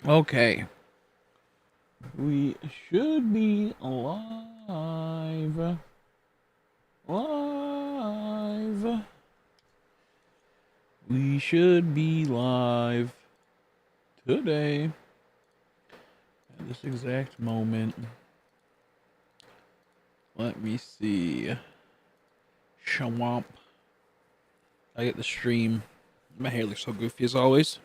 Okay. We should be live. Live. We should be live today at this exact moment. Let me see. Shawamp. I get the stream. My hair looks so goofy as always.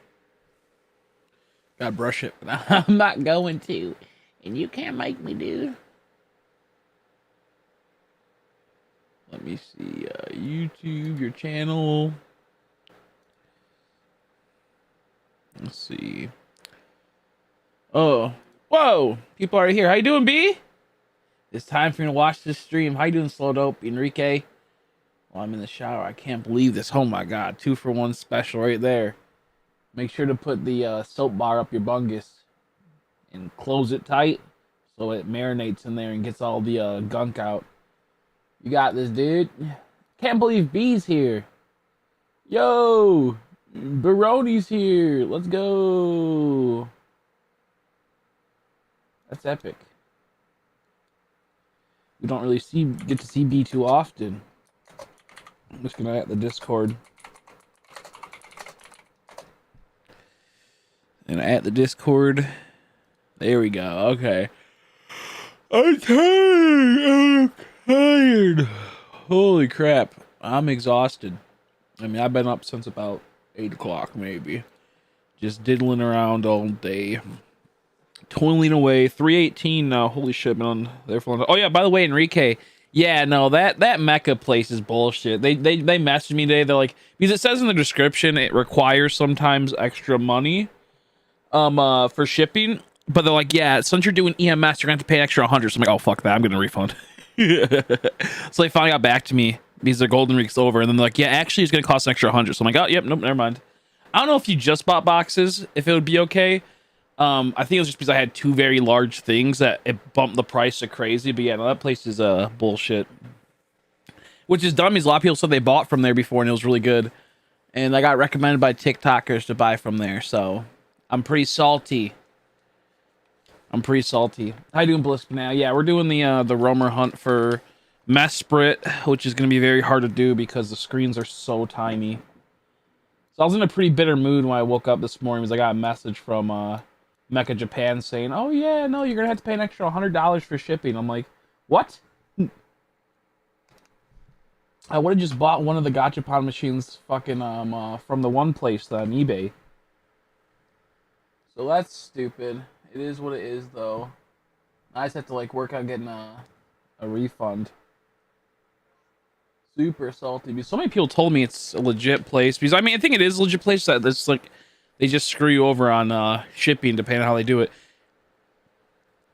Gotta brush it, but I'm not going to. And you can't make me, dude. Let me see. YouTube, your channel. Let's see. Oh, whoa! People are here. How you doing, B? It's time for you to watch this stream. How you doing, Slow Dope, Enrique? Well, I'm in the shower. I can't believe this. Oh my god, 2-for-1 special right there. Make sure to put the soap bar up your bungus and close it tight so it marinates in there and gets all the gunk out. You got this, dude. Can't believe B's here. Yo, Baroni's here. Let's go. That's epic. We don't really get to see B too often. I'm just gonna add the Discord. And at the Discord. There we go. Okay. I'm tired. I'm tired. Holy crap. I'm exhausted. I mean, I've been up since about 8 o'clock, maybe. Just diddling around all day. Toiling away. 3:18 now. Holy shit, man. Oh, yeah, by the way, Enrique. Yeah, no, that Mecca place is bullshit. They messaged me today. They're like, because it says in the description it requires sometimes extra money for shipping. But they're like, yeah, since you're doing EMS, you're going to have to pay an extra 100. So I'm like, oh, fuck that. I'm getting a refund. So they finally got back to me because their golden week's over. And then they're like, yeah, actually, it's going to cost an extra 100. So I'm like, oh, yep, nope, never mind. I don't know if you just bought boxes, if it would be okay. I think it was just because I had 2 very large things that it bumped the price to crazy. But yeah, no, that place is bullshit. Which is dumb, because a lot of people said they bought from there before and it was really good. And I got recommended by TikTokers to buy from there. So I'm pretty salty. How you doing, Bliss now? Yeah, we're doing the roamer hunt for Mesprit, which is going to be very hard to do because the screens are so tiny. So I was in a pretty bitter mood when I woke up this morning because I got a message from Mecha Japan saying, oh yeah, no, you're going to have to pay an extra $100 for shipping. I'm like, what? I would have just bought one of the Gachapon machines fucking from the one place on eBay. So that's stupid. It is what it is, though. I just have to like work on getting a refund. Super salty because so many people told me it's a legit place. Because I mean, I think it is a legit place. That it's like they just screw you over on shipping, depending on how they do it.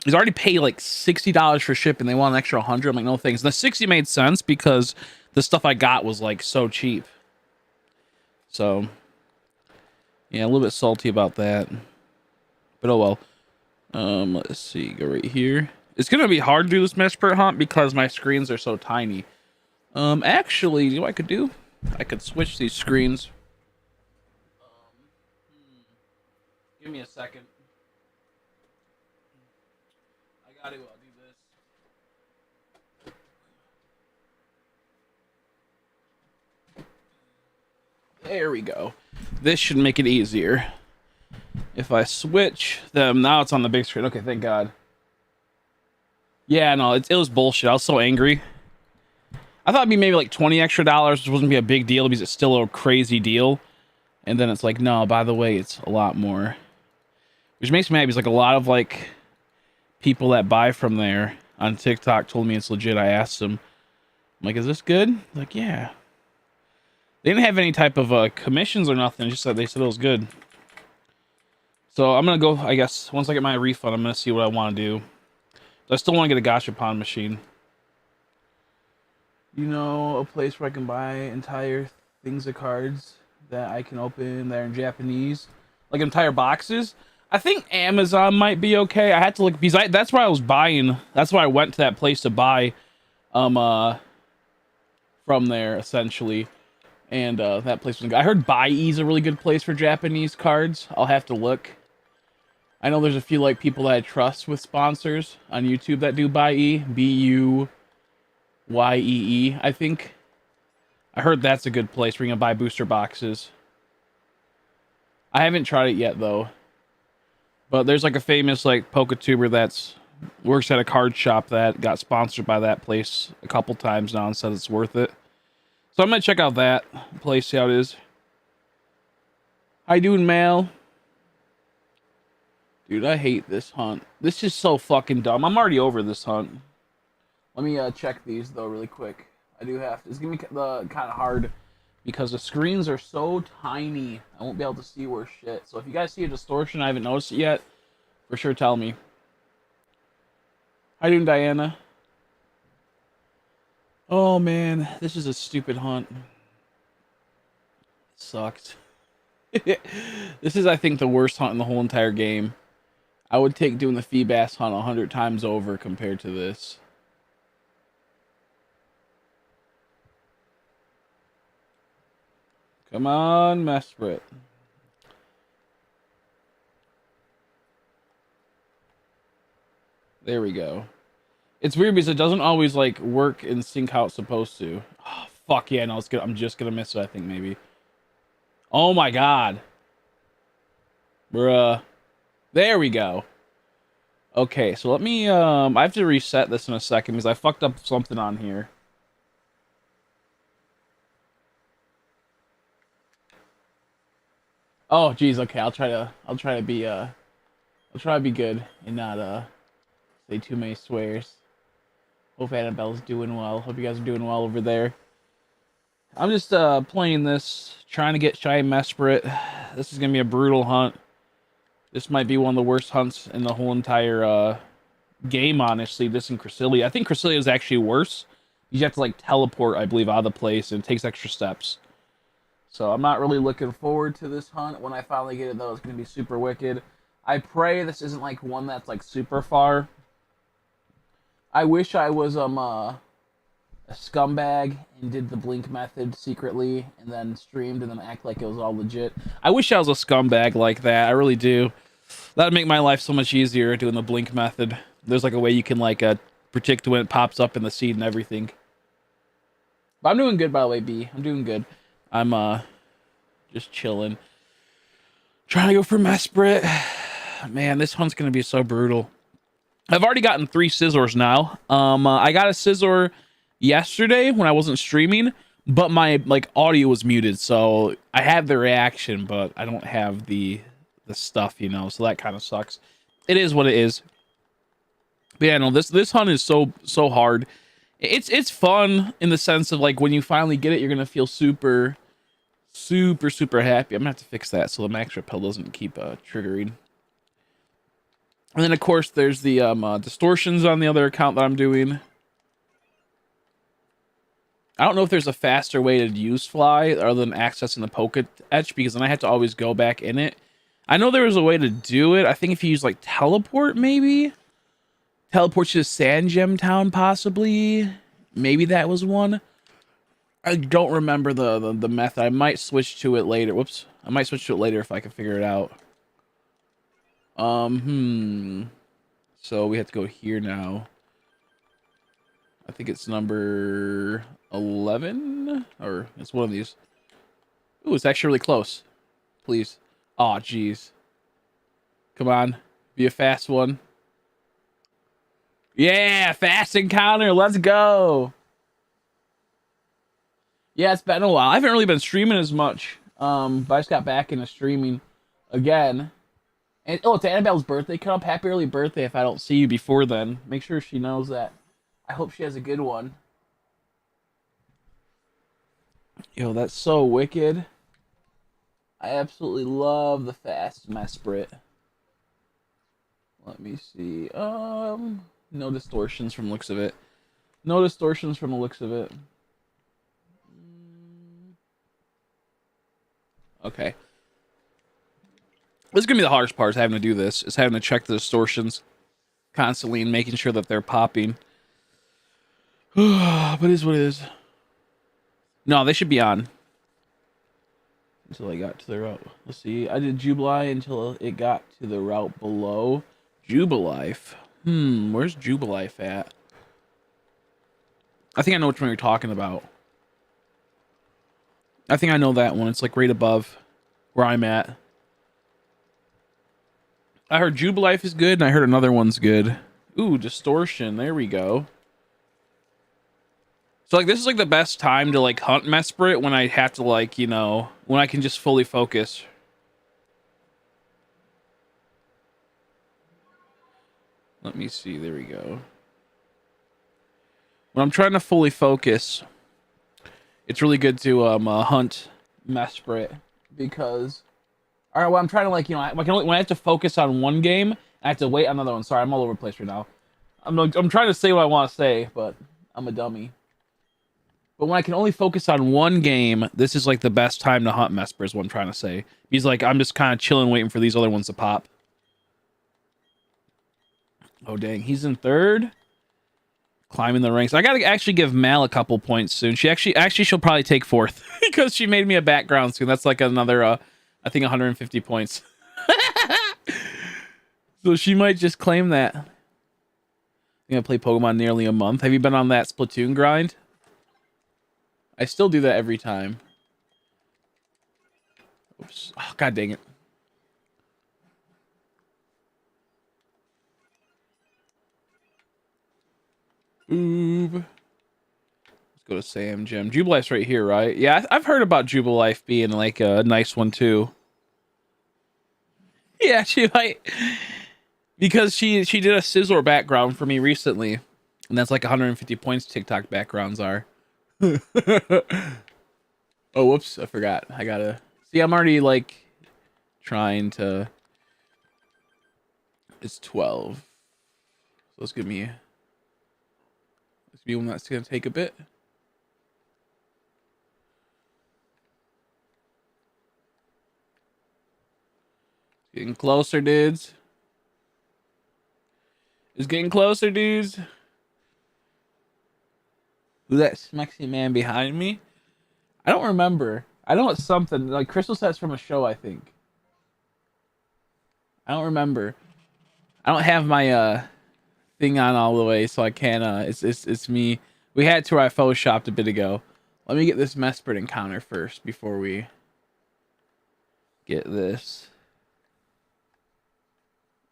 He's already paid like $60 for shipping. They want an extra 100. I'm like, no thanks. The 60 made sense because the stuff I got was like so cheap. So yeah, a little bit salty about that. But oh well. Let's see. Go right here. It's gonna be hard to do this Mesprit hunt because my screens are so tiny. Actually, you know what I could do? I could switch these screens. Give me a second. I gotta do this. There we go. This should make it easier. If I switch them, now it's on the big screen. Okay, thank God. Yeah, no, it was bullshit. I was so angry. I thought it'd be maybe like $20 extra, which wouldn't be a big deal because it's still a crazy deal. And then it's like, no, by the way, it's a lot more. Which makes me mad because like a lot of like people that buy from there on TikTok told me it's legit. I asked them, I'm like, is this good? Like, yeah. They didn't have any type of commissions or nothing. Just that they said it was good. So I'm going to go, I guess, once I get my refund, I'm going to see what I want to do. I still want to get a Gachapon machine. You know, a place where I can buy entire things of cards that I can open that are in Japanese, like entire boxes. I think Amazon might be okay. I had to look because that's where I was buying. That's why I went to that place to buy, from there essentially. And that place was good. I heard Bai's a really good place for Japanese cards. I'll have to look. I know there's a few like people that I trust with sponsors on YouTube that do Buyee, Buyyee, I think. I heard that's a good place where you can buy booster boxes. I haven't tried it yet though. But there's like a famous like PokeTuber that's works at a card shop that got sponsored by that place a couple times now and says it's worth it. So I'm gonna check out that place, see how it is. How you doing, Mal? Dude, I hate this hunt. This is so fucking dumb. I'm already over this hunt. Let me check these though really quick. I do have to. It's gonna be kind of hard because the screens are so tiny. I won't be able to see worth shit. So if you guys see a distortion, I haven't noticed it yet, for sure tell me. How you doing, Diana? Oh man, this is a stupid hunt. It sucked. This is, I think, the worst hunt in the whole entire game. I would take doing the Feebas hunt 100 times over compared to this. Come on, Mesprit. There we go. It's weird because it doesn't always like work and sync how it's supposed to. Oh, fuck yeah, no, it's good. I'm just gonna miss it, I think, maybe. Oh my god. Bruh. There we go. Okay, so let me, I have to reset this in a second because I fucked up something on here. Oh, geez, okay, I'll try to be good and not, say too many swears. Hope Annabelle's doing well. Hope you guys are doing well over there. I'm just, playing this, trying to get Shy Mesprit. This is gonna be a brutal hunt. This might be one of the worst hunts in the whole entire game, honestly. This and Cresselia. I think Cresselia is actually worse. You have to like teleport, I believe, out of the place, and it takes extra steps. So I'm not really looking forward to this hunt. When I finally get it, though, it's going to be super wicked. I pray this isn't like one that's like super far. I wish I was a scumbag and did the blink method secretly and then streamed and then act like it was all legit. I wish I was a scumbag like that. I really do. That'd make my life so much easier doing the blink method. There's like a way you can like predict when it pops up in the seed and everything. But I'm doing good, by the way, B. I'm doing good. I'm just chilling. Trying to go for Mesprit. Man, this hunt's gonna be so brutal. I've already gotten 3 Scizors now. I got a Scizor yesterday when I wasn't streaming, but my like audio was muted, so I have the reaction, but I don't have the stuff, you know, so that kind of sucks. It is what it is. But yeah, no, this hunt is so hard. It's fun in the sense of like when you finally get it, you're gonna feel super happy. I'm gonna have to fix that so the max repel doesn't keep triggering. And then of course there's the distortions on the other account that I'm doing. I don't know if there's a faster way to use Fly other than accessing the Poke-Etch, because then I have to always go back in it. I know there was a way to do it. I think if you use like teleport, maybe teleport to Sand Gem Town, possibly. Maybe that was one. I don't remember the method. I might switch to it later. Whoops. I might switch to it later if I can figure it out. So we have to go here now. I think it's number 11, or it's one of these. Ooh, it's actually really close. Please. Aw, oh, jeez. Come on. Be a fast one. Yeah, fast encounter. Let's go. Yeah, it's been a while. I haven't really been streaming as much. But I just got back into streaming again. And oh, it's Annabelle's birthday. Come up, happy early birthday if I don't see you before then. Make sure she knows that. I hope she has a good one. Yo, that's so wicked. I absolutely love the fast Mesprit. Let me see. No distortions from the looks of it. No distortions from the looks of it. Okay. This is going to be the hardest part, is having to do this. Is having to check the distortions constantly and making sure that they're popping. But it is what it is. No, they should be on. until I got to the route. Let's see. I did Jubilee until it got to the route below. Jubilife. Where's Jubilife at? I think I know which one you're talking about. I think I know that one. It's like right above where I'm at. I heard Jubilife is good, and I heard another one's good. Ooh, Distortion. There we go. So, like, this is, like, the best time to, like, hunt Mesprit when I have to, like, you know, when I can just fully focus. Let me see. There we go. When I'm trying to fully focus, it's really good to hunt Mesprit because... All right, well, I'm trying to, like, you know, when I have to focus on one game, I have to wait on another one. Sorry, I'm all over the place right now. I'm trying to say what I want to say, but I'm a dummy. But when I can only focus on one game, this is like the best time to hunt Mesper is what I'm trying to say. He's like, I'm just kind of chilling, waiting for these other ones to pop. Oh, dang. He's in third. Climbing the ranks. I got to actually give Mal a couple points soon. Actually, she'll probably take fourth because she made me a background soon. That's like another, I think 150 points. So she might just claim that. I'm going to play Pokemon nearly a month. Have you been on that Splatoon grind? I still do that every time. Oops. Oh, God dang it. Oob. Let's go to Sam Gym. Jubilife's right here, right? Yeah, I've heard about Jubilife being like a nice one too. Yeah, she might. Because she did a Scizor background for me recently. And that's like 150 points TikTok backgrounds are. Oh, whoops. I forgot. I gotta... See, I'm already like trying to... It's 12. So let's give me... Let's be one that's gonna take a bit. Getting closer, dudes. It's getting closer, dudes. Who's that smexy man behind me? I don't remember. I know it's something like Crystal Set's from a show, I think. I don't remember. I don't have my thing on all the way, so I can't it's me. We had to our faux shopped a bit ago. Let me get this Mesprit encounter first before we get this.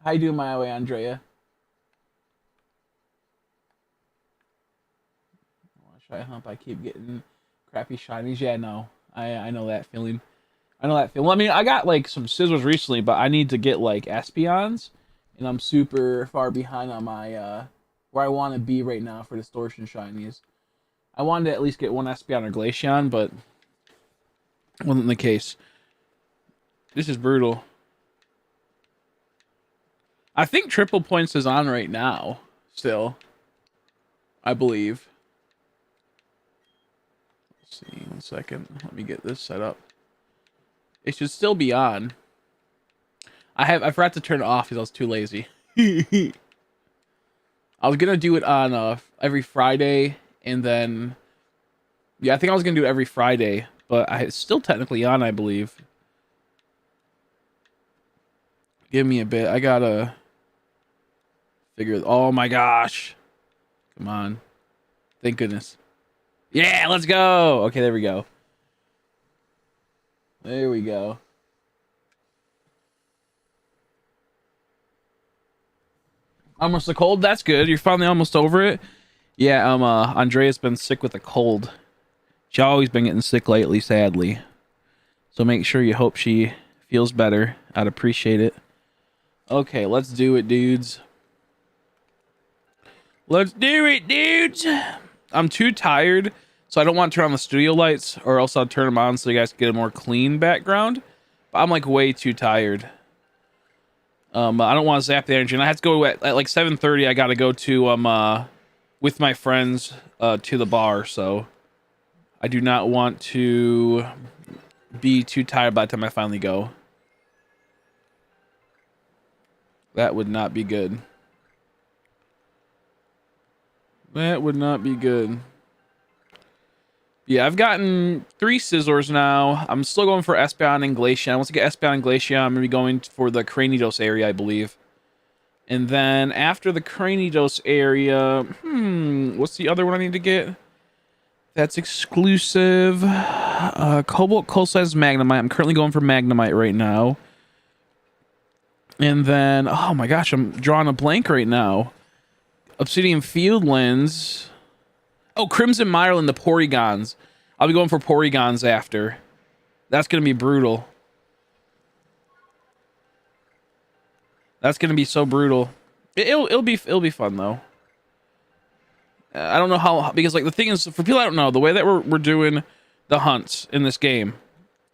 How you doing, my way, Andrea? Try hump. I keep getting crappy shinies. Yeah, no, I know that feeling. I know that feeling. Well, I mean, I got like some scissors recently, but I need to get like Espeons, and I'm super far behind on my where I want to be right now for distortion shinies. I wanted to at least get one Espeon or Glaceon, but wasn't the case. This is brutal. I think triple points is on right now. Still, I believe. See, 1 second. Let me get this set up. It should still be on. I forgot to turn it off because I was too lazy. I was gonna do it on every Friday, and then yeah, I think I was gonna do it every Friday, but it's still technically on, I believe. Give me a bit. I gotta figure. Oh my gosh! Come on! Thank goodness. Yeah, let's go. Okay, there we go. There we go. Almost a cold. That's good. You're finally almost over it. Yeah, Andrea's been sick with a cold. She's always been getting sick lately, sadly. So make sure you hope she feels better. I'd appreciate it. Okay, let's do it, dudes. Let's do it, dudes. I'm too tired, so I don't want to turn on the studio lights, or else I'll turn them on so you guys can get a more clean background. But I'm like way too tired. I don't want to zap the energy, and I have to go at like 7:30. I got to go to with my friends to the bar, so I do not want to be too tired by the time I finally go. That would not be good. That would not be good. Yeah, I've gotten 3 Scizors now. I'm still going for Espeon and Glaceon. Once I get Espeon and Glaceon, I'm going to be going for the Cranidos area, I believe. And then after the Cranidos area, what's the other one I need to get? That's exclusive. Cobalt Colsize Magnemite. I'm currently going for Magnemite right now. And then, oh my gosh, I'm drawing a blank right now. Obsidian Fieldlands. Oh, Crimson Mire and the Porygons. I'll be going for Porygons after. That's going to be brutal. That's going to be so brutal. It'll be fun though. I don't know how, because like the thing is, for people I don't know, the way that we're doing the hunts in this game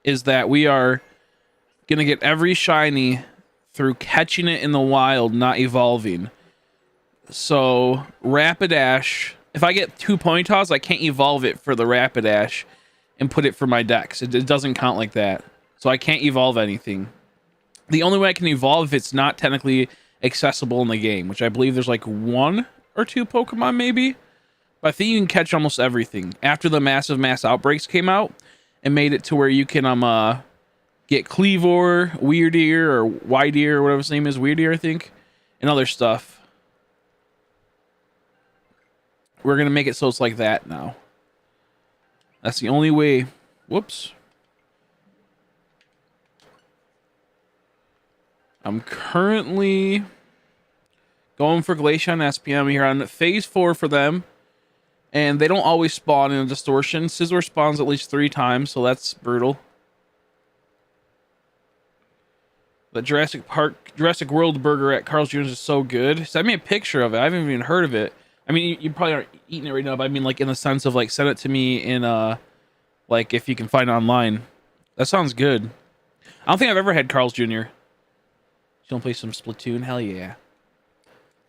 is that we are going to get every shiny through catching it in the wild, not evolving. So Rapidash, if I get 2 Ponytas, I can't evolve it for the Rapidash and put it for my decks. It doesn't count like that. So I can't evolve anything. The only way I can evolve if it's not technically accessible in the game, which I believe there's like 1 or 2 Pokemon maybe. But I think you can catch almost everything. After the mass outbreaks came out and made it to where you can get Cleavor, Weirdeer, or Wideer, or whatever his name is, Weirdeer I think, and other stuff. We're going to make it so it's like that now. That's the only way. Whoops. I'm currently going for Glaceon SPM here on phase 4 for them. And they don't always spawn in a distortion. Scizor spawns at least 3 times, so that's brutal. The Jurassic World burger at Carl's Jr. is so good. Send me a picture of it. I haven't even heard of it. I mean, you probably aren't eating it right now, but I mean, like, in the sense of, like, send it to me in, like, if you can find it online. That sounds good. I don't think I've ever had Carl's Jr. You want to play some Splatoon? Hell yeah.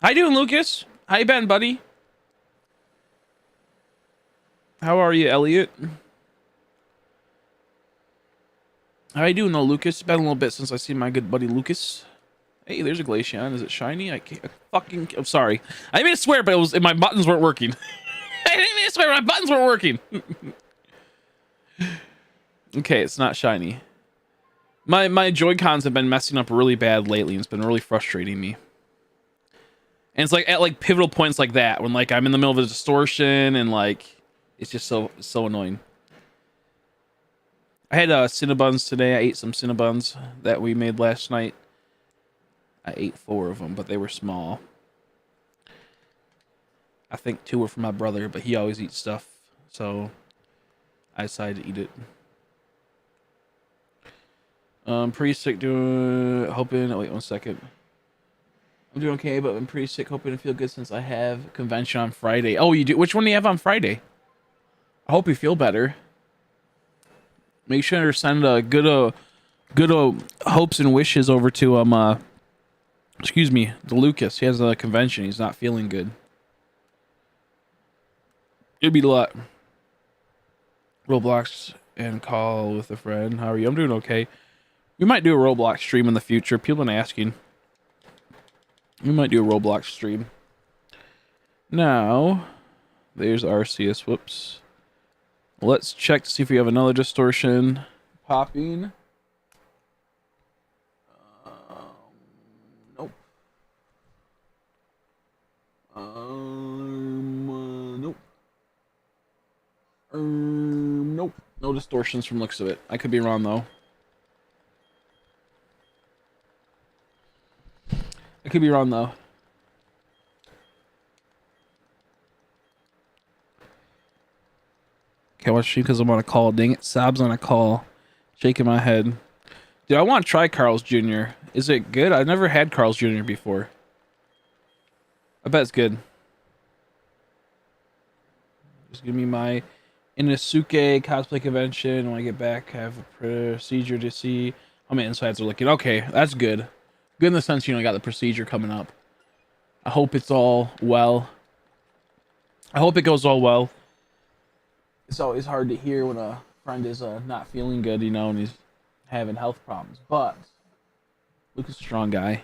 How you doing, Lucas? How you been, buddy? How are you, Elliot? How you doing, though, Lucas? It's been a little bit since I seen my good buddy, Lucas. Hey, there's a Glaceon. Is it shiny? I'm sorry. I didn't mean to swear, but my buttons weren't working. I didn't mean to swear, my buttons weren't working. Okay, it's not shiny. My Joy-Cons have been messing up really bad lately, and it's been really frustrating me. And it's like at like pivotal points like that, when like I'm in the middle of a distortion, and like it's just so annoying. I had Cinnabons today. I ate some Cinnabons that we made last night. I ate 4 of them, but they were small. I think 2 were for my brother, but he always eats stuff, so I decided to eat it. Pretty sick, hoping. Oh, wait 1 second. I'm doing okay, but I'm pretty sick, hoping to feel good since I have convention on Friday. Oh, you do? Which one do you have on Friday? I hope you feel better. Make sure to send good hopes and wishes over to excuse me, to Lucas. He has a convention. He's not feeling good. It'd be a lot. Roblox and call with a friend. How are you? I'm doing okay. We might do a Roblox stream in the future. People have been asking. We might do a Roblox stream. Now, there's Arceus. Whoops. Let's check to see if we have another distortion popping. Nope. Nope. Nope. No distortions from looks of it. I could be wrong though. I could be wrong though. Okay, watch you because I'm on a call. Dang it, Sab's on a call. Shaking my head. Dude, I want to try Carl's Jr. Is it good? I've never had Carl's Jr. before. I bet it's good. Just give me my Inosuke cosplay convention. When I get back, I have a procedure to see how my insides are looking. Okay, that's good. Good in the sense, you know, I got the procedure coming up. I hope it's all well. I hope it goes all well. It's always hard to hear when a friend is not feeling good, you know, and he's having health problems. But Luke is a strong guy.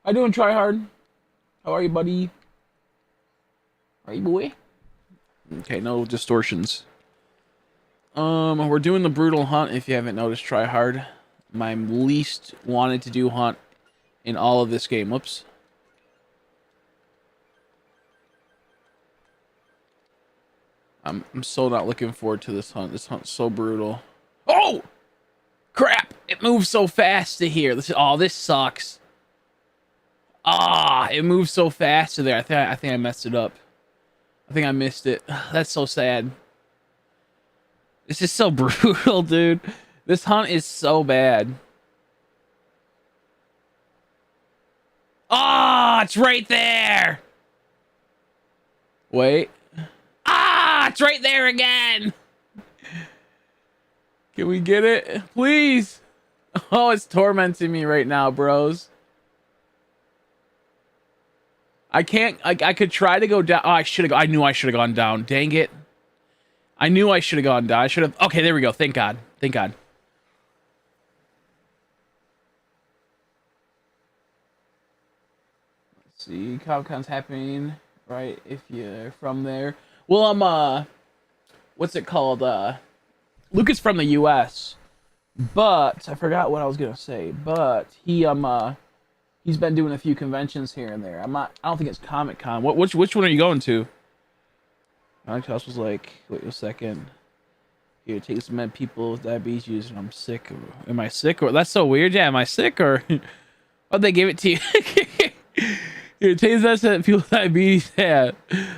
How you doing, Tryhard? How are you, buddy? Are you, boy? Okay, no distortions. We're doing the brutal hunt. If you haven't noticed, try hard. My least wanted to do hunt in all of this game. Whoops. I'm so not looking forward to this hunt. This hunt's so brutal. Oh! Crap! It moves so fast to here. This sucks. Ah, it moves so fast to there. I think I messed it up. I think I missed it. That's so sad. This is so brutal, dude. This hunt is so bad. Ah, it's right there. Wait. Ah, it's right there again. Can we get it? Please. Oh, it's tormenting me right now, bros. I can't. I could try to go down. Oh, I knew I should have gone down. Dang it. I knew I should have gone down. I should have. Okay, there we go. Thank God. Thank God. Let's see. Comic-Con's happening right if you're from there. Well, I'm what's it called? Luke is from the U.S., but I forgot what I was gonna say. But he's been doing a few conventions here and there. I don't think it's Comic Con. Which one are you going to? Alex House was like, wait a second. Here, take some med people with diabetes, and I'm sick. Am I sick? Or that's so weird. Yeah, am I sick or? Oh, they gave it to you. Here, take that people with diabetes. Yeah,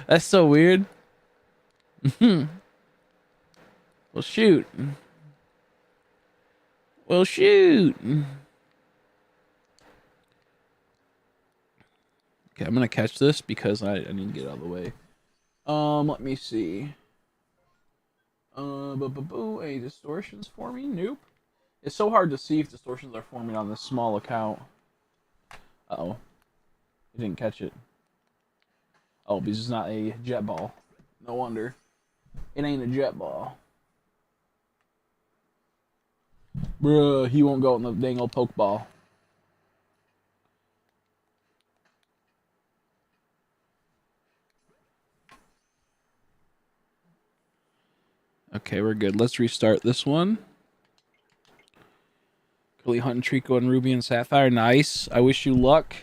that's so weird. Well, shoot. Well, shoot. Okay, I'm gonna catch this because I need to get out of the way. Let me see. Any distortions forming? Nope. It's so hard to see if distortions are forming on this small account. Uh-oh. I didn't catch it. Oh, because it's not a jet ball. No wonder. It ain't a jet ball. Bruh, he won't go in the dang old pokeball. Okay, we're good. Let's restart this one. Curly hunting Trico and Ruby and Sapphire. Nice. I wish you luck.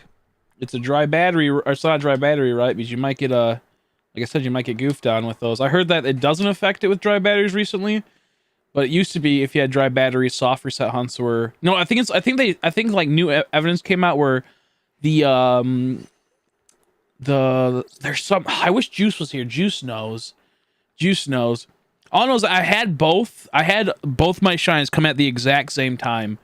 It's a dry battery, or it's not a dry battery, right? Because you might get like I said, you might get goofed on with those. I heard that it doesn't affect it with dry batteries recently, but it used to be if you had dry batteries, soft reset hunts were. No, I think like new evidence came out where there's some. I wish Juice was here. Juice knows. Juice knows. All I know is I had both. I had both my shines come at the exact same time.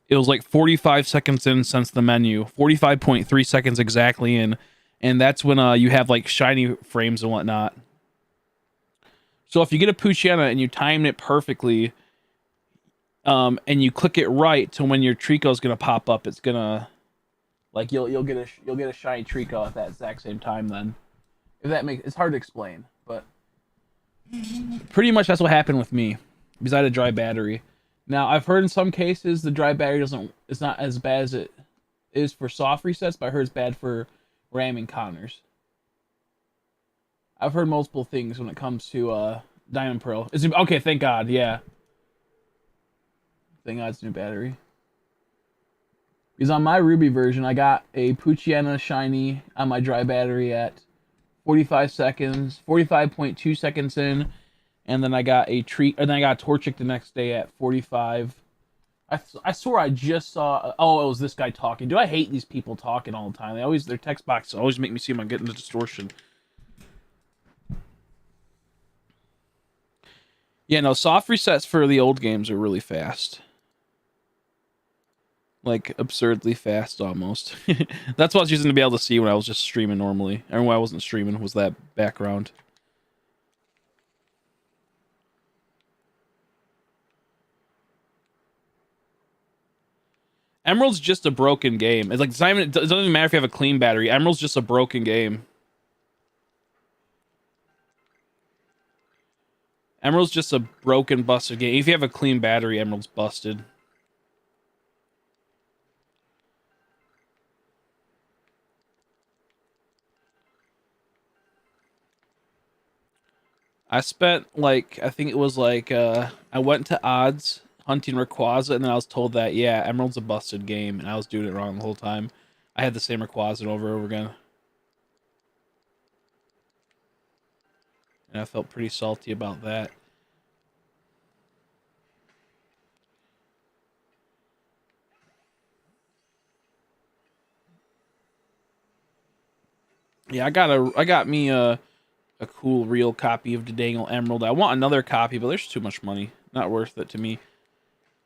It was like 45 seconds in since the menu. 45.3 seconds exactly in. And that's when you have like shiny frames and whatnot. So if you get a Poochyena and you time it perfectly, and you click it right to when your Trico's gonna pop up, it's gonna like you'll get a shiny Trico at that exact same time then. If that makes it's hard to explain, but pretty much that's what happened with me. Because I had a dry battery. Now I've heard in some cases the dry battery it's not as bad as it is for soft resets, but I heard it's bad for ramming counters. I've heard multiple things when it comes to Diamond Pearl. Okay, thank God, yeah. Thank God it's a new battery. Because on my Ruby version, I got a Poochyena shiny on my dry battery at 45 seconds, 45.2 seconds in, and then I got a Torchic the next day at 45. I swore I just saw. Oh, it was this guy talking. Do I hate these people talking all the time? Their text boxes always make me see them. I'm getting the distortion. Yeah, no, soft resets for the old games are really fast. Like, absurdly fast, almost. That's what I was using to be able to see when I was just streaming normally. And when I wasn't streaming was that background. Emerald's just a broken game. It's like, it doesn't even matter if you have a clean battery. Emerald's just a broken game. Emerald's just a broken, busted game. If you have a clean battery, Emerald's busted. I spent like, I think it was like, I went to odds hunting Rayquaza, and then I was told that, yeah, Emerald's a busted game, and I was doing it wrong the whole time. I had the same Rayquaza over and over again. And I felt pretty salty about that. Yeah, I got me a cool real copy of the Dangle Emerald. I want another copy, but there's too much money. Not worth it to me.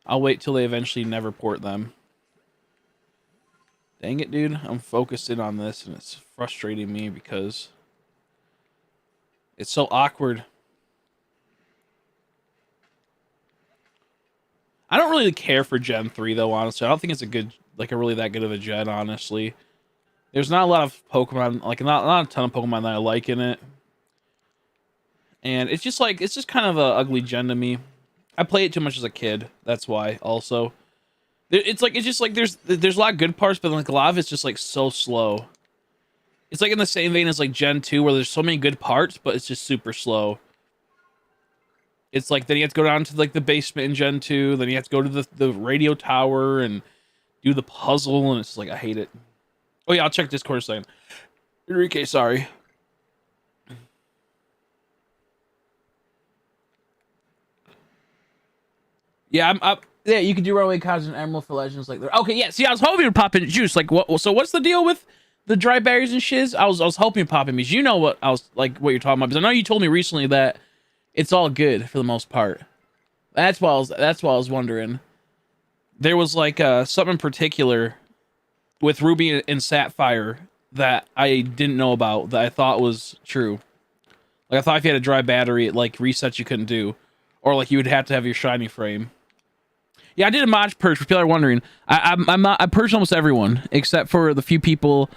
I'll wait till they eventually never port them. Dang it, dude. I'm focused in on this, and it's frustrating me because it's so awkward. I don't really care for Gen 3, though, honestly. I don't think it's a good, like, a really that good of a gen, honestly. There's not a lot of Pokemon, like, not a ton of Pokemon that I like in it. And it's just, like, it's just kind of a ugly gen to me. I played it too much as a kid. That's why, also. It's just like there's a lot of good parts, but like a lot of it's just like so slow. It's like in the same vein as like Gen 2, where there's so many good parts, but it's just super slow. It's like then you have to go down to like the basement in Gen 2, then you have to go to the radio tower and do the puzzle, and it's like I hate it. Oh yeah, I'll check Discord a second. Enrique, sorry. Yeah, yeah, you could do runaway cards and emerald for legends like there. Okay, yeah. See, I was hoping to pop in juice. Like, what? So, what's the deal with the dry berries and shiz? I was hoping to pop in because you know what I was like, what you're talking about. Because I know you told me recently that it's all good for the most part. That's why I was wondering. There was like something in particular with Ruby and Sapphire that I didn't know about that I thought was true. Like I thought if you had a dry battery, it like resets you couldn't do, or like you would have to have your shiny frame. Yeah, I did a mod purge. For people are wondering, I purged almost everyone except for the few people.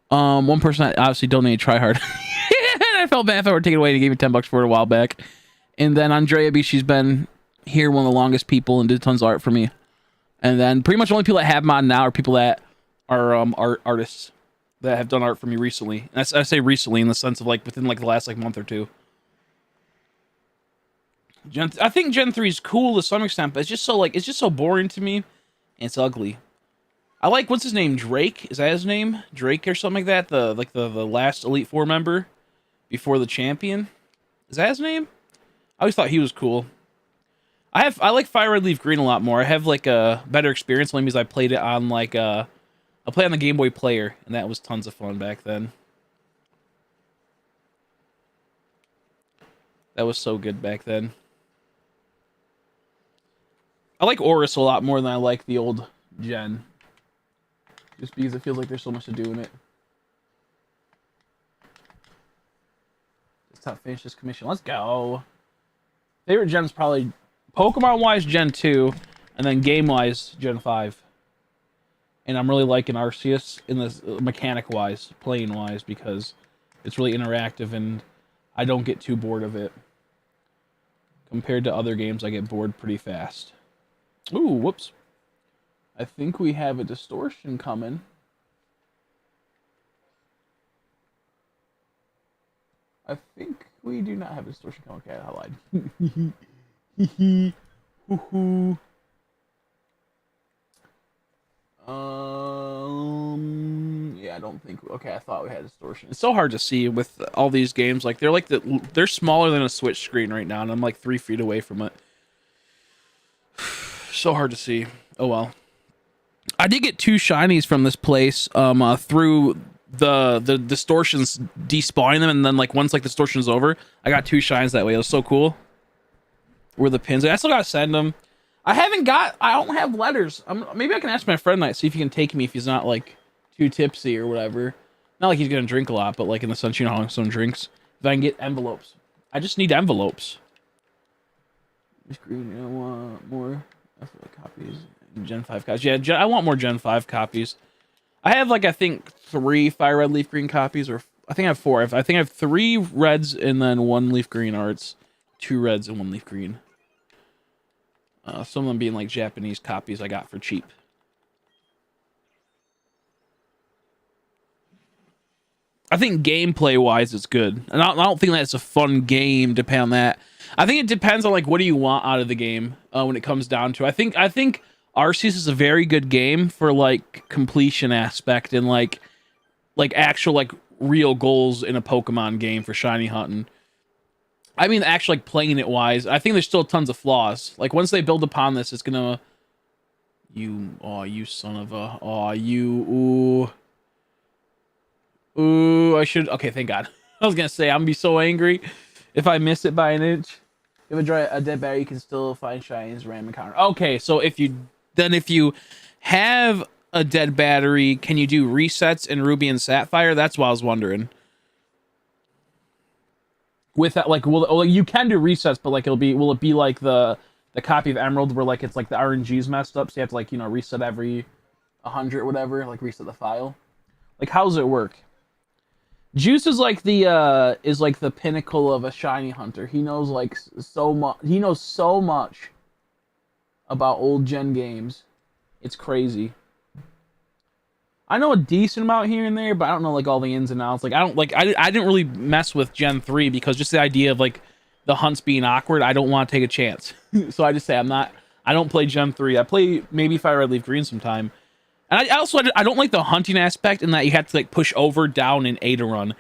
One person I obviously donated Tryhard. I felt bad if I were taking it away and he gave me $10 for it a while back. And then Andrea B, she's been here one of the longest people and did tons of art for me. And then pretty much the only people that have mod now are people that are artists that have done art for me recently. And I say recently in the sense of like within like the last like month or two. I think Gen 3 is cool to some extent, but it's just so boring to me. And it's ugly. I like what's his name? Drake? Is that his name? Drake or something like that? The last Elite Four member before the champion. Is that his name? I always thought he was cool. I like Fire Red Leaf Green a lot more. I have like a better experience only because I played it on like I played on the Game Boy Player, and that was tons of fun back then. That was so good back then. I like Oris a lot more than I like the old gen. Just because it feels like there's so much to do in it. Let's top finish this commission. Let's go. Favorite gen's probably Pokemon-wise Gen 2, and then game-wise Gen 5. And I'm really liking Arceus in this mechanic-wise, playing-wise, because it's really interactive and I don't get too bored of it. Compared to other games, I get bored pretty fast. Ooh, whoops. I think we have a distortion coming. I think we do not have a distortion coming. Okay, I lied. Yeah, I don't think. Okay, I thought we had distortion. It's so hard to see with all these games. Like they're smaller than a Switch screen right now, and I'm like 3 feet away from it. So hard to see. Oh well. I did get 2 shinies from this place through the distortions despawning them, and then like once like the distortion's over, I got 2 shines that way. It was so cool. Where the pins? I still gotta send them. I don't have letters. Maybe I can ask my friend tonight, see if he can take me if he's not like too tipsy or whatever. Not like he's gonna drink a lot, but like in the sense, you know how someone drinks. If I can get envelopes, I just need envelopes. Green, I want more copies. Gen 5 copies. Yeah, I want more Gen 5 copies. I have like I think 3 Fire Red Leaf Green copies, or I think I have 4. I think I have 3 reds and then 1 Leaf Green arts, 2 reds and 1 Leaf Green. Some of them being like Japanese copies I got for cheap. I think gameplay wise, it's good, and I don't think that's a fun game. Depend on that. I think it depends on like what do you want out of the game when it comes down to. I think Arceus is a very good game for like completion aspect and like actual like real goals in a Pokemon game for shiny hunting. I mean, actually like playing it wise, I think there's still tons of flaws. Like once they build upon this, it's gonna you son of a ooh, I should. Okay, thank God. I was gonna say I'm gonna be so angry if I miss it by an inch. If a dead battery, you can still find shinies random encounter. Okay, so if you have a dead battery, can you do resets in Ruby and Sapphire? That's what I was wondering. With that, like, you can do resets, but like will it be like the copy of Emerald where like it's like the RNG's messed up, so you have to like reset every 100 or whatever, like reset the file. Like, how does it work? Juice is like the pinnacle of a shiny hunter. He knows like so much. He knows so much about old gen games. It's crazy. I know a decent amount here and there, but I don't know like all the ins and outs. Like I didn't really mess with Gen 3 because just the idea of like the hunts being awkward, I don't want to take a chance. So I just say I don't play Gen 3. I play maybe Fire Red Leaf Green sometime. And I don't like the hunting aspect in that you have to like push over, down, and A to run.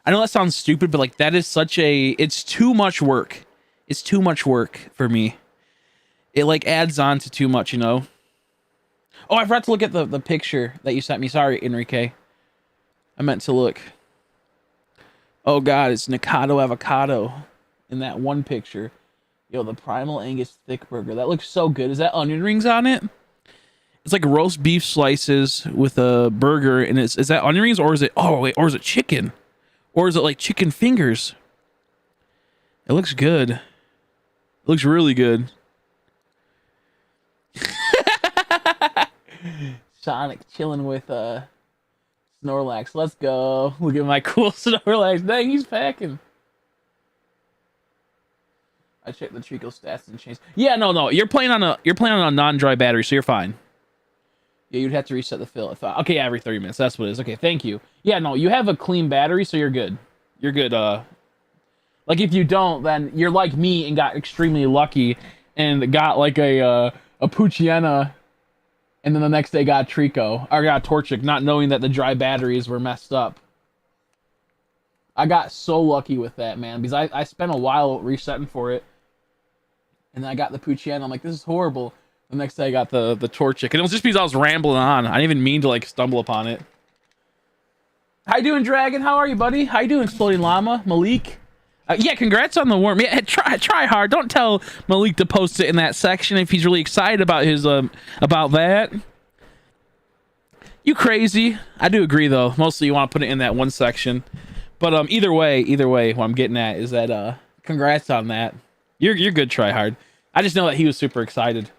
I know that sounds stupid, but like that is it's too much work. It's too much work for me. It like adds on to too much, Oh, I forgot to look at the picture that you sent me. Sorry, Enrique. I meant to look. Oh God, it's Nikado Avocado in that one picture. Yo, the Primal Angus Thick Burger. That looks so good. Is that onion rings on it? It's like roast beef slices with a burger, and is that onion rings or is it or is it chicken? Or is it like chicken fingers? It looks good. It looks really good. Sonic chilling with Snorlax. Let's go. Look at my cool Snorlax. Dang, he's packing. I checked the Treecko stats and changed. Yeah, no. You're playing on a non-dry battery, so you're fine. Yeah, you'd have to reset the fill. Okay, every 30 minutes. That's what it is. Okay, thank you. Yeah, no, you have a clean battery, so you're good. You're good. Like if you don't, then you're like me and got extremely lucky and got like a Poochyena, and then the next day got Treecko or got Torchic, not knowing that the dry batteries were messed up. I got so lucky with that, man, because I spent a while resetting for it, and then I got the Poochyena. I'm like, this is horrible. The next day I got the Torchic, and it was just because I was rambling on. I didn't even mean to like stumble upon it. How you doing, Dragon? How are you, buddy? How you doing, Exploding Llama? Malik? Yeah, congrats on the worm. Yeah, try hard. Don't tell Malik to post it in that section if he's really excited about his about that. You crazy? I do agree though. Mostly you want to put it in that one section. But either way, what I'm getting at is that congrats on that. You're good, try hard. I just know that he was super excited.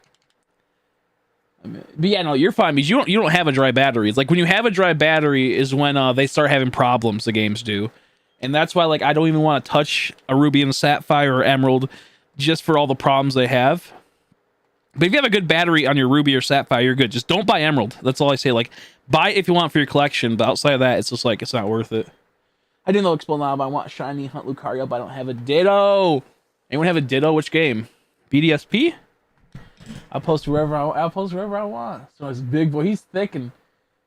But yeah, no, you're fine because you don't have a dry battery. It's like when you have a dry battery is when they start having problems. The games do, and that's why like I don't even want to touch a Ruby and Sapphire or Emerald, just for all the problems they have. But if you have a good battery on your Ruby or Sapphire, you're good. Just don't buy Emerald. That's all I say. Like buy it if you want for your collection, but outside of that, it's just like it's not worth it. I didn't know Explode now, but I want shiny hunt Lucario, but I don't have a Ditto. Anyone have a Ditto? Which game? BDSP? I'll post wherever I want. So it's big boy. He's thicking.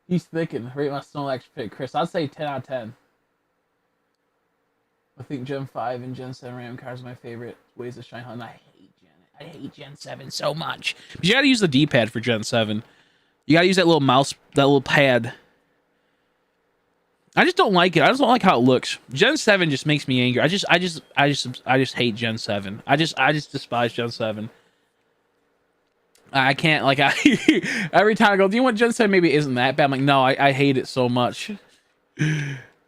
Rate my Snorlax pick, Chris. I'd say 10 out of 10. I think Gen 5 and Gen 7 random cards are my favorite ways to shine hunt. I hate Gen 7 so much. But you gotta use the D-pad for Gen 7. You gotta use that little mouse, that little pad. I just don't like it. I just don't like how it looks. Gen 7 just makes me angry. I just hate Gen 7. I just despise Gen 7. I can't, like, every time I go, do you want Gen 7? Maybe it isn't that bad. I'm like, no, I hate it so much.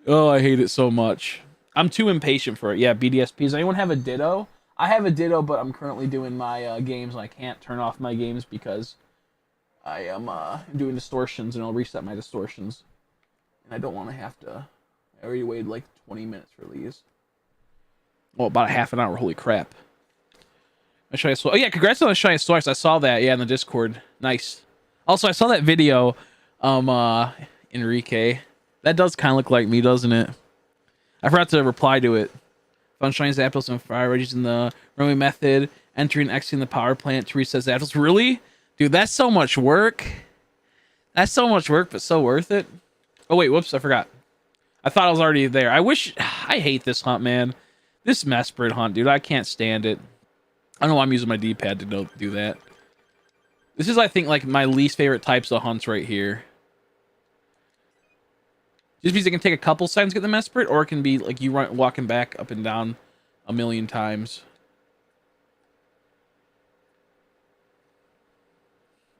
Oh, I hate it so much. I'm too impatient for it. Yeah, BDSP. Does anyone have a Ditto? I have a Ditto, but I'm currently doing my games, and I can't turn off my games because I am doing distortions, and I'll reset my distortions. And I don't want to have to. I already waited like 20 minutes for these. Oh, about a half an hour. Holy crap. Oh yeah, congrats on the shiny Snorlax. I saw that, yeah, in the Discord. Nice. Also, I saw that video, Enrique. That does kind of look like me, doesn't it? I forgot to reply to it. Sunshine Zapdos and Fire Regis in the Romy method. Entering and exiting the power plant to reset Zapdos. Really? Dude, that's so much work. That's so much work, but so worth it. Oh, wait. Whoops. I forgot. I thought I was already there. I hate this hunt, man. This Mesprit hunt, dude. I can't stand it. I don't know why I'm using my D-pad to do that. This is, I think, like, my least favorite types of hunts right here. Just because it can take a couple seconds to get the Mesprit, or it can be, like, you walking back up and down a million times.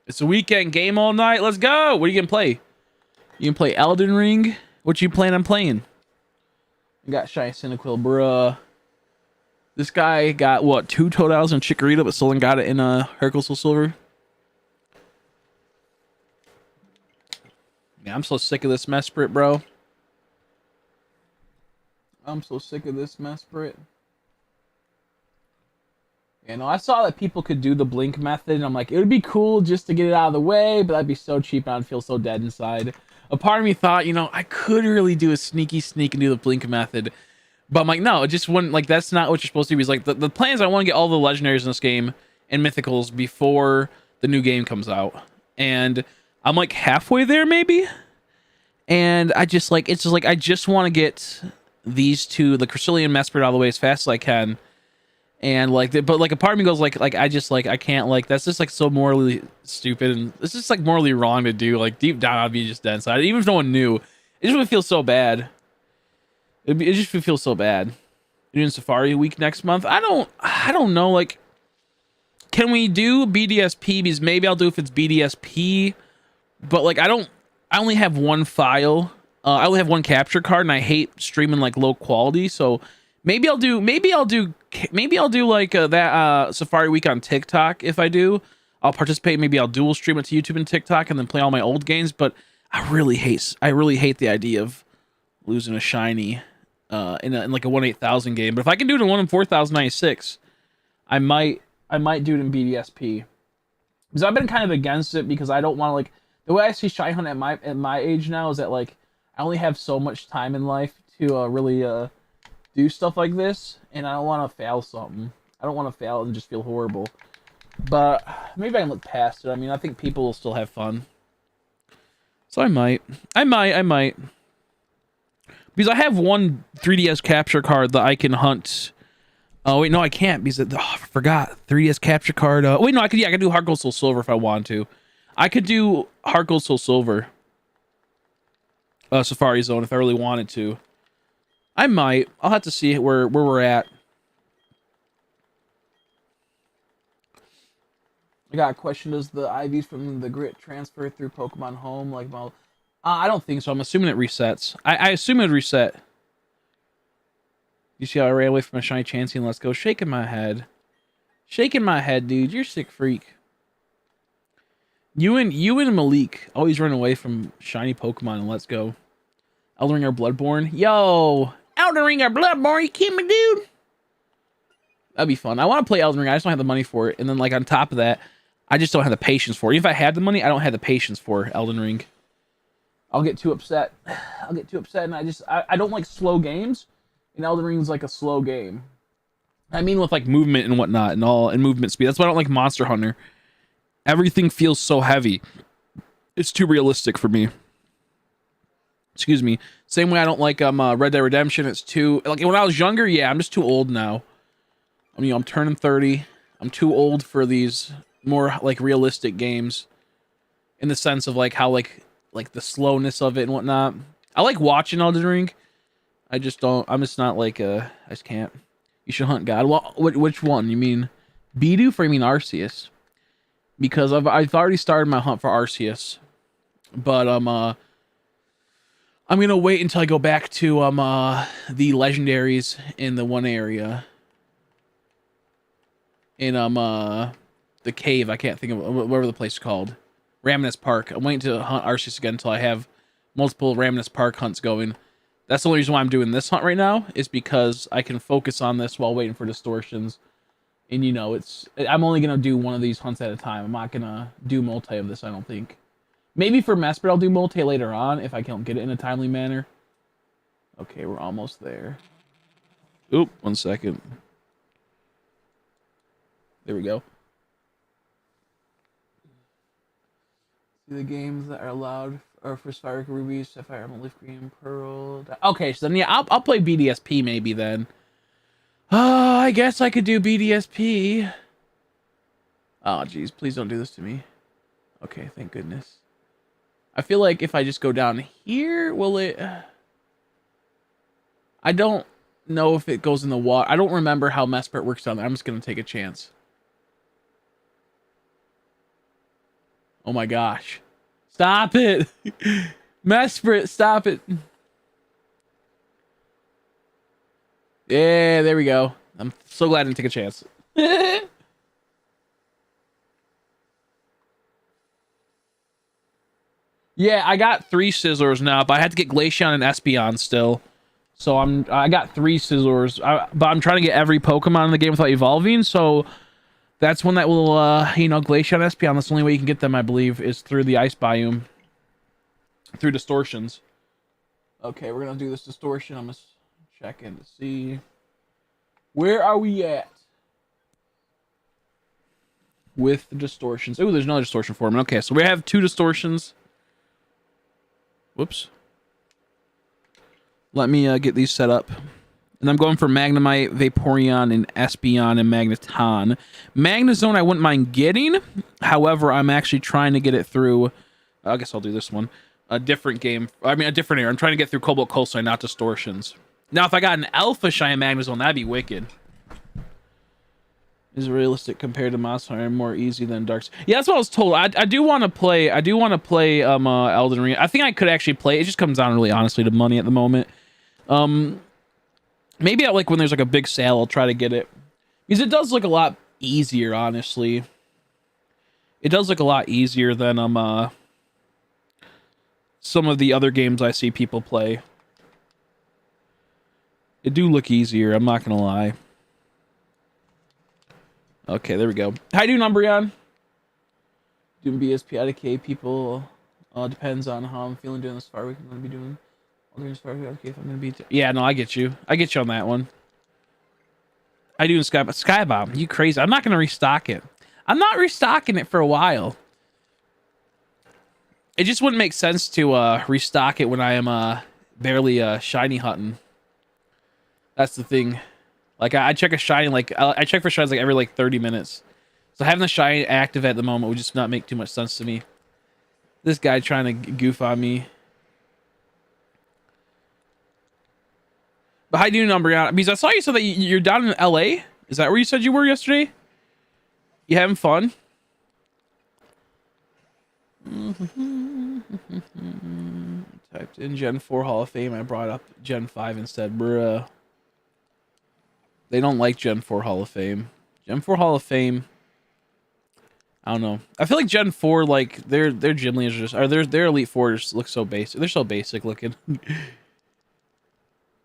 It's a weekend game all night. Let's go. What are you going to play? You can play Elden Ring? What you plan on playing? You got Shiny Cyndaquil, bruh. This guy got, what, 2 Totals and Chikorita, but still got it in a Hercule Soul Silver? Yeah, I'm so sick of this Mesprit, bro. I'm so sick of this Mesprit. You know, I saw that people could do the blink method, and I'm like, it would be cool just to get it out of the way, but that'd be so cheap, and I'd feel so dead inside. A part of me thought, you know, I could really do a sneaky sneak and do the blink method. But I'm like, no, it just wouldn't, like, that's not what you're supposed to do. He's like, the plan is I want to get all the legendaries in this game and mythicals before the new game comes out. And I'm like halfway there, maybe. And I just like, it's just like, I just want to get these two, the Cresselia Mesprit, out of the way as fast as I can. And like, but like a part of me goes like I just like, I can't, like, that's just like so morally stupid, and it's just like morally wrong to do. Like deep down, I'd be just dead inside. Even if no one knew, it just would feel so bad. It just would feel so bad. Doing Safari Week next month. I don't know. Like, can we do BDSP? Because maybe I'll do if it's BDSP. But like, I only have one file. I only have one capture card, and I hate streaming like low quality. So maybe I'll do like that Safari Week on TikTok. If I do, I'll participate. Maybe I'll dual stream it to YouTube and TikTok, and then play all my old games. But I really hate the idea of losing a shiny in like a 1-8000 game. But if I can do it in 1 in 4096, I might do it in BDSP. Because I've been kind of against it, because I don't want to, like, the way I see Shy Hunt at my age now is that, like, I only have so much time in life to really do stuff like this, and I don't want to fail something. I don't want to fail and just feel horrible. But maybe I can look past it. I mean, I think people will still have fun. So I might. Because I have one 3DS capture card that I can hunt. Oh, wait, no, I can't, because I forgot. 3DS capture card. Wait, no, I could do Heart Gold Soul Silver if I want to. I could do Heart Gold Soul Silver. Safari Zone if I really wanted to. I might. I'll have to see where we're at. I got a question. Does the IVs from the grit transfer through Pokemon Home? Like, well, I don't think so. I'm assuming it resets. I assume it would reset. You see how I ran away from a shiny Chansey and Let's Go? Shaking my head. Shaking my head, dude. You're a sick freak. You and Malik always run away from shiny Pokemon and Let's Go. Elden Ring or Bloodborne? Yo! Elden Ring or Bloodborne? You kidding me, dude? That'd be fun. I want to play Elden Ring. I just don't have the money for it. And then, like, on top of that, I just don't have the patience for it. Even if I had the money, I don't have the patience for Elden Ring. I'll get too upset. And I don't like slow games. And Elden Ring's like a slow game. I mean, with like movement and whatnot and movement speed. That's why I don't like Monster Hunter. Everything feels so heavy. It's too realistic for me. Excuse me. Same way I don't like Red Dead Redemption. It's too, like, when I was younger, yeah, I'm just too old now. I mean, I'm turning 30. I'm too old for these more like realistic games, in the sense of like how like the slowness of it and whatnot. I like watching Elden Ring. I just don't. I'm just not like I just can't. You should hunt God. Well, which one? You mean Bidoof or you mean Arceus? Because I've already started my hunt for Arceus, but I'm gonna wait until I go back to the legendaries in the one area. In the cave, I can't think of whatever the place is called. Raminas Park. I'm waiting to hunt Arceus again until I have multiple Raminas Park hunts going. That's the only reason why I'm doing this hunt right now, is because I can focus on this while waiting for distortions. And you know, I'm only gonna do one of these hunts at a time. I'm not gonna do multi of this, I don't think. Maybe for Mesprit I'll do multi later on if I can't get it in a timely manner. Okay, we're almost there. Oop, 1 second. There we go. See the games that are allowed are for Spark, Ruby, Sapphire, Emerald, Leaf Green, Pearl. Okay, so then yeah, I'll play BDSP maybe then. I guess I could do BDSP. Oh, geez, please don't do this to me. Okay, thank goodness. I feel like if I just go down here, will it... I don't know if it goes in the water. I don't remember how Mesprit works down there. I'm just going to take a chance. Oh my gosh. Stop it. Mesprit, stop it. Yeah, there we go. I'm so glad I didn't take a chance. Yeah, I got 3 Scizors now, but I had to get Glaceon and Espeon still. So I got 3 Scizors, but I'm trying to get every Pokemon in the game without evolving, so that's one that will, you know, Glaceon, Espeon, that's the only way you can get them, I believe, is through the ice biome. Through distortions. Okay, we're gonna do this distortion. I'm gonna check in to see. Where are we at? With the distortions. Oh, there's another distortion for me. Okay, so we have 2 distortions. Whoops. Let me get these set up. And I'm going for Magnemite, Vaporeon, and Espeon, and Magneton. Magnezone I wouldn't mind getting. However, I'm actually trying to get it through... I guess I'll do this one. A different game. I mean, a different area. I'm trying to get through Cobalt Coastline, not distortions. Now, if I got an Alpha Shine Magnezone, that'd be wicked. Is realistic compared to Monster more easy than Darks. Yeah, that's what I was told. I do want to play. I do want to play Elden Ring. I think I could actually play. It just comes down really honestly to money at the moment. Maybe like when there's like a big sale, I'll try to get it because it does look a lot easier. Honestly, it does look a lot easier than some of the other games I see people play. It do look easier. I'm not gonna lie. Okay, there we go. How you doing, Umbreon? Doing BSP IDK people. Depends on how I'm feeling doing this far week. I'm gonna be doing. If I'm gonna be. Yeah, no, I get you. I get you on that one. I do in Skybomb. You crazy? I'm not gonna restock it. I'm not restocking it for a while. It just wouldn't make sense to restock it when I am barely shiny hunting. That's the thing. Like I check a shiny, like I check for shinies like every like 30 minutes. So having the shiny active at the moment would just not make too much sense to me. This guy trying to goof on me. But how do you know, Umbreon? Because I saw you said that you're down in LA. Is that where you said you were yesterday? You having fun? Typed in Gen 4 Hall of Fame. I brought up Gen 5 instead. Bruh. They don't like Gen 4 Hall of Fame. Gen 4 Hall of Fame. I don't know. I feel like Gen 4, like their gym leaders just, or their Elite Fours look so basic. They're so basic looking.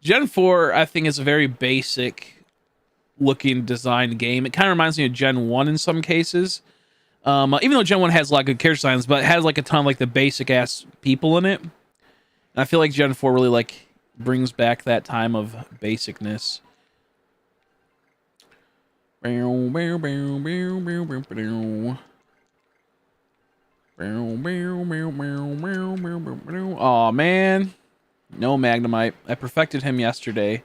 Gen 4, I think, is a very basic looking designed game. It kind of reminds me of Gen 1 in some cases. Even though Gen 1 has a lot of good character designs, but it has like a ton of like the basic ass people in it. And I feel like Gen 4 really like brings back that time of basicness. Oh man. No Magnemite. I perfected him yesterday.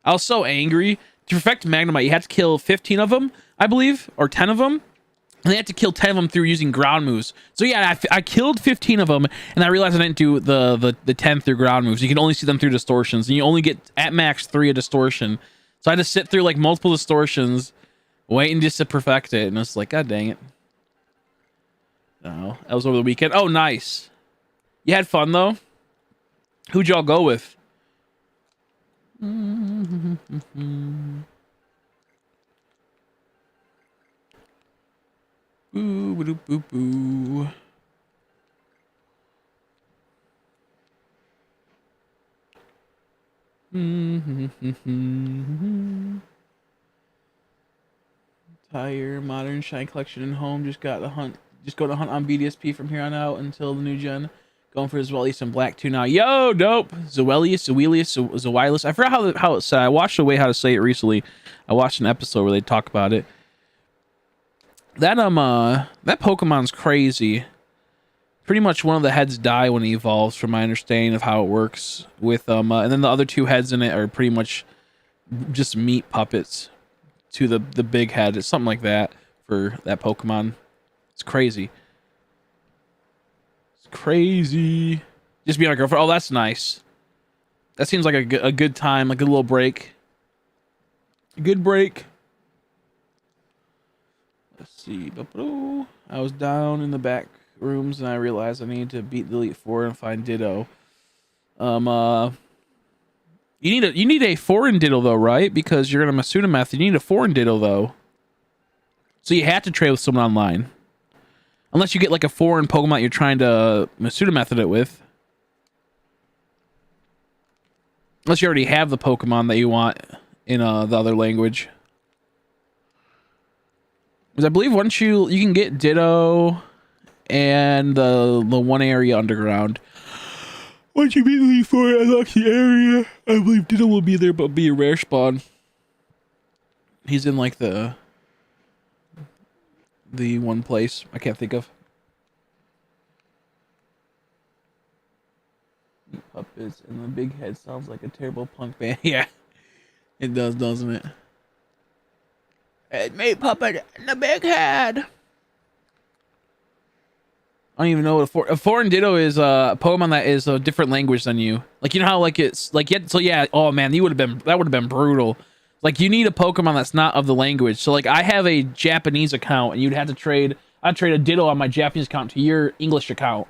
I was so angry. To perfect Magnemite, you had to kill 15 of them, I believe, or 10 of them. And they had to kill 10 of them through using ground moves. So yeah, I killed 15 of them, and I realized I didn't do the 10 through ground moves. You can only see them through distortions, and you only get at max 3 a distortion. So I had to sit through like multiple distortions, waiting just to perfect it, and it's like, god dang it. Oh, that was over the weekend. Oh, nice. You had fun though. Who'd y'all go with? Boo, boo, boo, boo. Tire, modern shine collection and home. Just got the hunt. Just go to hunt on BDSP from here on out until the new gen Going for Zoelius and Black too now. Yo, dope. Zoelius. I forgot how it's said. I watched the way how to say it recently. I watched an episode where they talk about it. That that Pokemon's crazy. Pretty much one of the heads die when he evolves, from my understanding of how it works. With and then the other two heads in it are pretty much just meat puppets to the big head. It's something like that for that Pokemon. It's crazy. Crazy. Just be on a girlfriend. Oh, that's nice. That seems like a good time, like a little break. A good break. Let's see. I was down in the back rooms and I realized I need to beat the Elite Four and find Ditto. You need a foreign Ditto though, right? Because you're gonna Masuda method. You need a foreign Ditto though. So you have to trade with someone online. Unless you get like a foreign Pokemon you're trying to Masuda method it with. Unless you already have the Pokemon that you want in the other language. Because I believe once you can get Ditto and the one area underground. Once you beat the Elite Four and unlock the area, I believe Ditto will be there, but be a rare spawn. He's in like the one place I can't think of. Puppets and the big head sounds like a terrible punk band. Yeah, it does, doesn't it? It's me, puppet, and the big head. I don't even know what a foreign Ditto is. A Pokemon that is a different language than you. Like, you know how like it's like so yeah. Oh man, that would have been brutal. Like, you need a Pokemon that's not of the language. So, like, I have a Japanese account, and you'd have to trade... I'd trade a Ditto on my Japanese account to your English account.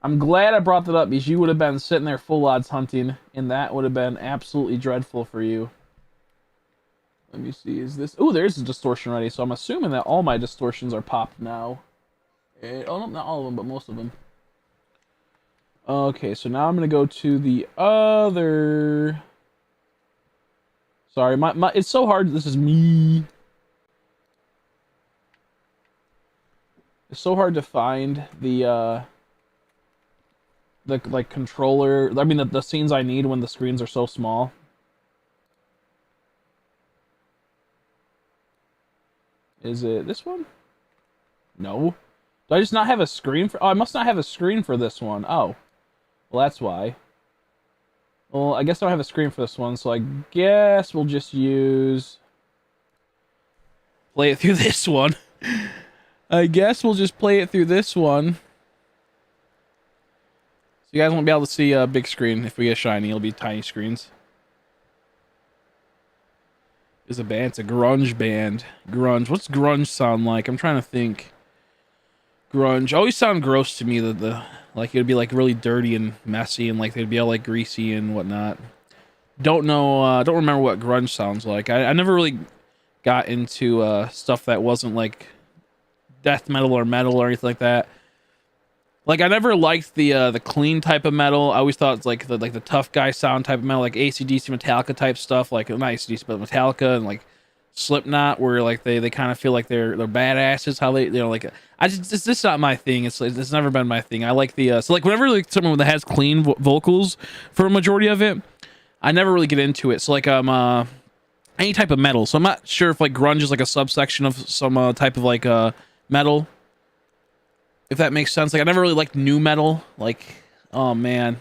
I'm glad I brought that up, because you would have been sitting there full odds hunting, and that would have been absolutely dreadful for you. Let me see, is this... Ooh, there's a distortion already, so I'm assuming that all my distortions are popped now. Oh, no, not all of them, but most of them. Okay, so now I'm going to go to the other... Sorry, my it's so hard. This is me. It's so hard to find the like controller. I mean the scenes I need when the screens are so small. Is it this one? No. Do I just not have a screen for? Oh, I must not have a screen for this one. Oh, well that's why. Well, I guess I don't have a screen for this one, so I guess we'll just play it through this one. I guess we'll just play it through this one. So you guys won't be able to see a big screen if we get shiny. It'll be tiny screens. It's a band. It's a grunge band. Grunge. What's grunge sound like? I'm trying to think. Grunge always sound gross to me. Like, it'd be like really dirty and messy, and like they'd be all like greasy and whatnot. Don't know, don't remember what grunge sounds like. I never really got into stuff that wasn't like death metal or metal or anything like that. Like, I never liked the clean type of metal. I always thought it's like the tough guy sound type of metal, like AC/DC, Metallica type stuff. Like, not AC/DC, but Metallica and like Slipknot, where like they kind of feel like they're badasses. How they, you know, like it's just not my thing. It's never been my thing. I like the so like whenever like someone that has clean vocals for a majority of it, I never really get into it. So like any type of metal. So I'm not sure if like grunge is like a subsection of some type of like metal. If that makes sense. Like, I never really liked new metal. Like, oh man,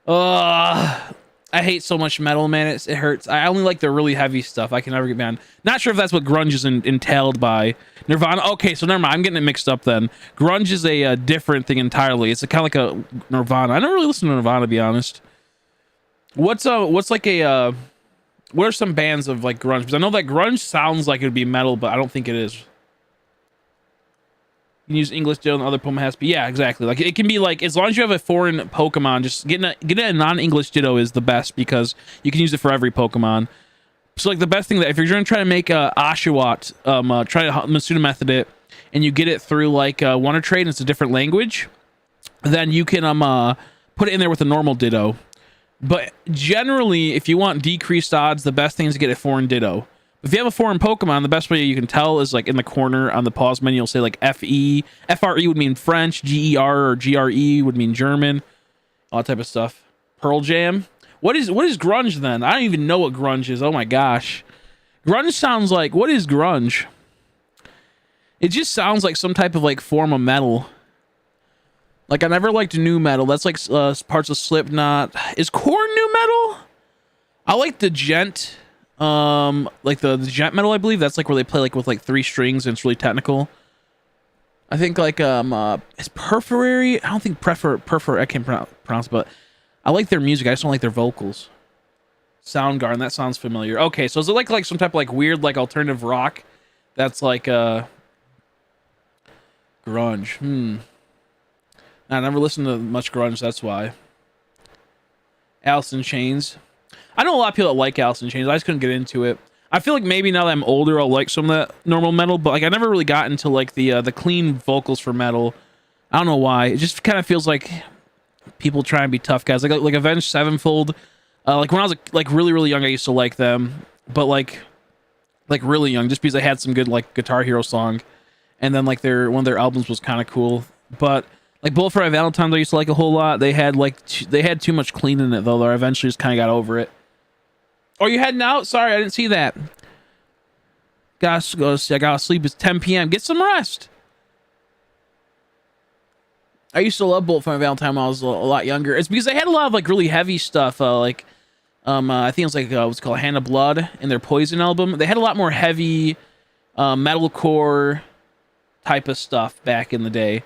I hate so much metal, man. It hurts. I only like the really heavy stuff. I can never get behind. Not sure if that's what grunge is entailed by. Nirvana. Okay, so never mind. I'm getting it mixed up then. Grunge is a different thing entirely. It's kind of like a Nirvana. I never really listened to Nirvana, to be honest. What's like a what are some bands of like grunge? Because I know that grunge sounds like it would be metal, but I don't think it is. You can use English Ditto and other Pokemon has, but yeah, exactly. Like, it can be like, as long as you have a foreign Pokemon, just getting a non-English Ditto is the best, because you can use it for every Pokemon. So like the best thing that if you're going to try to make Oshawott, try to Masuda method it, and you get it through like Wonder Trade and it's a different language, then you can put it in there with a normal Ditto. But generally, if you want decreased odds, the best thing is to get a foreign Ditto. If you have a foreign Pokemon, the best way you can tell is like in the corner on the pause menu, you'll say like FE. FRE would mean French, GER or GRE would mean German, all that type of stuff. Pearl Jam. What is grunge then? I don't even know what grunge is. Oh my gosh. Grunge sounds like, what is grunge? It just sounds like some type of like form of metal. Like I never liked new metal. That's like parts of Slipknot. Is Korn new metal? I like the gent. Like the gent metal, I believe that's like where they play like with like 3 strings and it's really technical. I think like is Perforary. I don't think Perfor. I can't pronounce, but I like their music. I just don't like their vocals. Soundgarden. That sounds familiar. Okay, so is it like some type of like weird like alternative rock? That's like grunge. I never listened to much grunge. That's why. Alice in Chains. I know a lot of people that like Alice in Chains. I just couldn't get into it. I feel like maybe now that I'm older, I'll like some of that normal metal, but like I never really got into like the clean vocals for metal. I don't know why. It just kind of feels like people try and be tough guys. Like Avenged Sevenfold. Like when I was like really young, I used to like them, but like really young, just because they had some good like Guitar Hero song, and then like one of their albums was kind of cool. But like Bullet for My Valentine, I used to like a whole lot. They had too much clean in it though. I eventually just kind of got over it. Oh, you heading out? Sorry, I didn't see that. Gotta go. I gotta sleep. It's 10 p.m. Get some rest. I used to love Bullet for My Valentine when I was a lot younger. It's because they had a lot of like really heavy stuff. I think it was like what's called Hand of Blood in their Poison album. They had a lot more heavy, metalcore type of stuff back in the day.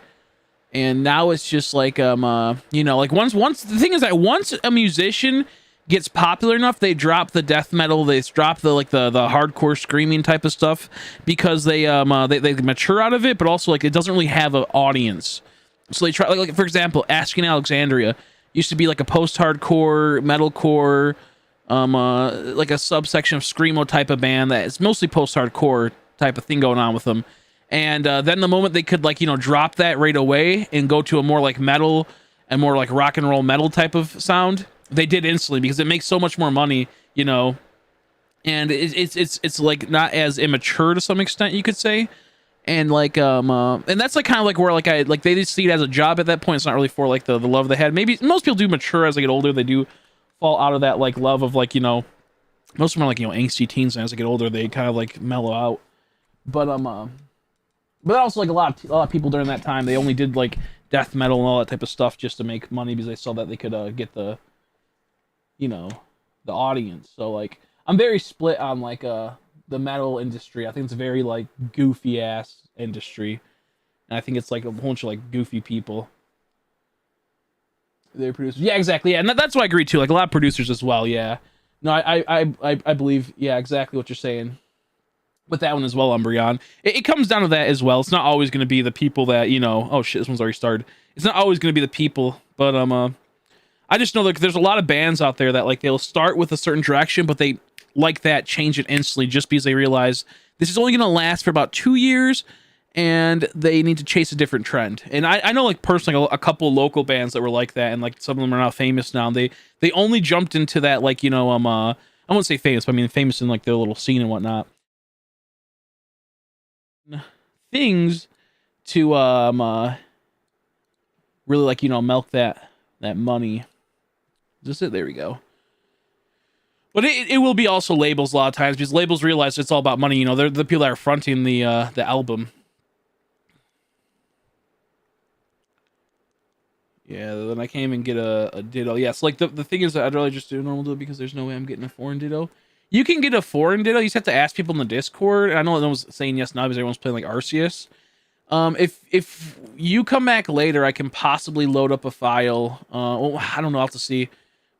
And now it's just like like once the thing is that once a musician gets popular enough, they drop the death metal, they drop the hardcore screaming type of stuff because they mature out of it, but also like it doesn't really have an audience. So they try like for example, Asking Alexandria used to be like a post-hardcore metalcore, like a subsection of screamo type of band that is mostly post-hardcore type of thing going on with them. And then the moment they could drop that right away and go to a more like metal and more like rock and roll metal type of sound, they did instantly because it makes so much more money, and it's like not as immature to some extent, you could say. And like and that's like kind of like where like they just see it as a job at that point. It's not really for like the love they had. Maybe most people do mature as they get older. They do fall out of that like love of like most of them are like angsty teens, and as they get older they kind of like mellow out. But also like a lot of people during that time, they only did like death metal and all that type of stuff just to make money because they saw that they could get the the audience. So like I'm very split on like the metal industry. I think it's a very like goofy ass industry, and I think it's like a bunch of like goofy people. They're producers. Yeah, exactly. Yeah, and that's what I agree too. Like a lot of producers as well. Yeah. No, I believe. Yeah, exactly what you're saying. With that one as well, Umbreon. It comes down to that as well. It's not always going to be the people that Oh shit, this one's already started. It's not always going to be the people, but I just know that there's a lot of bands out there that like they'll start with a certain direction, but they like that change it instantly just because they realize this is only going to last for about 2 years and they need to chase a different trend. And I know like personally a couple local bands that were like that, and like some of them are now famous now. They only jumped into that like I wouldn't say famous, but I mean famous in like their little scene and whatnot. Things to really like milk that money. Is this it? There we go. But it will be also labels a lot of times because labels realize it's all about money. They're the people that are fronting the album. Yeah, then I can't even get a Ditto. Yeah, so like the thing is that I'd rather just do a normal Ditto because there's no way I'm getting a foreign Ditto. You can get a foreign Ditto. You just have to ask people in the Discord. I know no one's saying yes now because everyone's playing like Arceus. If you come back later, I can possibly load up a file. Well, I don't know. I'll have to see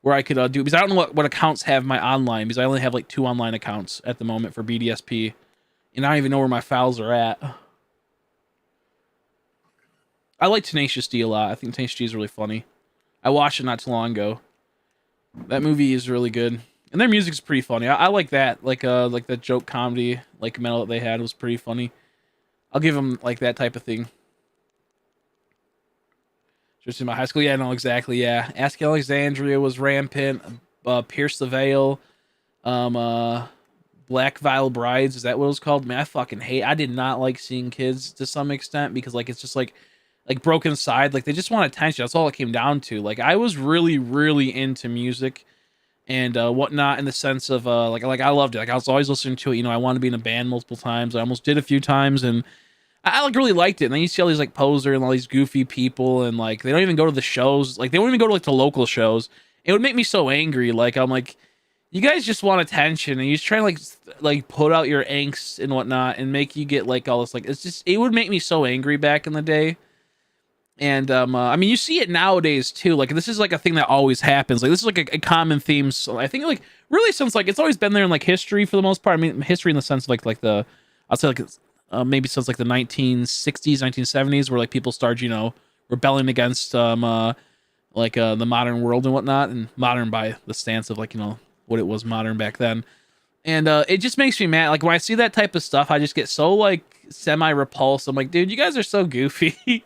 where I could do it because I don't know what accounts have my online, because I only have like 2 online accounts at the moment for BDSP, and I don't even know where my files are at. I like Tenacious D a lot. I think Tenacious D is really funny. I watched it not too long ago. That movie is really good, and their music's pretty funny. I like that, like that joke comedy, like metal that they had was pretty funny. I'll give them like that type of thing. Just in my high school, yeah, no, exactly, yeah. Ask Alexandria was rampant. Pierce the Veil, Blood Black Veil Brides. Is that what it was called? Man, I fucking hate. I did not like seeing kids to some extent because like it's just like Broken Side. Like they just want attention. That's all it came down to. Like I was really into music and whatnot in the sense of like I loved it. Like I was always listening to it. You know, I wanted to be in a band multiple times. I almost did a few times, and I like really liked it. And then you see all these like poser and all these goofy people, and like they don't even go to the shows. Like they won't even go to like the local shows. It would make me so angry. Like I'm like, you guys just want attention, and you just try to like put out your angst and whatnot, and make you get like all this. Like it's just it would make me so angry back in the day. And I mean, you see it nowadays too. Like this is like a thing that always happens. Like this is like a common theme. So I think like really since like it's always been there in like history for the most part. I mean, history in the sense of like the I'll say like maybe since like the 1960s, 1970s, where like people started rebelling against the modern world and whatnot, and modern by the stance of like what it was modern back then. And it just makes me mad. Like when I see that type of stuff, I just get so like semi repulsed. I'm like, dude, you guys are so goofy.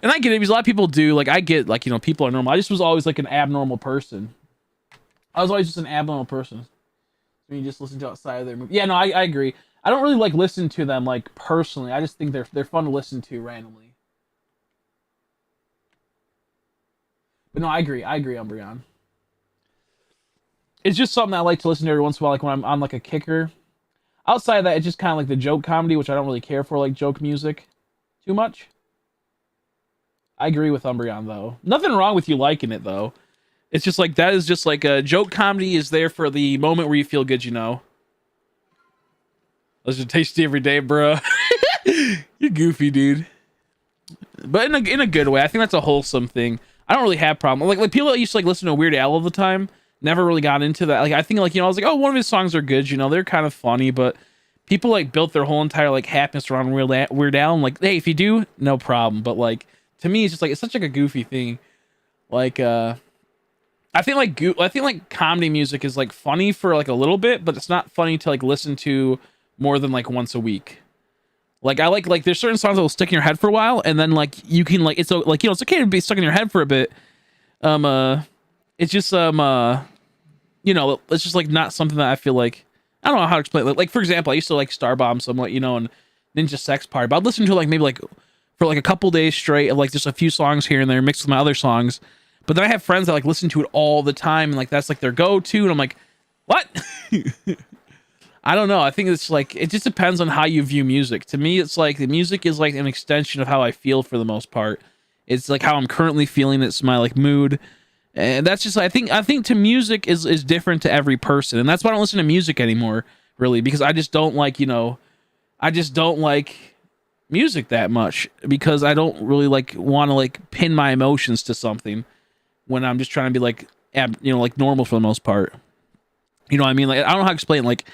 And I get it because a lot of people do. Like I get like people are normal. I just was always like an abnormal person. I was always just an abnormal person. When you just listen to outside of their movie. Yeah, no, I agree. I don't really like listen to them like personally. I just think they're fun to listen to randomly. But no, I agree, Umbreon. It's just something I like to listen to every once in a while, like when I'm on like a kicker. Outside of that, it's just kind of like the joke comedy, which I don't really care for, like joke music too much. I agree with Umbreon though. Nothing wrong with you liking it though. It's just like that is just like a joke comedy is there for the moment where you feel good, Those are tasty every day, bro. You're goofy, dude. But in a good way. I think that's a wholesome thing. I don't really have problem. Like people that used to like listen to Weird Al all the time never really got into that. Like I think like I was like, oh, one of his songs are good, they're kind of funny, but people like built their whole entire like happiness around Weird Al. I'm like, hey, if you do, no problem. But like to me, it's just like it's such like a goofy thing. Like I think like comedy music is like funny for like a little bit, but it's not funny to like listen to more than like once a week. Like I like there's certain songs that will stick in your head for a while, and then like you can like it's like it's okay to be stuck in your head for a bit. It's just it's just like not something that I feel like I don't know how to explain it. Like for example, I used to like Starbomb somewhat, and Ninja Sex Party, but I'd listen to like maybe like for like a couple days straight of like just a few songs here and there mixed with my other songs. But then I have friends that like listen to it all the time, and like that's like their go-to, and I'm like, what? I don't know. I think it's like it just depends on how you view music. To me, it's like the music is like an extension of how I feel for the most part. It's like how I'm currently feeling. It's my like mood, and that's just I think to music is different to every person, and that's why I don't listen to music anymore, really, because I just don't like I just don't like music that much because I don't really like want to like pin my emotions to something when I'm just trying to be like like normal for the most part. You know what I mean? Like I don't know how to explain. Like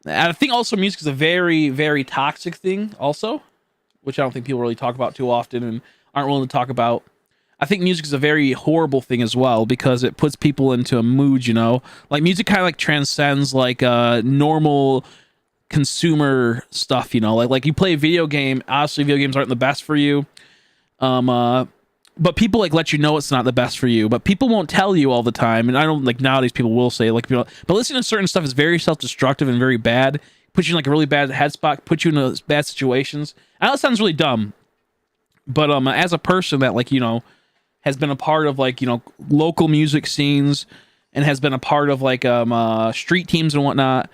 I think also music is a very, very toxic thing also, which I don't think people really talk about too often and aren't willing to talk about. I think music is a very horrible thing as well because it puts people into a mood, like music kind of like transcends like normal consumer stuff, like you play a video game. Obviously video games aren't the best for you. But people like let you know it's not the best for you, but people won't tell you all the time. And I don't like nowadays people will say like, but listening to certain stuff is very self-destructive and very bad. Puts you in like a really bad headspot, puts you in bad situations. I know it sounds really dumb, but as a person that like, has been a part of like, local music scenes and has been a part of like street teams and whatnot,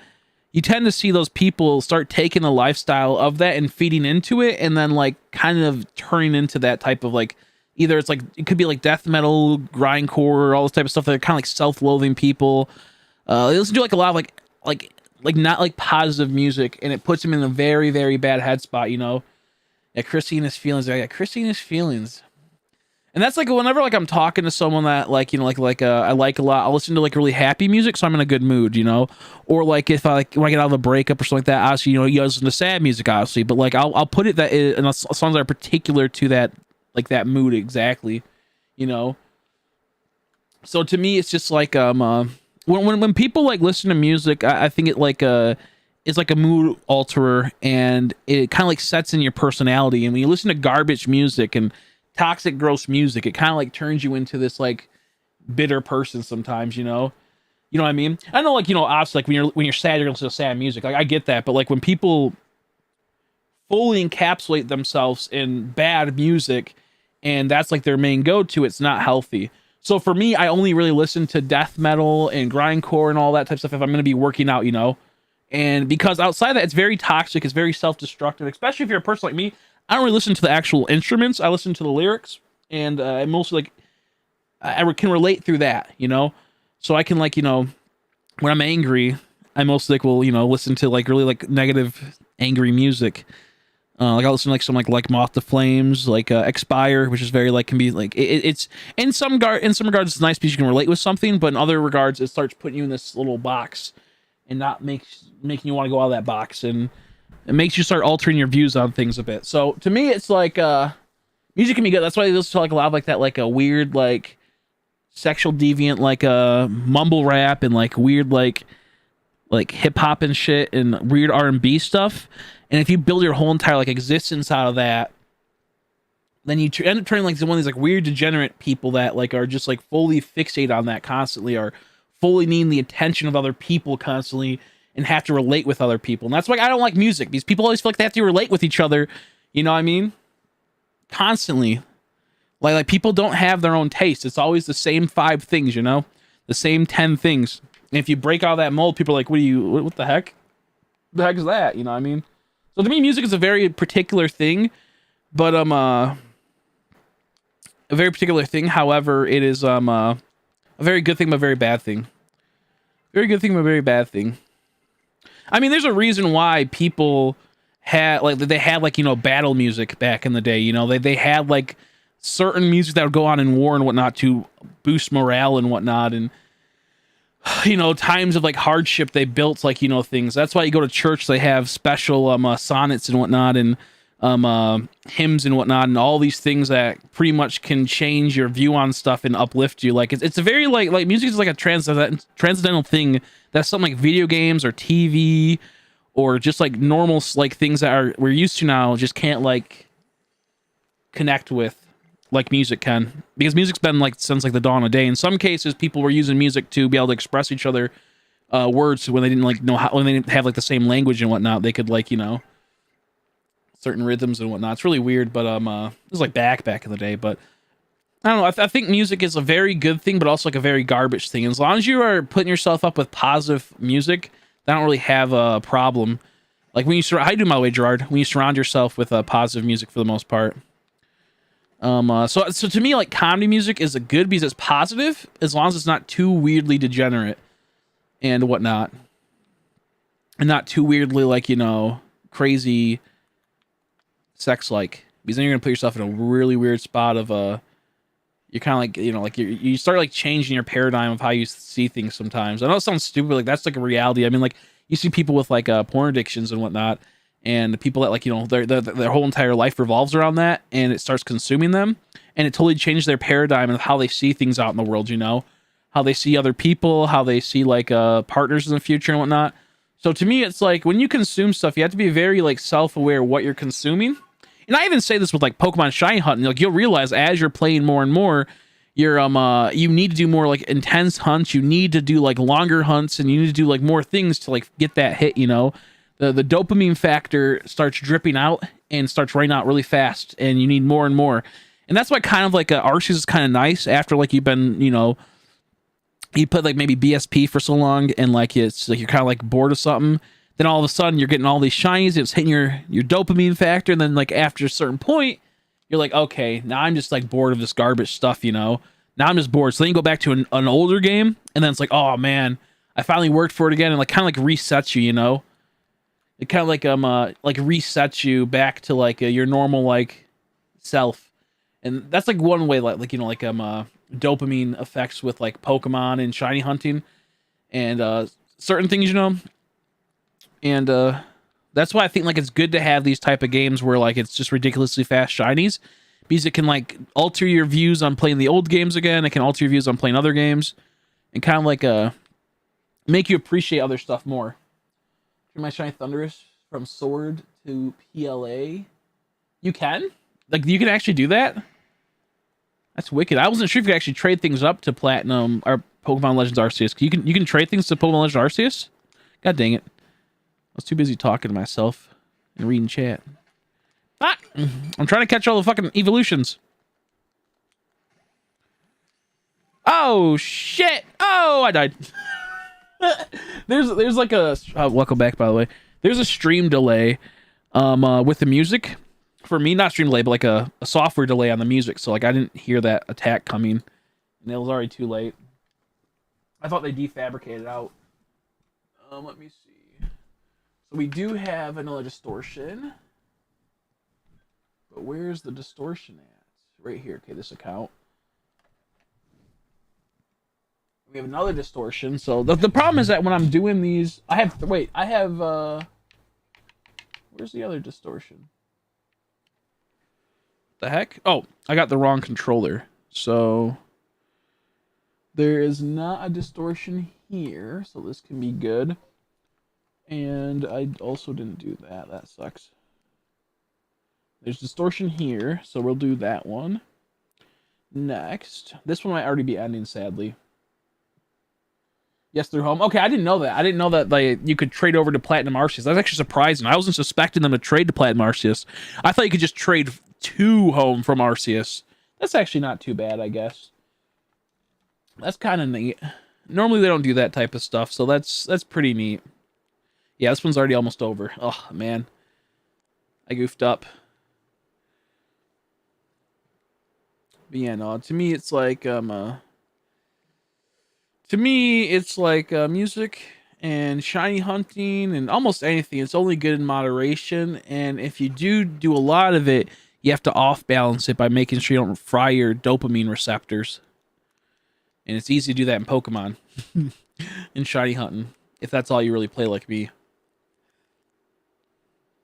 you tend to see those people start taking the lifestyle of that and feeding into it and then like kind of turning into that type of like, either it's like it could be like death metal, grindcore, all this type of stuff that are kind of like self-loathing people. They listen to like a lot of like not like positive music, and it puts them in a very, very bad headspot. Yeah, Christina's feelings. I got Christina's feelings, and that's like whenever like I'm talking to someone that like I like a lot, I'll listen to like really happy music, so I'm in a good mood, Or like if I like when I get out of a breakup or something like that, obviously you listen to sad music, obviously, but like I'll put it that in songs that are particular to that. Like that mood exactly, So to me, it's just like when people like listen to music, I think it like it's like a mood alterer, and it kind of like sets in your personality. And when you listen to garbage music and toxic, gross music, it kind of like turns you into this like bitter person sometimes, You know what I mean? I know, like, you know, obviously, like when you're sad, you're gonna listen to sad music. Like I get that, but like when people fully encapsulate themselves in bad music and that's like their main go-to, it's not healthy. So for me, I only really listen to death metal and grindcore and all that type of stuff if I'm going to be working out, you know. And because outside of that, it's very toxic, it's very self-destructive, especially if you're a person like me. I don't really listen to the actual instruments, I listen to the lyrics, and I mostly like I can relate through that, you know. So I can, like, you know, when I'm angry, I mostly like will, you know, listen to like really like negative angry music. Like I listen to like some like Moth to Flames, like Expire, which is very like can be like it's in some regards it's nice because you can relate with something, but in other regards it starts putting you in this little box and not making you want to go out of that box, and it makes you start altering your views on things a bit. So to me, it's like music can be good. That's why I listen to like a lot of like that, like a weird like sexual deviant like mumble rap and like weird like hip hop and shit and weird R&B stuff. And if you build your whole entire like existence out of that, then you end up turning like one of these like weird degenerate people that like are just like fully fixated on that constantly, or fully needing the attention of other people constantly and have to relate with other people. And that's why I don't like music, because people always feel like they have to relate with each other. You know what I mean? Constantly. Like people don't have their own taste. It's always the same 5 things, you know? The same 10 things. And if you break out of that mold, people are like, what the heck? The heck is that? You know what I mean? So to me, music is a very particular thing, but a very particular thing. However, it is a very good thing, but a very bad thing. Very good thing, but a very bad thing. I mean, there's a reason why people had like you know, battle music back in the day. You know, they had like certain music that would go on in war and whatnot to boost morale and whatnot, and you know, times of like hardship, they built like, you know, things. That's why you go to church, they have special sonnets and whatnot, and hymns and whatnot, and all these things that pretty much can change your view on stuff and uplift you. Like it's a very like music is like a transcendental thing that's something like video games or TV or just like normal like things that we're used to now just can't like connect with like music can, because music's been like since like the dawn of day. In some cases, people were using music to be able to express each other words when they didn't like know how, when they didn't have like the same language and whatnot. They could like, you know, certain rhythms and whatnot. It's really weird, but it was like back in the day. But I don't know. I think music is a very good thing, but also like a very garbage thing. As long as you are putting yourself up with positive music, I don't really have a problem. Like when you how you do, my way, Gerard? When you surround yourself with positive music for the most part. So to me, like comedy music is a good because it's positive as long as it's not too weirdly degenerate and whatnot, and not too weirdly like, you know, crazy sex like, because then you're gonna put yourself in a really weird spot of you're kind of like, you know, like you start like changing your paradigm of how you see things sometimes. I know it sounds stupid, but like that's like a reality. I mean, like you see people with like porn addictions and whatnot, and the people that like, you know, their whole entire life revolves around that, and it starts consuming them, and it totally changes their paradigm of how they see things out in the world, you know, how they see other people, how they see like partners in the future and whatnot. So to me, it's like when you consume stuff, you have to be very like self-aware of what you're consuming. And I even say this with like Pokemon Shiny hunting. Like you'll realize as you're playing more and more, you're you need to do more like intense hunts. You need to do like longer hunts, and you need to do like more things to like get that hit, you know. The dopamine factor starts dripping out and starts running out really fast, and you need more and more. And that's why kind of like Arceus is kind of nice after like you've been, you know, you put like maybe BSP for so long, and like it's like you're kind of like bored of something. Then all of a sudden you're getting all these shinies, it's hitting your dopamine factor, and then like after a certain point, you're like, okay, now I'm just like bored of this garbage stuff, you know. Now I'm just bored. So then you go back to an older game, and then it's like, oh man, I finally worked for it again, and like kind of like resets you, you know. It kind of like resets you back to like your normal like self, and that's like one way like you know, like dopamine effects with like Pokemon and shiny hunting and certain things, you know. And that's why I think like it's good to have these type of games where like it's just ridiculously fast shinies, because it can like alter your views on playing the old games again. It can alter your views on playing other games, and kind of like make you appreciate other stuff more. My Shiny Thundurus from Sword to PLA. You can? Like, you can actually do that? That's wicked. I wasn't sure if you could actually trade things up to Platinum, or Pokemon Legends Arceus. You can trade things to Pokemon Legends Arceus? God dang it. I was too busy talking to myself and reading chat. Ah! I'm trying to catch all the fucking evolutions. Oh, shit! Oh, I died. There's like a... welcome back, by the way. There's a stream delay with the music. For me, not stream delay, but like a software delay on the music. So, like, I didn't hear that attack coming. And it was already too late. I thought they defabricated out. Let me see. So we do have another distortion. But where's the distortion at? Right here. Okay, this account. We have another distortion. So the problem is that when I'm doing these... I have... Where's the other distortion? The heck? Oh, I got the wrong controller. So... There is not a distortion here, so this can be good. And I also didn't do that. That sucks. There's distortion here, so we'll do that one. Next. This one might already be ending, sadly. Yes, through home. Okay, I didn't know that. I didn't know that you could trade over to Platinum Arceus. That's actually surprising. I wasn't suspecting them to trade to Platinum Arceus. I thought you could just trade to home from Arceus. That's actually not too bad, I guess. That's kind of neat. Normally they don't do that type of stuff, so that's pretty neat. Yeah, this one's already almost over. Oh, man. I goofed up. But yeah, no, to me it's like music and shiny hunting and almost anything. It's only good in moderation, and if you do a lot of it, you have to off balance it by making sure you don't fry your dopamine receptors. And it's easy to do that in Pokemon. In shiny hunting. If that's all you really play like me.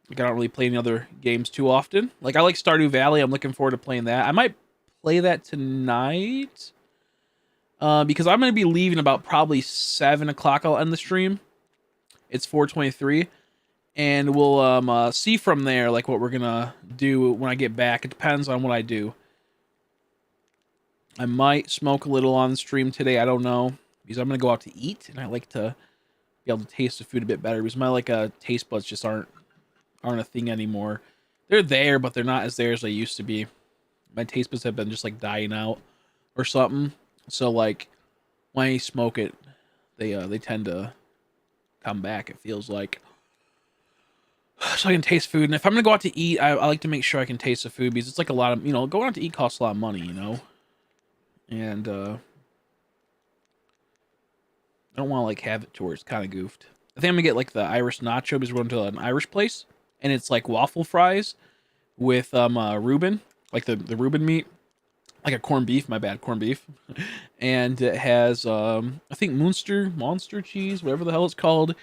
Like, I don't really play any other games too often. Like, I like Stardew Valley. I'm looking forward to playing that. I might play that tonight. Because I'm going to be leaving about probably 7 o'clock. I'll end the stream. It's 4:23. And we'll see from there, like, what we're going to do when I get back. It depends on what I do. I might smoke a little on the stream today. I don't know. Because I'm going to go out to eat. And I like to be able to taste the food a bit better. Because my, taste buds just aren't a thing anymore. They're there, but they're not as there as they used to be. My taste buds have been just, dying out or something. So, when I smoke it, they tend to come back, it feels like. So I can taste food. And if I'm going to go out to eat, I like to make sure I can taste the food. Because it's a lot of, going out to eat costs a lot of money, And, I don't want to, have it to where it's kind of goofed. I think I'm going to get, the Irish nacho because we're going to an Irish place. And it's, waffle fries with, Reuben. The Reuben meat. Like a corned beef, my bad, corned beef. And it has, I think, monster cheese, whatever the hell it's called.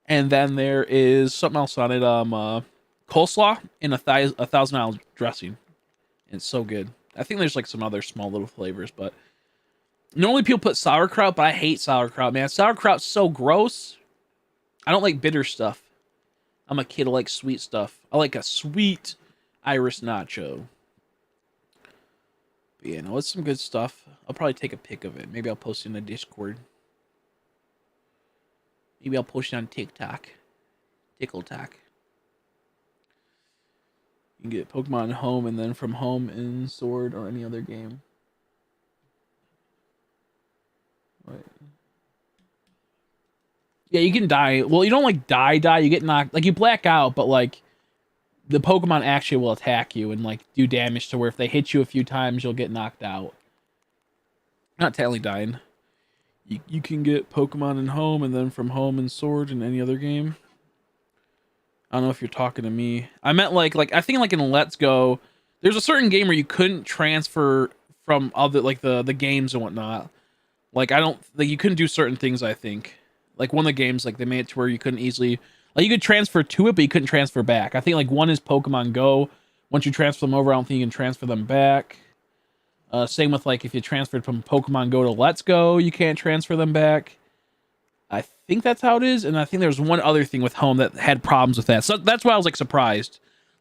And then there is something else on it, coleslaw and a 1,000-ounce dressing. And it's so good. I think there's, some other small little flavors, but... Normally people put sauerkraut, but I hate sauerkraut, man. Sauerkraut's so gross. I don't like bitter stuff. I'm a kid who likes sweet stuff. I like a sweet Irish nacho. But yeah, no, it's some good stuff. I'll probably take a pic of it. Maybe I'll post it in the Discord. Maybe I'll post it on TikTok. TickleTok. You can get Pokemon Home and then from home in Sword or any other game. Right. Yeah, you can die. Well, you don't die. You get knocked. You black out, but the Pokemon actually will attack you and do damage to where if they hit you a few times, you'll get knocked out. Not technically dying. You can get Pokemon in Home and then from home in Sword in any other game. I don't know if you're talking to me. I meant I think in Let's Go, there's a certain game where you couldn't transfer from other the games and whatnot. You couldn't do certain things, I think. One of the games, they made it to where you couldn't easily... you could transfer to it, but you couldn't transfer back. I think, one is Pokemon Go. Once you transfer them over, I don't think you can transfer them back. Same with, if you transferred from Pokemon Go to Let's Go, you can't transfer them back. I think that's how it is, and I think there's one other thing with Home that had problems with that. So that's why I was, surprised.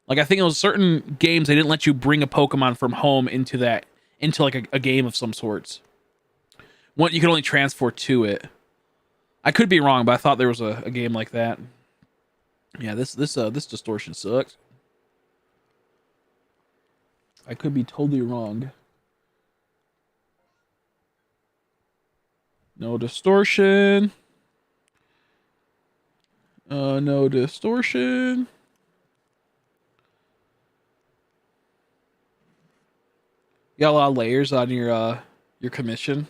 I think it was certain games, they didn't let you bring a Pokemon from Home into a game of some sorts. One, you can only transfer to it. I could be wrong, but I thought there was a game like that. Yeah, this distortion sucks. I could be totally wrong. No distortion. No distortion. You got a lot of layers on your commission.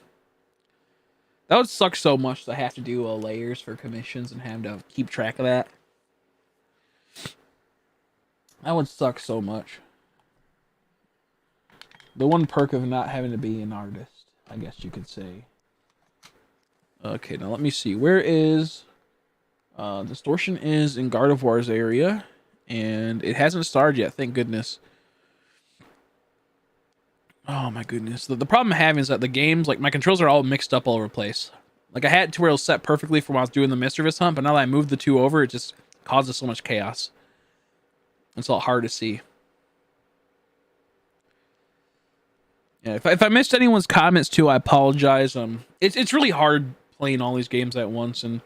That would suck so much to have to do layers for commissions and have to keep track of that. That would suck so much. The one perk of not having to be an artist, I guess you could say. Okay, now let me see. Where is... Distortion is in Gardevoir's area, and it hasn't started yet, thank goodness. Oh my goodness. The problem I'm having is that the games, like my controls are all mixed up all over the place. Like I had it to where it was set perfectly for when I was doing the mischievous hunt, but now that I moved the two over, it just causes so much chaos. It's all hard to see. Yeah, if I missed anyone's comments too, I apologize. It's really hard playing all these games at once and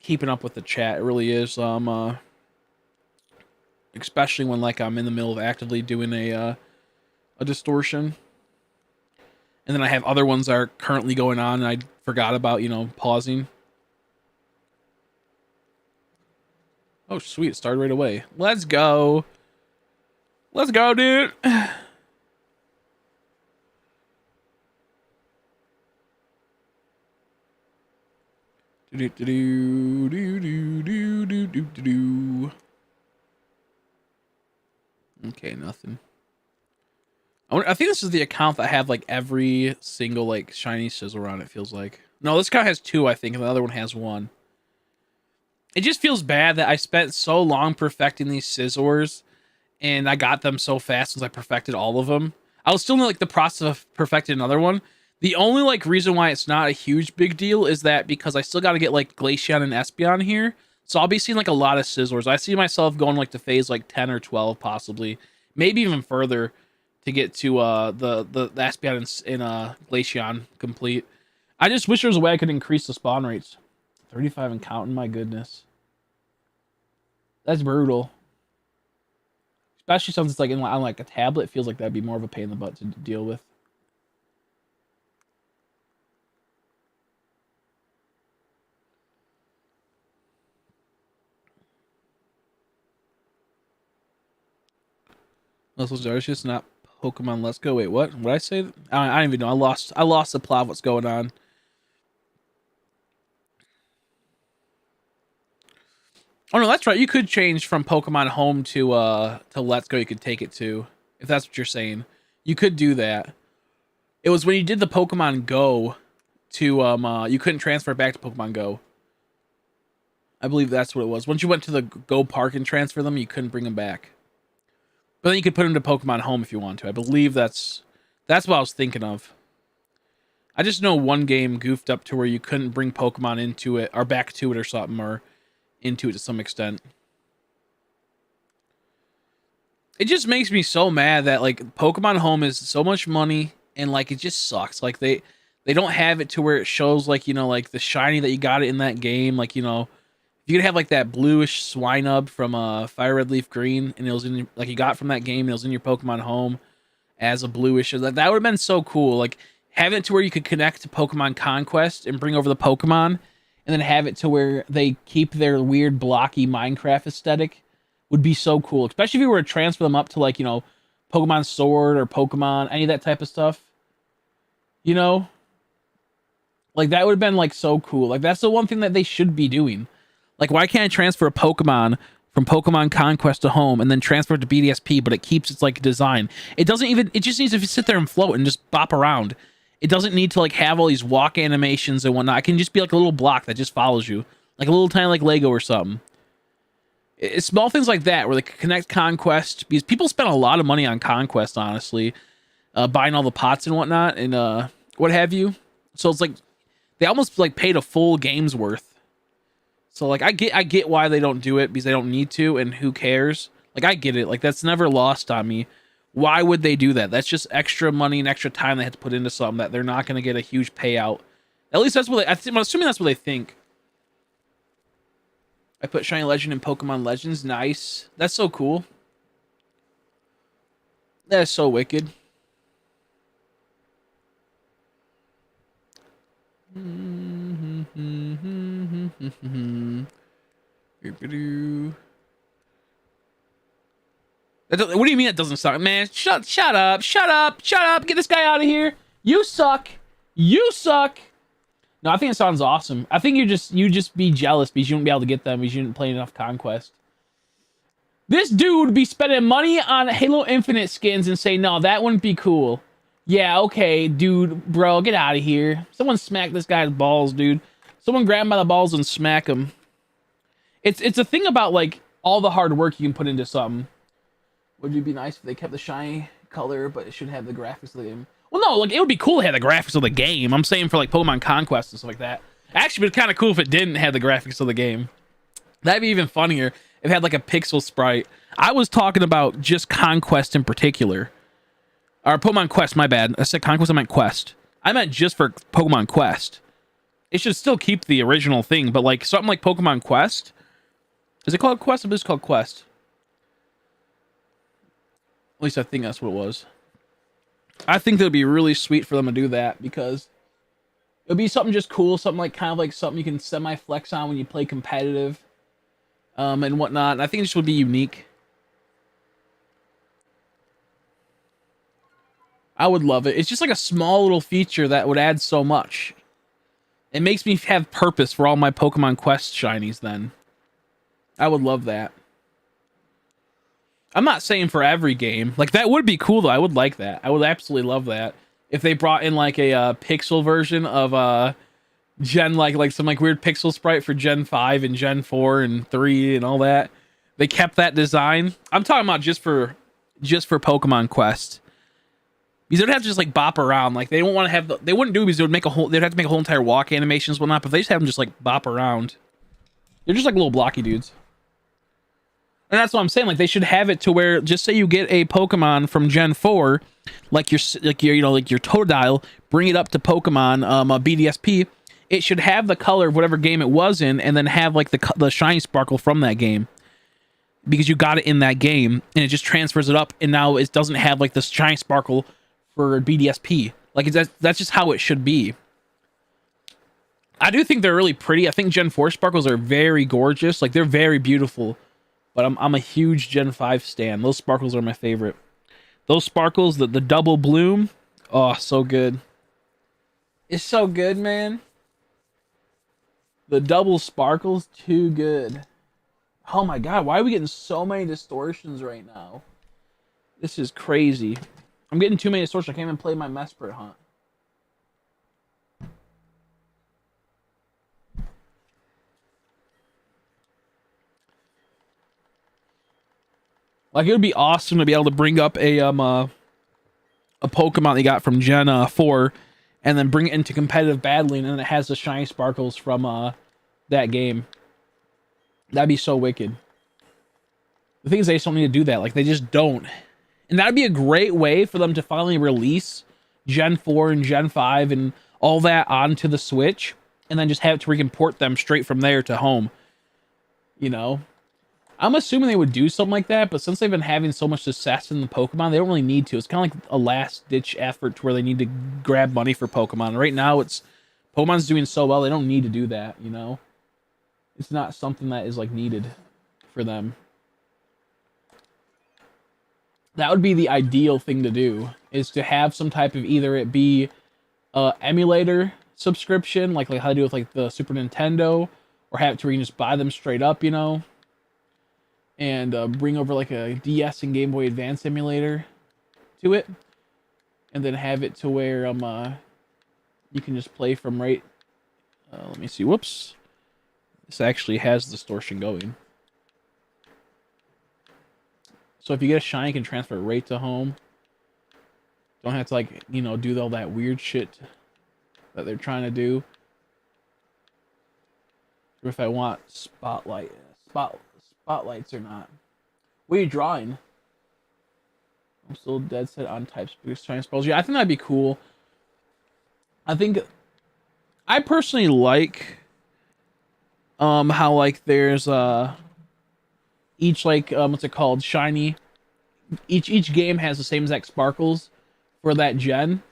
keeping up with the chat. It really is. Especially when like I'm in the middle of actively doing a distortion, and then I have other ones that are currently going on, and I forgot about pausing. Oh sweet, it started right away. Let's go, dude. Okay, nothing. I think this is the account that I have like every single like shiny sizzle on it, feels like. No, this account has 2, I think, and the other one has 1. It just feels bad that I spent so long perfecting these scissors and I got them so fast since I perfected all of them. I was still in like the process of perfecting another one. The only like reason why it's not a huge big deal is that because I still got to get like Glaceon and Espeon here. So I'll be seeing like a lot of scissors. I see myself going like to phase like 10 or 12 possibly, maybe even further, to get to the Espeon and Glaceon complete. I just wish there was a way I could increase the spawn rates. 35 and counting, my goodness. That's brutal. Especially since it's like on like a tablet, it feels like that'd be more of a pain in the butt to deal with. Let's just not Pokemon Let's Go. Wait, what? What did I say? I don't even know. I lost the plot of what's going on. Oh no, that's right. You could change from Pokemon Home to Let's Go. You could take it to, if that's what you're saying. You could do that. It was when you did the Pokemon Go to you couldn't transfer back to Pokemon Go. I believe that's what it was. Once you went to the Go Park and transfer them, you couldn't bring them back. But then you could put them to Pokemon Home if you want to. I believe that's what I was thinking of. I just know one game goofed up to where you couldn't bring Pokemon into it or back to it or something, or into it to some extent. It just makes me so mad that like Pokemon Home is so much money and like it just sucks. Like they don't have it to where it shows like like the shiny that you got it in that game. Like you could have like that bluish Swinub from Fire Red Leaf Green, and it was in like you got from that game, and it was in your Pokemon Home as a bluish. That would have been so cool. Like having it to where you could connect to Pokemon Conquest and bring over the Pokemon, and then have it to where they keep their weird blocky Minecraft aesthetic would be so cool. Especially if you were to transfer them up to like Pokemon Sword or Pokemon any of that type of stuff. Like that would have been like so cool. Like that's the one thing that they should be doing. Like, why can't I transfer a Pokemon from Pokemon Conquest to Home and then transfer it to BDSP, but it keeps its, like, design? It doesn't even... It just needs to sit there and float and just bop around. It doesn't need to, like, have all these walk animations and whatnot. It can just be, like, a little block that just follows you. Like a little tiny, like, Lego or something. It's small things like that where they connect Conquest. Because people spend a lot of money on Conquest, honestly. Buying all the pots and whatnot and what have you. So it's, like... They almost, like, paid a full game's worth. So, like, I get why they don't do it, because they don't need to, and who cares? Like, I get it. Like, that's never lost on me. Why would they do that? That's just extra money and extra time they have to put into something that they're not going to get a huge payout At least that's what I'm assuming that's what they think. I put Shiny Legend in Pokemon Legends. Nice. That's so cool. That is so wicked. What do you mean it doesn't suck, man? Shut up! Get this guy out of here! You suck! No, I think it sounds awesome. I think you just be jealous because you wouldn't be able to get them because you didn't play enough Conquest. This dude would be spending money on Halo Infinite skins and say, no, that wouldn't be cool. Yeah, okay, dude, bro, get out of here. Someone smack this guy's balls, dude. Someone grab him by the balls and smack him. It's a thing about, like, all the hard work you can put into something. Would it be nice if they kept the shiny color, but it should have the graphics of the game? Well, no, like, it would be cool to have the graphics of the game. I'm saying for, like, Pokemon Conquest and stuff like that. Actually, it'd be kind of cool if it didn't have the graphics of the game. That'd be even funnier if it had, like, a pixel sprite. I was talking about just Conquest in particular. Or Pokemon Quest, my bad. I said Conquest, I meant Quest. I meant just for Pokemon Quest. It should still keep the original thing, but, like, something like Pokemon Quest. Is it called Quest? Or is it called Quest? At least I think that's what it was. I think that would be really sweet for them to do that because it would be something just cool, something like kind of like something you can semi-flex on when you play competitive, and whatnot. And I think it just would be unique. I would love it. It's just like a small little feature that would add so much. It makes me have purpose for all my Pokemon Quest shinies then. I would love that. I'm not saying for every game. Like, that would be cool, though. I would like that. I would absolutely love that. If they brought in, like, a pixel version of Gen, like some, like, weird pixel sprite for Gen 5 and Gen 4 and 3 and all that. They kept that design. I'm talking about just for Pokemon Quest. Because they'd have to just, like, bop around. Like, they don't want to have... They wouldn't do it because they'd have to make a whole entire walk animations and whatnot, but they just have them just, like, bop around. They're just, like, little blocky dudes. And that's what I'm saying. Like, they should have it to where, just say you get a Pokemon from Gen 4, like your Totodile, bring it up to Pokemon BDSP. It should have the color of whatever game it was in, and then have like the shiny sparkle from that game, because you got it in that game, and it just transfers it up, and now it doesn't have like the shiny sparkle for BDSP. Like, that's just how it should be. I do think they're really pretty. I think Gen 4 sparkles are very gorgeous. Like, they're very beautiful. But I'm a huge Gen 5 stan. Those sparkles are my favorite. Those sparkles, the double bloom. Oh, so good. It's so good, man. The double sparkles, too good. Oh my god, why are we getting so many distortions right now? This is crazy. I'm getting too many distortions. I can't even play my Mesprit hunt. Like, it would be awesome to be able to bring up a Pokemon they got from Gen 4 and then bring it into competitive battling, and it has the shiny sparkles from that game. That'd be so wicked. The thing is, they just don't need to do that. Like, they just don't. And that'd be a great way for them to finally release Gen 4 and Gen 5 and all that onto the Switch, and then just have to re-import them straight from there to home. You know? I'm assuming they would do something like that, but since they've been having so much success in the Pokemon, they don't really need to. It's kind of like a last-ditch effort to where they need to grab money for Pokemon. Right now, Pokemon's doing so well, they don't need to do that, you know? It's not something that is, like, needed for them. That would be the ideal thing to do, is to have some type of, either it be emulator subscription, like how they do with, like, the Super Nintendo, or have it to where you can just buy them straight up, you know? And bring over like a DS and Game Boy Advance emulator to it, and then have it to where you can just play from right. Let me see. Whoops, this actually has distortion going. So if you get a shiny, you can transfer it right to home. Don't have to, like, you know, do all that weird shit that they're trying to do. Or if I want spotlights or not. What are you drawing? I'm still dead set on types boost shiny spells. Yeah, I think that'd be cool. I think I personally like how like there's each like what's it called, shiny, each game has the same exact sparkles for that gen.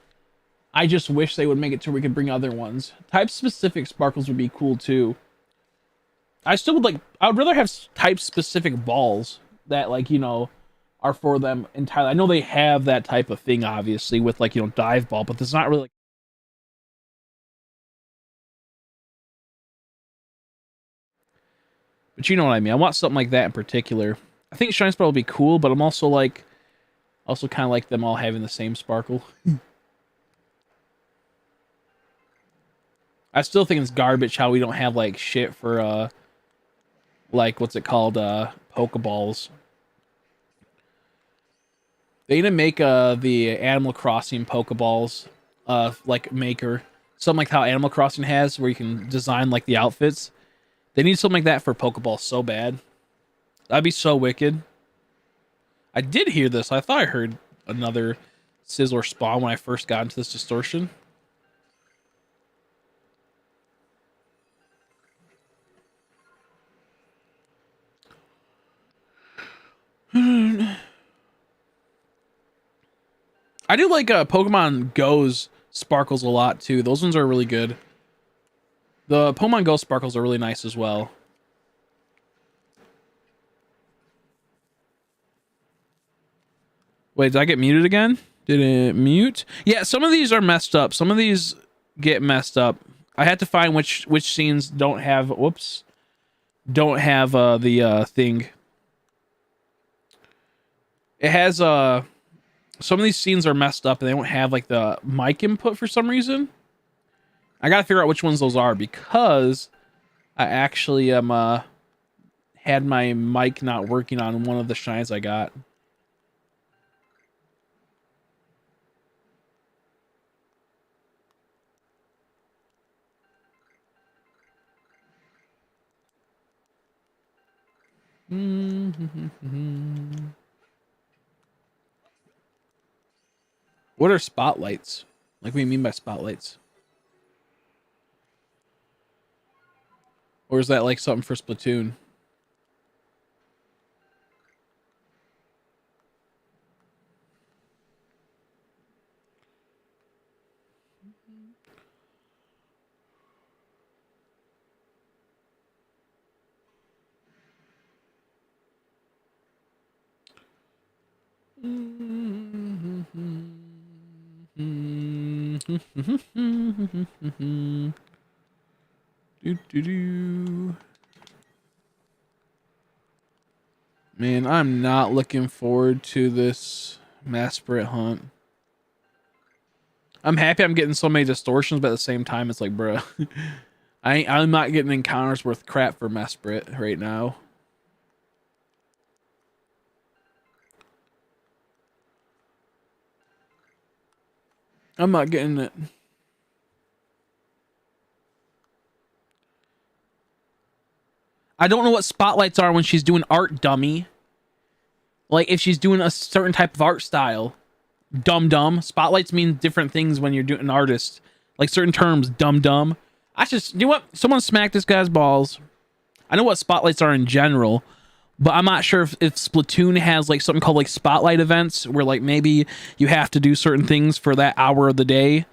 I just wish they would make it to where we could bring other ones. Type specific sparkles would be cool too. I still would like. I would rather have type specific balls that like are for them entirely. I know they have that type of thing obviously with like dive ball, but there's not really. But you know what I mean. I want something like that in particular. I think shiny sparkle would be cool, but I'm also like, also kind of like them all having the same sparkle. I still think it's garbage how we don't have like shit for like what's it called, Pokeballs. They need to make the Animal Crossing Pokeballs like maker. Something like how Animal Crossing has where you can design like the outfits. They need something like that for Pokeballs so bad. That'd be so wicked. I did hear this. I thought I heard another Sizzler spawn when I first got into this distortion. I do like Pokemon Go's sparkles a lot too. Those ones are really good. The Pokemon Go sparkles are really nice as well. Wait, did I get muted again? Did it mute? Yeah, some of these are messed up. Some of these get messed up. I had to find which scenes don't have don't have the thing. It has some of these scenes are messed up and they don't have like the mic input for some reason. I gotta figure out which ones those are because I actually had my mic not working on one of the shines I got. What are spotlights? Like, what do you mean by spotlights? Or is that like something for Splatoon? Man, I'm not looking forward to this Masprit hunt. I'm happy I'm getting so many distortions, but at the same time, it's like, bruh, I'm not getting encounters worth crap for Masprit right now. I'm not getting it. I don't know what spotlights are when she's doing art, dummy. Like, if she's doing a certain type of art style. Dumb. Spotlights mean different things when you're doing an artist. Like certain terms, dumb. I just, you know what? Someone smack this guy's balls. I know what spotlights are in general, but I'm not sure if Splatoon has like something called like spotlight events where like maybe you have to do certain things for that hour of the day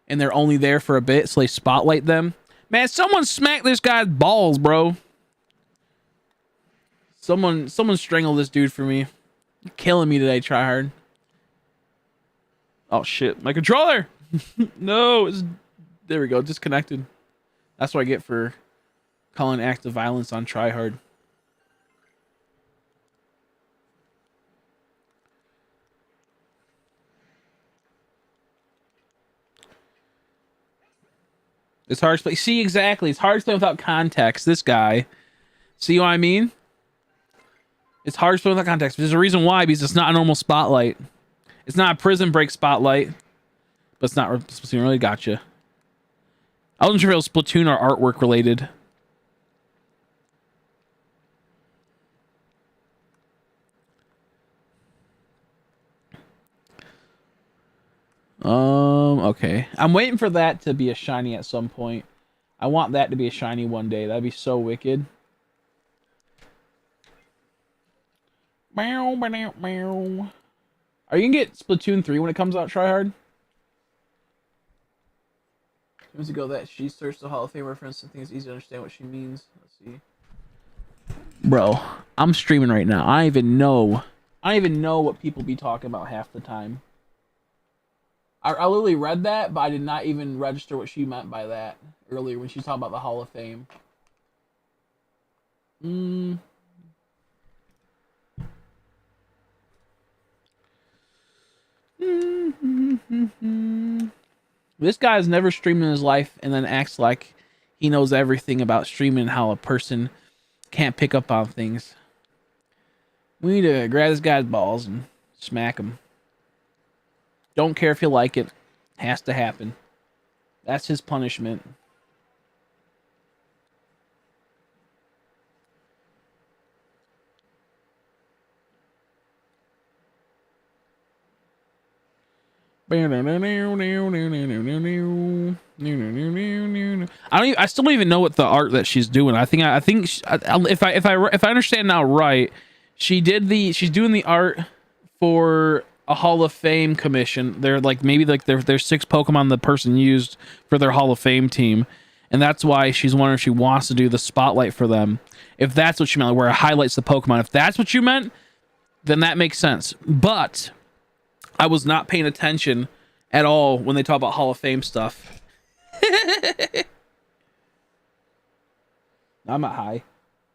and they're only there for a bit, so they spotlight them. Man, someone smack this guy's balls, bro. Someone strangle this dude for me. You're killing me today, tryhard. Oh shit, my controller! No, there we go, disconnected. That's what I get for calling acts of violence on tryhard. It's hard to play. See, exactly. It's hard to play without context. This guy. See what I mean? It's hard to play without context. There's a reason why, because it's not a normal spotlight. It's not a prison break spotlight. But it's not Splatoon related. Gotcha. I wasn't sure if it was Splatoon or artwork related. emblem. Okay. I'm waiting for that to be a shiny at some point. I want that to be a shiny one day. That'd be so wicked. Meow, meow, meow. Are you gonna get Splatoon 3 when it comes out, Tryhard? Years ago that she searched the Hall of Fame reference and thinks it's easy to understand what she means. Let's see. Bro, I'm streaming right now. I don't even know what people be talking about half the time. I literally read that, but I did not even register what she meant by that earlier when she was talking about the Hall of Fame. This guy's never streamed in his life and then acts like he knows everything about streaming and how a person can't pick up on things. We need to grab this guy's balls and smack him. Don't care if you like it. Has to happen. That's his punishment. I still don't even know what the art that she's doing. I think if I understand now right, she's doing the art for a Hall of Fame commission. They're like maybe like there's 6 Pokemon the person used for their Hall of Fame team, and that's why she's wondering if she wants to do the spotlight for them. If that's what you meant, where it highlights the Pokemon. If that's what you meant, then that makes sense. But I was not paying attention at all when they talk about Hall of Fame stuff. I'm not high.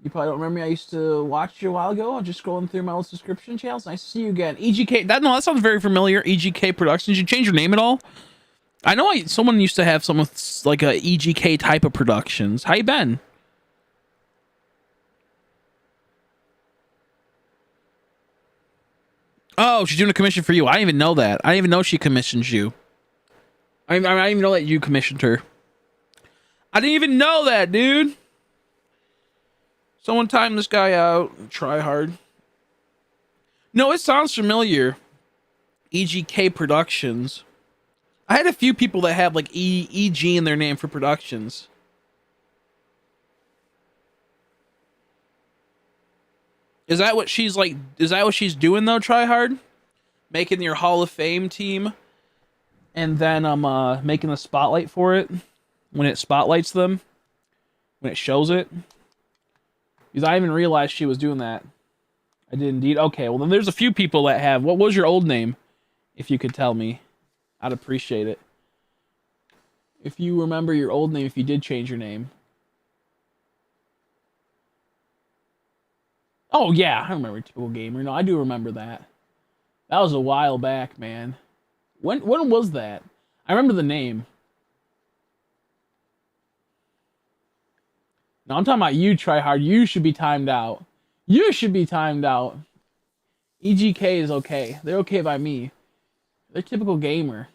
You probably don't remember me. I used to watch you a while ago. I'm just scrolling through my old subscription channels. Nice to see you again. EGK. That sounds very familiar. EGK Productions. Did you change your name at all? I know someone used to have some with like a EGK type of productions. How you been? Oh, she's doing a commission for you. I didn't even know that. I didn't even know she commissioned you. I didn't even know that you commissioned her. I didn't even know that, dude. Someone time this guy out. Try hard. No, it sounds familiar. EGK Productions. I had a few people that have like EG in their name for productions. Is that what she's like? Is that what she's doing though? Try hard, making your Hall of Fame team, and then making the spotlight for it when it spotlights them, when it shows it. Because I didn't even realize she was doing that. I did indeed. Okay, well then there's a few people that have. What was your old name? If you could tell me, I'd appreciate it. If you remember your old name, if you did change your name. Oh, yeah, I remember Typical Gamer. No, I do remember that. That was a while back, man. When was that? I remember the name. No, I'm talking about you, Tryhard. You should be timed out. You should be timed out. EGK is okay. They're okay by me. They're Typical Gamer.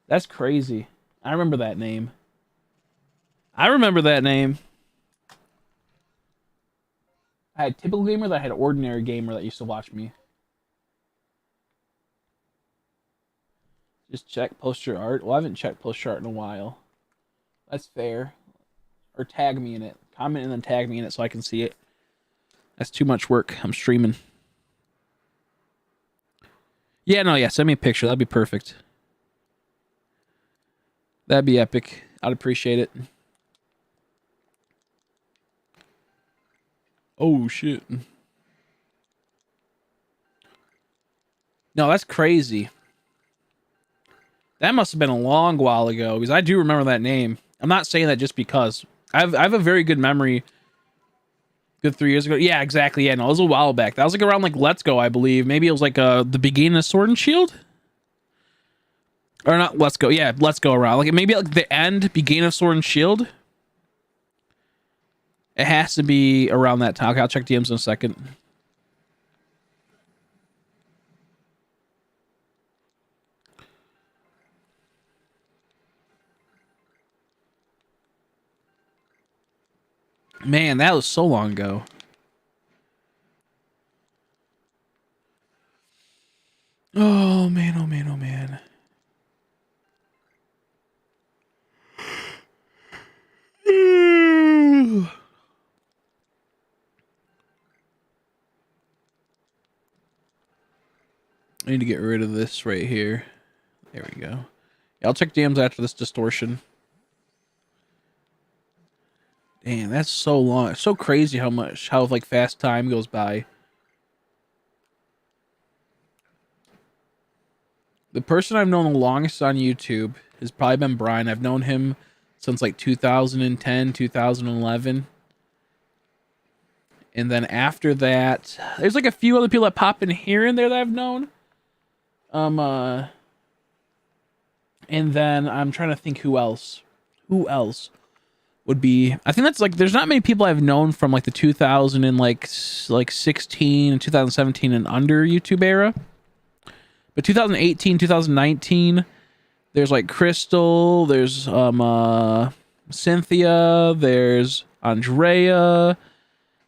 That's crazy. I remember that name. I remember that name. I had Typical Gamer, that I had Ordinary Gamer that used to watch me. Just check poster art. Well, I haven't checked poster art in a while. That's fair. Or tag me in it. Comment and then tag me in it so I can see it. That's too much work. I'm streaming. Yeah, no, yeah. Send me a picture. That'd be perfect. That'd be epic. I'd appreciate it. Oh, shit. No, that's crazy. That must have been a long while ago, because I do remember that name. I'm not saying that just because. I have a very good memory. Good 3 years ago. Yeah, exactly. Yeah, no, it was a while back. That was like around like Let's Go, I believe. Maybe it was like the beginning of Sword and Shield? Or not Let's Go. Yeah, Let's Go around. Like maybe like the end, beginning of Sword and Shield. It has to be around that time. Okay, I'll check DMs in a second. Man, that was so long ago. Oh, man, oh, man, oh, man. I need to get rid of this right here. There we go. Yeah, I'll check DMs after this distortion. Damn, that's so long. It's so crazy how like fast time goes by. The person I've known the longest on YouTube has probably been Brian. I've known him since like 2010, 2011. And then after that, there's like a few other people that pop in here and there that I've known. And then I'm trying to think who else. Who else would be? I think that's like there's not many people I've known from like the 2000 and like 16 and 2017 and under YouTube era. But 2018, 2019, there's like Crystal, there's Cynthia, there's Andrea,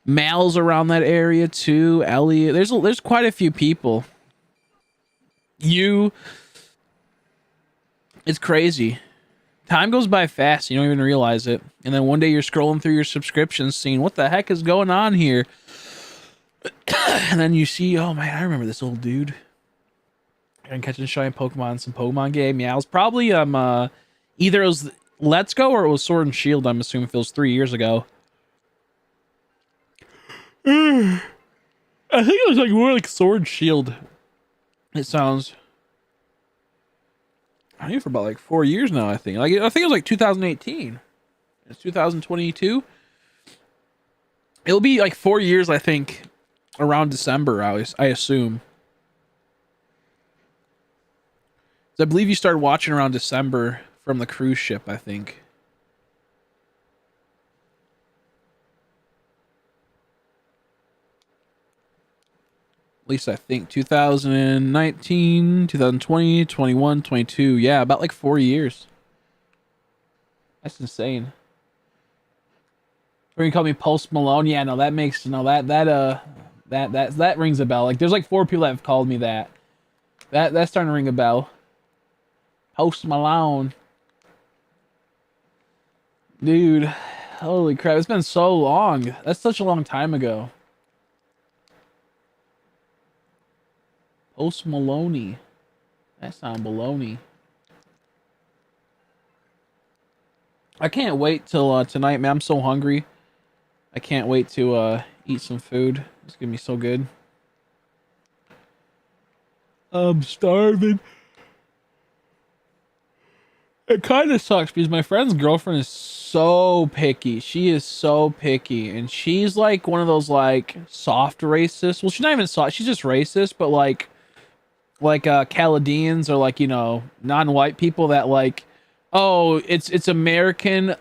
Mal's around that area too, Elliot. There's quite a few people. It's crazy. Time goes by fast, you don't even realize it. And then one day you're scrolling through your subscriptions seeing what the heck is going on here. And then you see, oh man, I remember this old dude. And catching shiny Pokemon in some Pokemon game. Yeah, it was probably either it was Let's Go or it was Sword and Shield, I'm assuming if it was 3 years ago. I think it was like more like Sword and Shield. It sounds I think for about like 4 years now, I think. I think it was like 2018. It's 2022. It'll be like 4 years, I think, around December, I assume. I believe you started watching around December from the cruise ship, I think. At least I think 2019, 2020, 21, 22. Yeah, about like 4 years. That's insane. Or you call me Post Malone? Yeah, no, that makes that rings a bell. Like there's like 4 people that have called me that. That's starting to ring a bell. Post Malone. Dude, holy crap, it's been so long. That's such a long time ago. Post Maloney. That sound baloney. I can't wait till tonight, man. I'm so hungry. I can't wait to eat some food. It's gonna be so good. I'm starving. It kind of sucks because my friend's girlfriend is so picky. She is so picky. And she's like one of those like soft racists. Well, she's not even soft. She's just racist, but like Chaldeans or like, you know, non-white people that like, oh, it's American,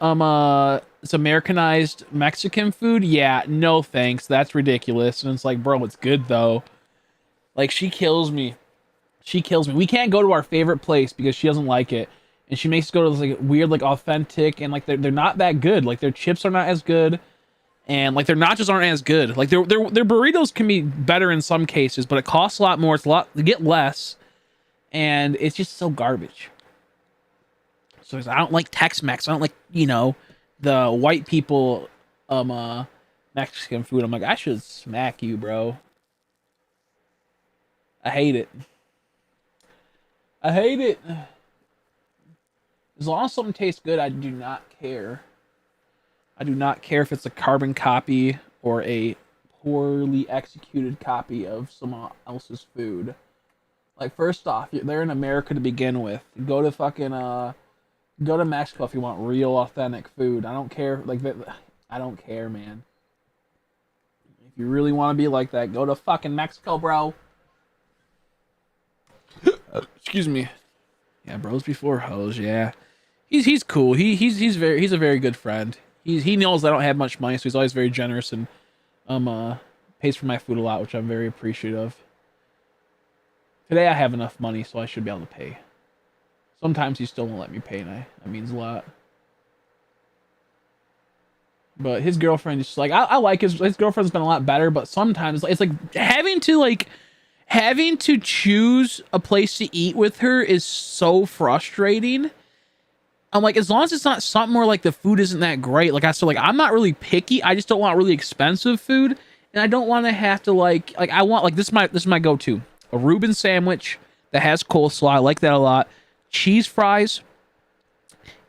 it's Americanized Mexican food. Yeah, no thanks. That's ridiculous. And it's like, bro, it's good though. Like she kills me. She kills me. We can't go to our favorite place because she doesn't like it. And she makes us go to this like weird, like authentic, and like they're not that good. Like their chips are not as good, and like their nachos aren't as good. Like their burritos can be better in some cases, but it costs a lot more. It's a lot to get less, and it's just so garbage. So I don't like Tex-Mex. I don't like, you know, the white people Mexican food. I'm like, I should smack you, bro. I hate it. I hate it. As long as something tastes good, I do not care. I do not care if it's a carbon copy or a poorly executed copy of someone else's food. Like, first off, they're in America to begin with. Go to fucking, go to Mexico if you want real, authentic food. I don't care. Like, I don't care, man. If you really want to be like that, go to fucking Mexico, bro. Excuse me. Yeah, bros before hoes. Yeah, he's cool. He's a very good friend. He knows I don't have much money, so he's always very generous and pays for my food a lot, which I'm very appreciative of. Today I have enough money, so I should be able to pay. Sometimes he still won't let me pay, and that means a lot. But his girlfriend is just like, I like his girlfriend's been a lot better, but sometimes it's like having to choose a place to eat with her is so frustrating. I'm like, as long as it's not something where like the food isn't that great. Like I said, like I'm not really picky. I just don't want really expensive food, and I don't want to have to like I want like this is my go-to. a Reuben sandwich that has coleslaw. I like that a lot. Cheese fries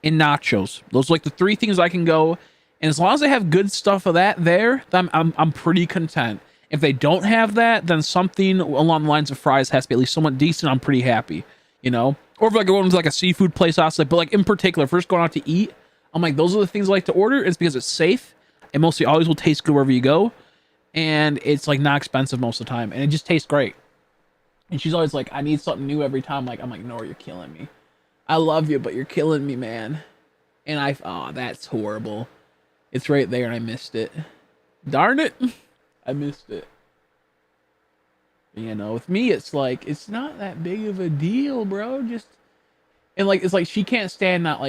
and nachos. Those are like the three things I can go. And as long as they have good stuff of that there, I'm pretty content. If they don't have that, then something along the lines of fries has to be at least somewhat decent. I'm pretty happy, you know? Or if I go into like a seafood place, I'll say, but like in particular, first going out to eat, I'm like, those are the things I like to order. It's because it's safe. It mostly always will taste good wherever you go. And it's like not expensive most of the time. And it just tastes great. And she's always like, I need something new every time. I'm like, no, you're killing me. I love you, but you're killing me, man. And oh, that's horrible. It's right there and I missed it. Darn it. I missed it. You know, with me, it's like, it's not that big of a deal, bro. Just, and like, it's like, she can't stand that,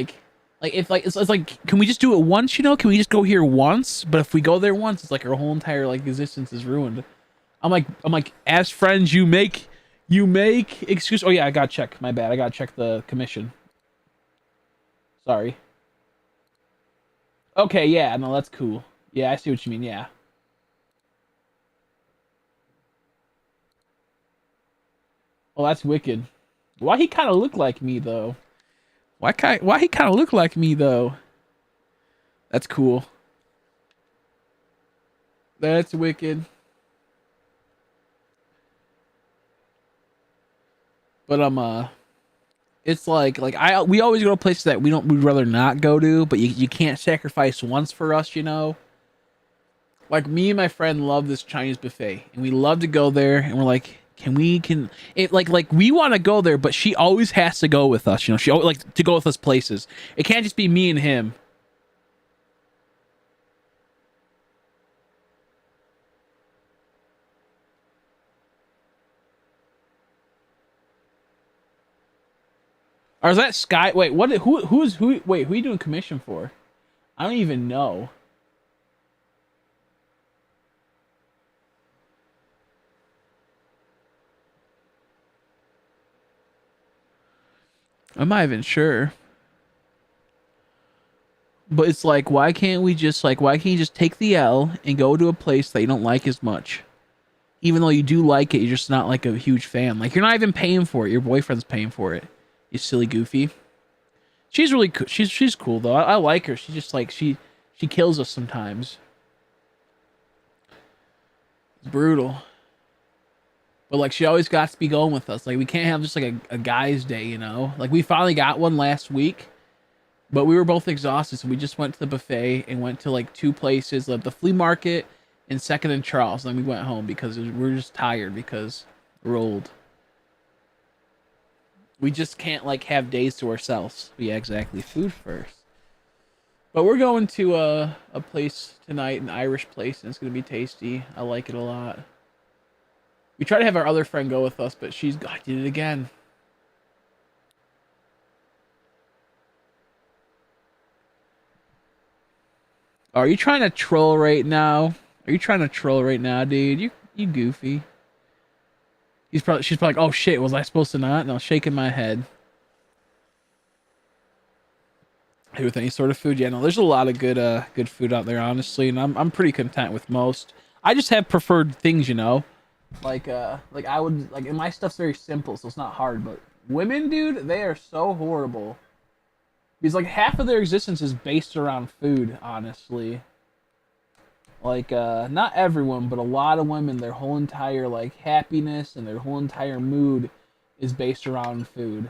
if like, it's like, can we just do it once, you know? Can we just go here once? But if we go there once, it's like our whole entire, like, existence is ruined. I'm like, as friends, you make excuse. Oh yeah, I gotta check. My bad. I gotta check the commission. Sorry. Okay, yeah, no, that's cool. Yeah, I see what you mean, yeah. Well, that's wicked. Why he kind of look like me, though? Why he kind of look like me, though? That's cool. That's wicked. But it's like we always go to places that we'd rather not go to, but you can't sacrifice once for us, you know? Like me and my friend love this Chinese buffet, and we love to go there, and we're like, we want to go there, but she always has to go with us, you know? She always like to go with us places. It can't just be me and him. Or is that Sky? Wait, what? Who? Wait, who are you doing commission for? I don't even know. I'm not even sure. But it's like, why can't you just take the L and go to a place that you don't like as much? Even though you do like it, you're just not like a huge fan. Like, you're not even paying for it. Your boyfriend's paying for it. You silly goofy. She's really cool. She's cool though. I like her. She just like she kills us sometimes. It's brutal. But like she always got to be going with us. Like we can't have just like a guy's day, you know? Like we finally got one last week, but we were both exhausted, so we just went to the buffet and went to like two places, like the flea market and Second and Charles. Then we went home because we're just tired because we're old. We just can't like have days to ourselves. Yeah, exactly. Food first. But we're going to a place tonight, an Irish place, and it's gonna be tasty. I like it a lot. We try to have our other friend go with us, but I did it again. Are you trying to troll right now? Are you trying to troll right now, dude? You goofy. She's probably like, oh shit, was I supposed to not? No, shaking my head. Hey, with any sort of food, yeah, no, there's a lot of good food out there, honestly, and I'm pretty content with most. I just have preferred things, you know. Like I would like, and my stuff's very simple, so it's not hard. But women, dude, they are so horrible. Because like half of their existence is based around food, honestly. Like not everyone, but a lot of women, their whole entire like happiness and their whole entire mood is based around food.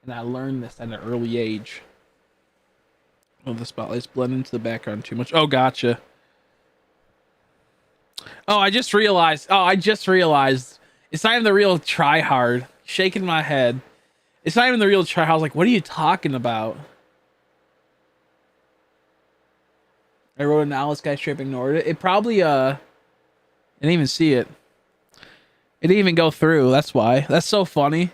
And I learned this at an early age. Oh, the spotlight's blending into the background too much. Oh, gotcha. Oh, I just realized. It's not even the real try hard. Shaking my head. It's not even the real try hard. I was like, what are you talking about? I wrote an Alice guy straight ignored it. It probably I didn't even see it. It didn't even go through. That's why. That's so funny.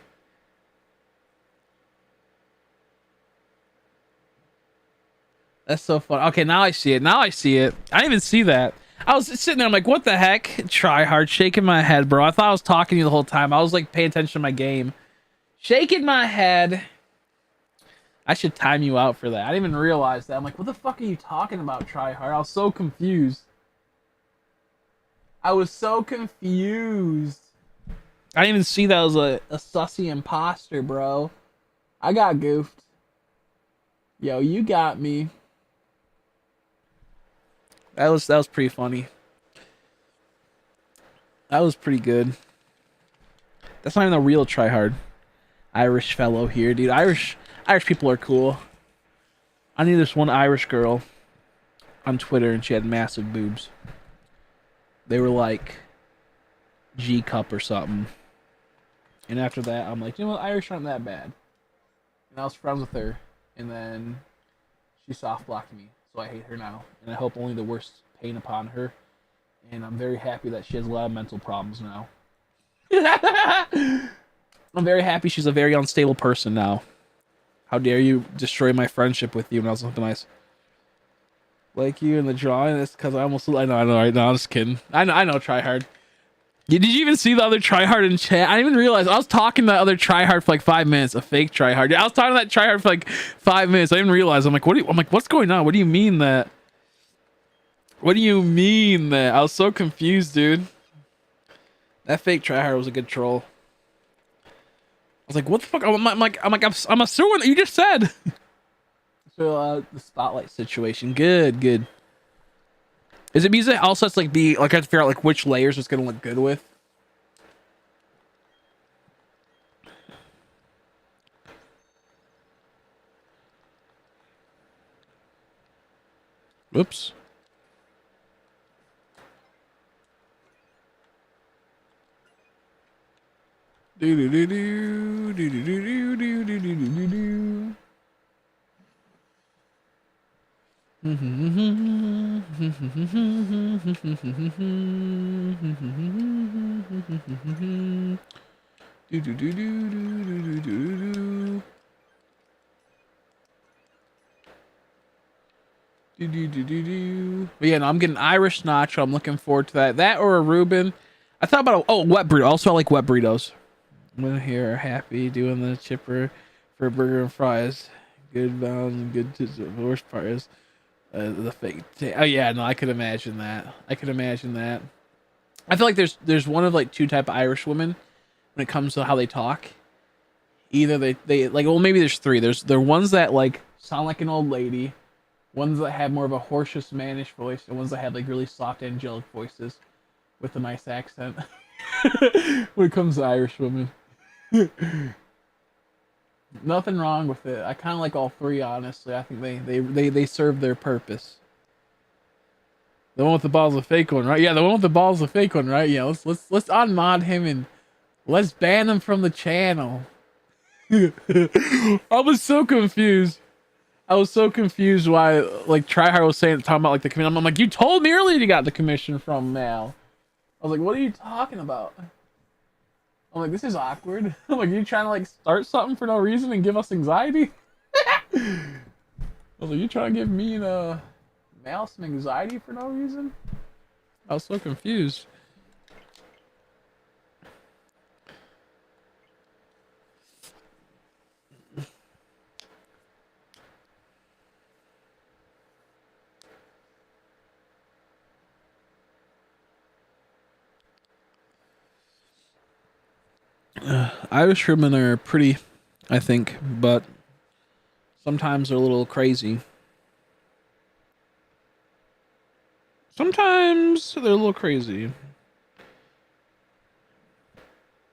That's so funny. Okay, now I see it. I didn't even see that. I was sitting there, I'm like, what the heck? Try hard, shaking my head, bro. I thought I was talking to you the whole time. I was like paying attention to my game. Shaking my head. I should time you out for that. I didn't even realize that. I'm like, what the fuck are you talking about, try hard? I was so confused. I didn't even see that was a sussy imposter, bro. I got goofed. Yo, you got me. That was pretty funny. That was pretty good. That's not even a real tryhard. Irish fellow here, dude. Irish people are cool. I knew this one Irish girl on Twitter, and she had massive boobs. They were like G cup or something. And after that, I'm like, you know what? Irish aren't that bad. And I was friends with her, and then she soft blocked me, so I hate her now. And I hope only the worst pain upon her. And I'm very happy that she has a lot of mental problems now. I'm very happy she's a very unstable person now. How dare you destroy my friendship with you when I was something nice. Like you in the drawing, it's because I know, right now, I'm just kidding. I know, try hard. Did you even see the other tryhard in chat? I didn't even realize I was talking to that other tryhard for like 5 minutes. A fake tryhard. I was talking to that tryhard for like 5 minutes. I didn't realize. I'm like, what's going on? What do you mean that? What do you mean that? I was so confused, dude. That fake tryhard was a good troll. I was like, what the fuck? I'm assuming that you just said. So the spotlight situation, good. Is it because it also has to like be like I have to figure out like which layers it's gonna look good with? Oops. Do do do do do do do do do do do do. But yeah, no, I'm getting Irish nacho. I'm looking forward to that. That or a Reuben. I thought about wet burrito. Also, I like wet burritos. I'm here happy doing the chipper for burger and fries. Good bounds, good. The worst part is the fake. Oh yeah, no, I could imagine that. I feel like there's one of like two type of Irish women when it comes to how they talk. Either they like, well, maybe there's three. There are ones that like sound like an old lady, ones that have more of a hoarse mannish voice, and ones that have like really soft angelic voices with a nice accent. When it comes to Irish women. Nothing wrong with it. I kind of like all three, honestly. I think they serve their purpose. The one with the balls, the fake one, right? Yeah, the one with the balls, the fake one, right? Yeah, let's unmod him and let's ban him from the channel. I was so confused. why like Tryhard was talking about like the commission. I'm like, you told me earlier you got the commission from Mal. I was like, what are you talking about? I'm like, this is awkward. I'm like, you trying to like start something for no reason and give us anxiety? I was like, you trying to give me and Mal some anxiety for no reason? I was so confused. Irish women are pretty, I think, but sometimes they're a little crazy. Sometimes they're a little crazy.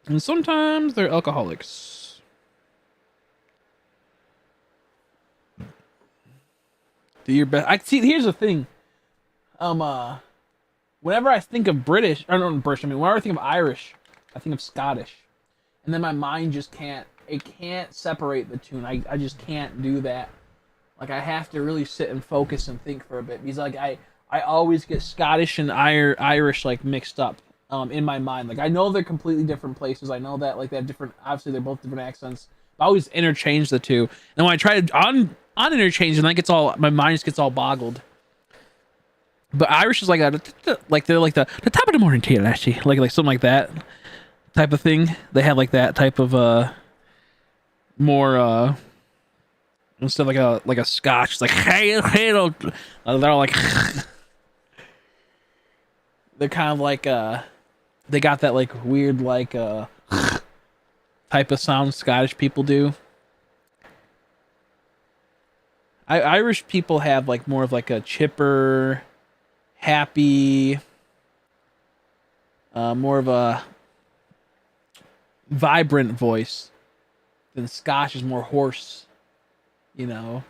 And sometimes they're alcoholics. Do your best. I see. Here's the thing. Whenever I think of British, or not British, I mean, whenever I think of Irish, I think of Scottish, and then my mind just can't. It can't separate the two. And I just can't do that. Like I have to really sit and focus and think for a bit because like I always get Scottish and Irish like mixed up in my mind. Like I know they're completely different places. I know that like they have different. Obviously, they're both different accents. But I always interchange the two. And when I try to on interchange, and gets all my mind just gets all boggled. But Irish is like like they're like the top of the morning tea, actually, like something like that type of thing. They have like that type of more instead of like a Scotch. It's like hey, they're all like they're kind of like they got that like weird like type of sound Scottish people do. Irish people have like more of like a chipper, happy, more of a vibrant voice. Then Scotch is more hoarse, you know.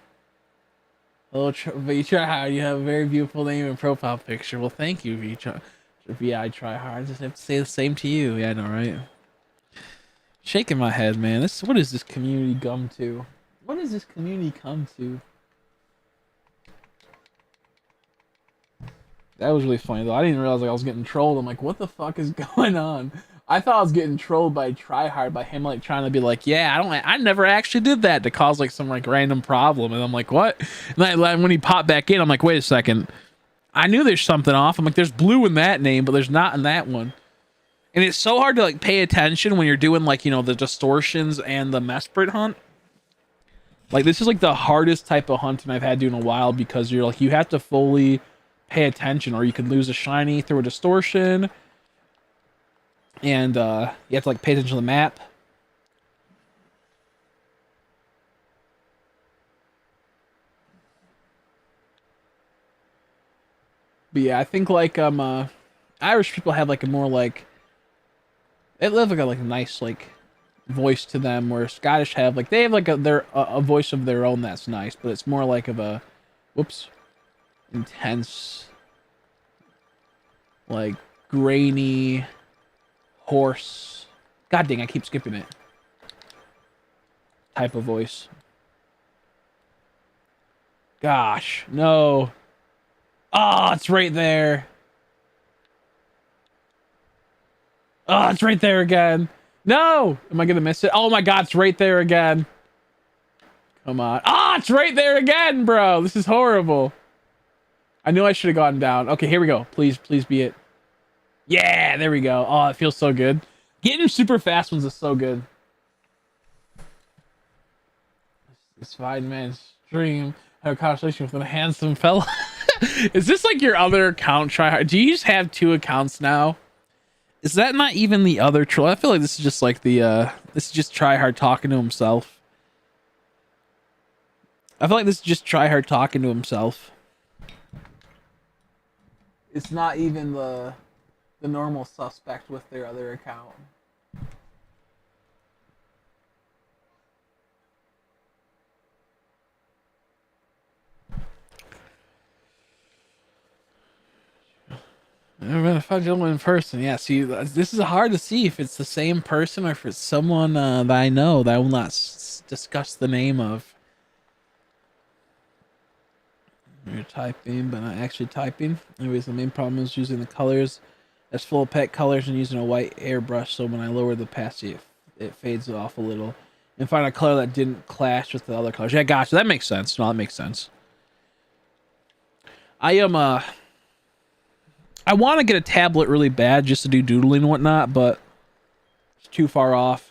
V-Try, you have a very beautiful name and profile picture. Well, thank you, V-Try. I try hard. I just have to say the same to you. Yeah, I know, right? Shaking my head, man. What is this community come to? What does this community come to? That was really funny though. I didn't realize like I was getting trolled. I'm like, what the fuck is going on? I thought I was getting trolled by Tryhard by him like trying to be like, yeah, I never actually did that to cause like some like random problem. And I'm like, what? And when he popped back in, I'm like, wait a second. I knew there's something off. I'm like, there's blue in that name, but there's not in that one. And it's so hard to like pay attention when you're doing like, you know, the distortions and the Mesprit hunt. Like this is like the hardest type of hunting I've had to do in a while because you're like, you have to fully pay attention or you could lose a shiny through a distortion. And you have to like pay attention to the map. But yeah, I think like Irish people have like a more like they live like a nice like voice to them, where Scottish have like they have like a voice of their own that's nice, but it's more like of a intense, like grainy, hoarse. God dang, I keep skipping it. Type of voice. Gosh, no. Oh, it's right there. Oh, it's right there again. No! Am I gonna miss it? Oh my god, it's right there again. Come on. Ah, it's right there again, bro. This is horrible. I knew I should have gone down. Okay, here we go. Please be it. Yeah, there we go. Oh, it feels so good. Getting super fast ones is so good. It's fine, man. Stream. Have a conversation with a handsome fella. Is this like your other account, Tryhard? Do you just have 2 accounts now? Is that not even the other troll? I feel like this is just like this is just Tryhard talking to himself. I feel like this is just Tryhard talking to himself. It's not even the normal suspect with their other account. Never met a fun gentleman in person. Yeah, see, this is hard to see if it's the same person or if it's someone that I know that I will not discuss the name of. You're typing, but not actually typing. Anyways, the main problem is using the colors as full pet colors and using a white airbrush, so when I lower the opacity, it fades off a little. And find a color that didn't clash with the other colors. Yeah, gotcha. That makes sense. No, that makes sense. I am I want to get a tablet really bad just to do doodling and whatnot, but it's too far off.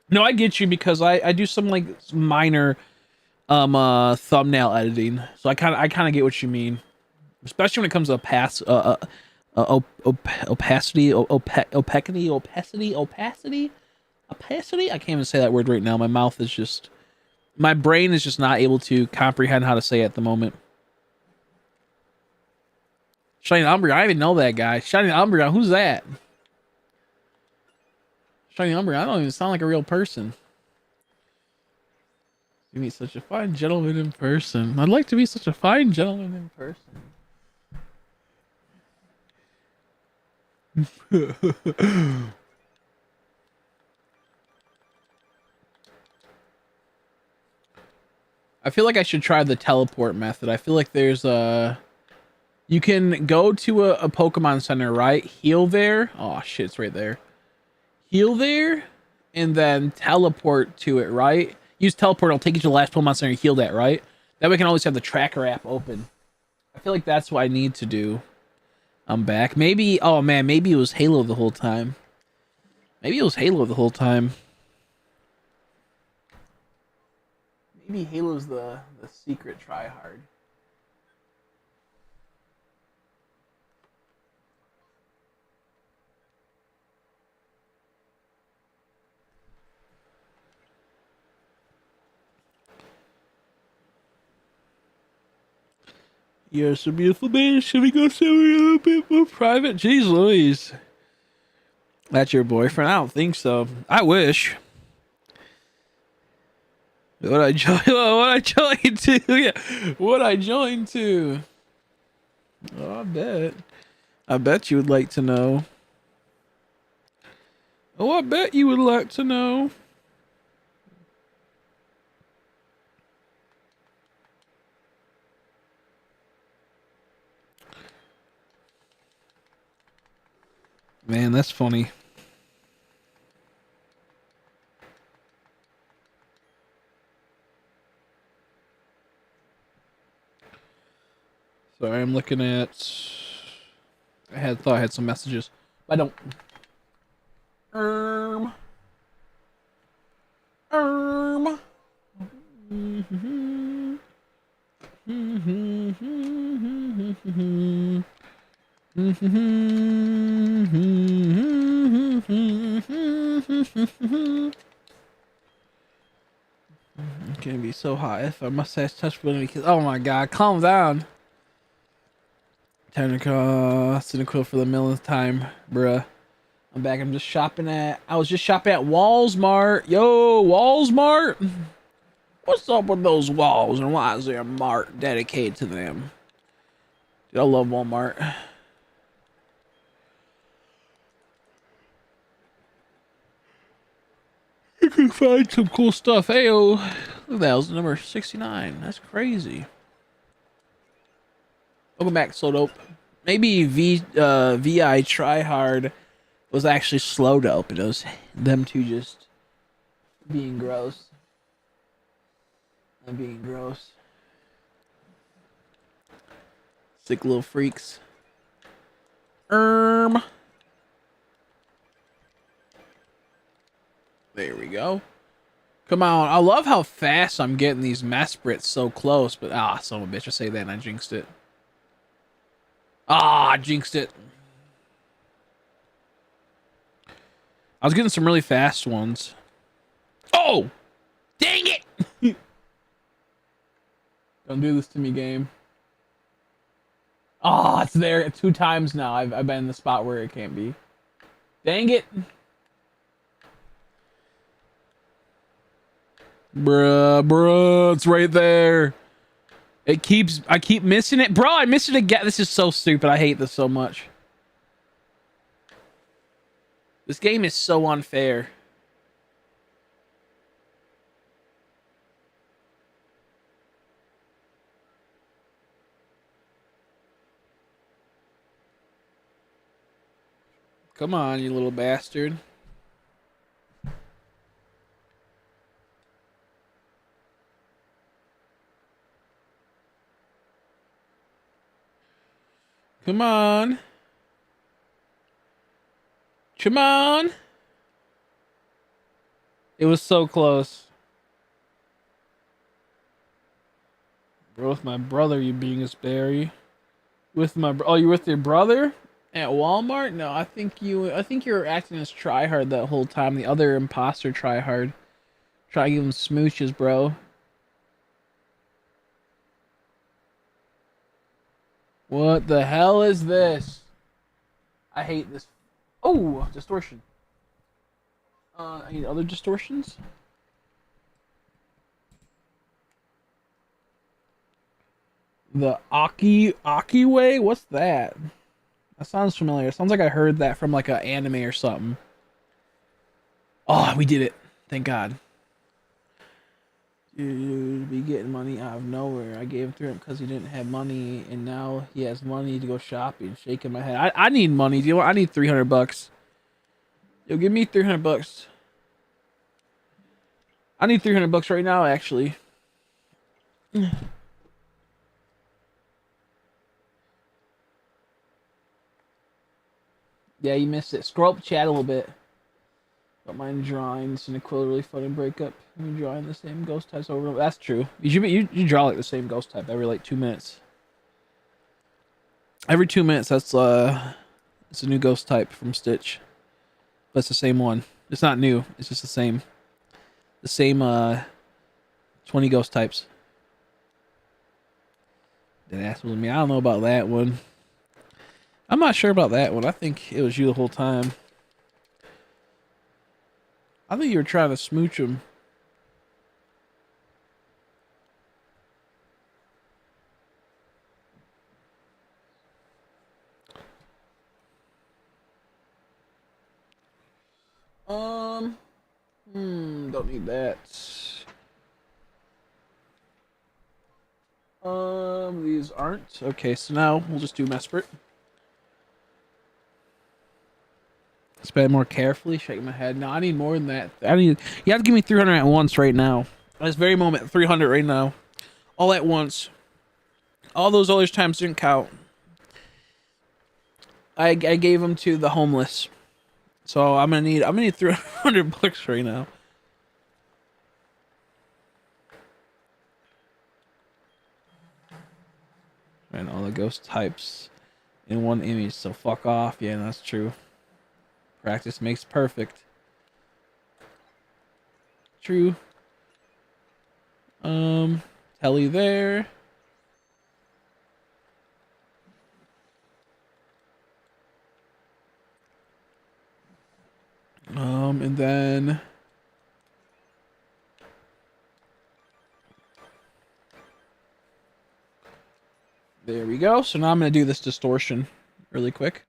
No, I get you because I do some like minor thumbnail editing, so I kind of get what you mean, especially when it comes to opacity. I can't even say that word right now. My brain is just not able to comprehend how to say it at the moment. Shining Umbreon, I even know that guy. Shining Umbreon, who's that? Shining Umbreon, I don't even sound like a real person. You meet such a fine gentleman in person. I'd like to be such a fine gentleman in person. I feel like I should try the teleport method. I feel like there's you can go to a Pokemon Center, right? Heal there. Oh shit, it's right there. Heal there, and then teleport to it, right? Use teleport, it'll take you to the last Pokemon Center and heal that, right? That way we can always have the tracker app open. I feel like that's what I need to do. I'm back. Maybe, oh man, maybe it was Halo the whole time. Maybe Halo's the secret tryhard. You're so beautiful, man. Should we go somewhere a little bit more private? Jeez Louise. That's your boyfriend? I don't think so. I wish. What I join? What I join to? Yeah. What I join to? Oh, I bet. I bet you would like to know. Oh, I bet you would like to know. Man, that's funny. Sorry, I'm looking at. Thought I had some messages. I don't. Um. Um. It's gonna be so hot if my mustache touch because oh my god, calm down. Time to call cynical for the millionth time, bruh. I'm back. I was just shopping at Walmart. Yo, Walmart. What's up with those walls and why is there a mart dedicated to them? Dude, I love Walmart. You can find some cool stuff. Heyo, that was number 69. That's crazy. Welcome back, So Dope. Maybe VI Tryhard was actually slow to open. It was them two just being gross. I'm being gross. Sick little freaks. There we go. Come on. I love how fast I'm getting these Masprits so close, but son of a bitch, I say that and I jinxed it. I jinxed it. I was getting some really fast ones. Oh! Dang it! Don't do this to me, game. Oh, it's there 2 times now. I've been in the spot where it can't be. Dang it. Bruh, it's right there. I keep missing it. Bro, I missed it again. This is so stupid. I hate this so much. This game is so unfair. Come on, you little bastard. Come on. Come on. It was so close. Bro, with my brother, you being a Barry. With my oh, you with your brother at Walmart? No, I think you were acting as tryhard that whole time. The other imposter tryhard. Try to give him smooches, bro. What the hell is this? I hate this. Oh, distortion. I need other distortions. The Aki way? What's that? That sounds familiar. It sounds like I heard that from like an anime or something. Oh, we did it. Thank God. Dude, be getting money out of nowhere. I gave it to him because he didn't have money, and now he has money to go shopping. Shaking my head. I need money. Do you want? I need $300. Yo, give me $300. I need $300 right now, actually. Yeah, you missed it. Scroll up chat a little bit. Don't mind drawing. This is a cool, really funny breakup. You drawing the same ghost types over and over. That's true. You draw like the same ghost type every like 2 minutes. Every 2 minutes, it's a new ghost type from Stitch. But it's the same one. It's not new. It's just the same. The same 20 ghost types. That ass was me. I don't know about that one. I'm not sure about that one. I think it was you the whole time. I think you were trying to smooch him. Don't need that. These aren't. Okay, so now we'll just do Mesprit. Spend more carefully, shaking my head. No, I need more than that. You have to give me 300 at once right now. At this very moment, 300 right now. All at once. All those other times didn't count. I gave them to the homeless. So I'm gonna need 300 bucks right now. And all the ghost types in one image, so fuck off. Yeah, that's true. Practice makes perfect. True. Telly there. And then there we go. So now I'm gonna do this distortion really quick.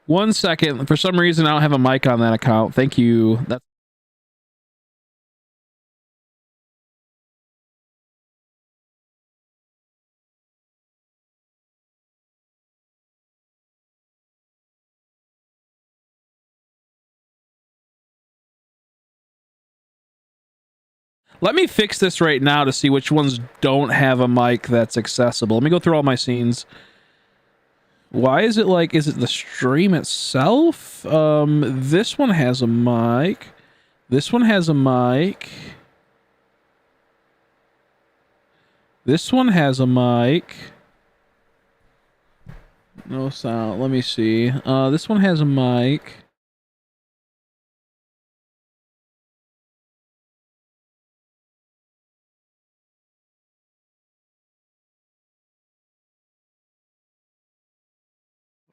One second. For some reason, I don't have a mic on that account. Thank you. That's Let me fix this right now to see which ones don't have a mic that's accessible. Let me go through all my scenes. Why is it like, is it the stream itself? This one has a mic. This one has a mic. This one has a mic. No sound. Let me see. This one has a mic.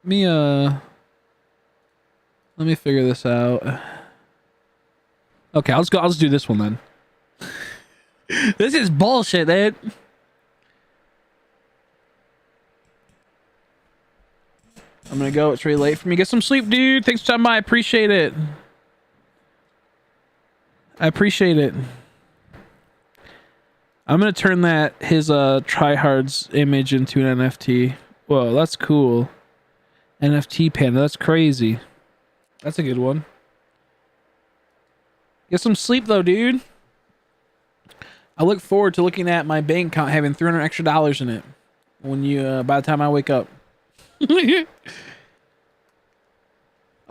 Let me figure this out. Okay, I'll just do this one then. This is bullshit, man. I'm gonna go. It's really late for me. Get some sleep, dude. Thanks for stopping by. I appreciate it. I appreciate it. I'm gonna turn his tryhard's image into an NFT. Whoa, that's cool. NFT panda. That's crazy. That's a good one. Get some sleep though, dude. I look forward to looking at my bank account having $300 extra in it when by the time I wake up. I'll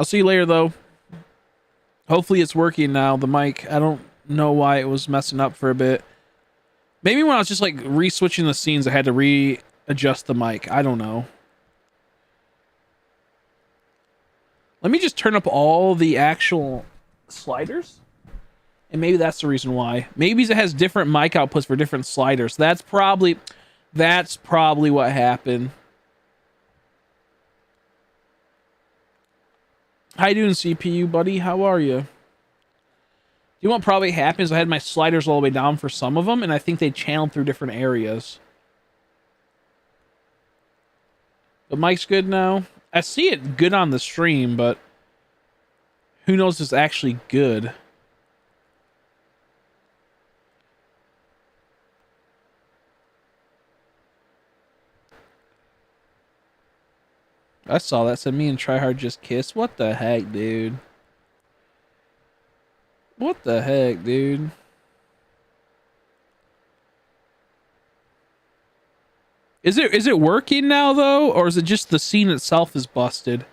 see you later though. Hopefully it's working now, the mic. I don't know why it was messing up for a bit. Maybe when I was just like re-switching the scenes, I had to readjust the mic. I don't know. Let me just turn up all the actual sliders. And maybe that's the reason why. Maybe it has different mic outputs for different sliders. That's probably what happened. How you doing, CPU buddy? How are you? You know what probably happened is I had my sliders all the way down for some of them, and I think they channeled through different areas. The mic's good now. I see it good on the stream, but who knows if it's actually good. I saw that. Said me and Tryhard just kissed. What the heck, dude? What the heck, dude? Is it working now though, or is it just the scene itself is busted?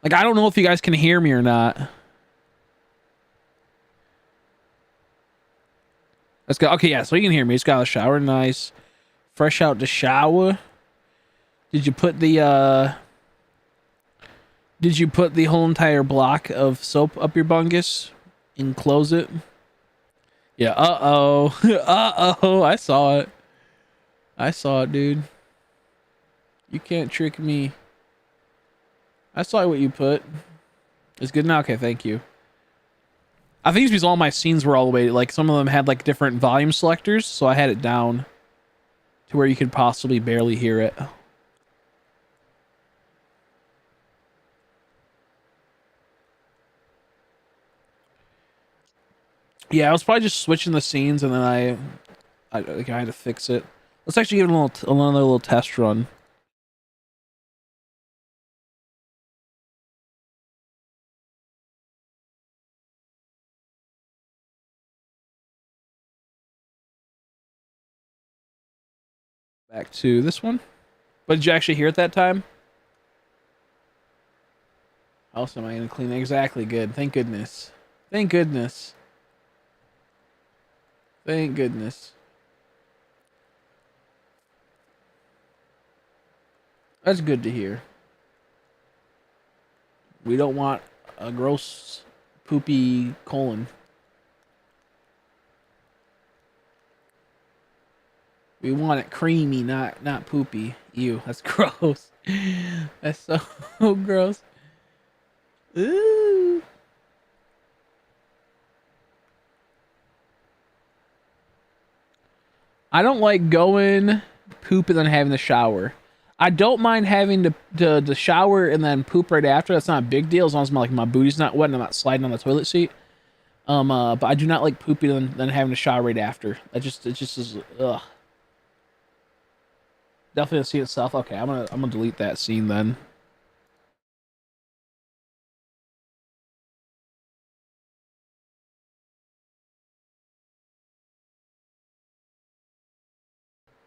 Like, I don't know if you guys can hear me or not. Let's go. Okay, yeah, so you can hear me. It's got a shower. Nice. Fresh out the shower. Did you put the whole entire block of soap up your bungus and close it? Yeah, uh-oh. Uh-oh, I saw it. I saw it, dude. You can't trick me. I saw what you put. It's good now? Okay, thank you. I think it's because all my scenes were all the way, like, some of them had, like, different volume selectors, so I had it down to where you could possibly barely hear it. Yeah, I was probably just switching the scenes, and then I had to fix it. Let's actually give it another little test run. Back to this one. But did you actually hear it that time? How else am I going to clean it? Exactly, good. Thank goodness. Thank goodness. Thank goodness. That's good to hear. We don't want a gross, poopy colon. We want it creamy, not poopy. Ew, that's gross. That's so gross. Ooh. I don't like going, poop, and then having the shower. I don't mind having to shower and then poop right after. That's not a big deal as long as my booty's not wet and I'm not sliding on the toilet seat. But I do not like pooping and then having to shower right after. It just is ugh. Definitely the scene itself. Okay, I'm gonna delete that scene then.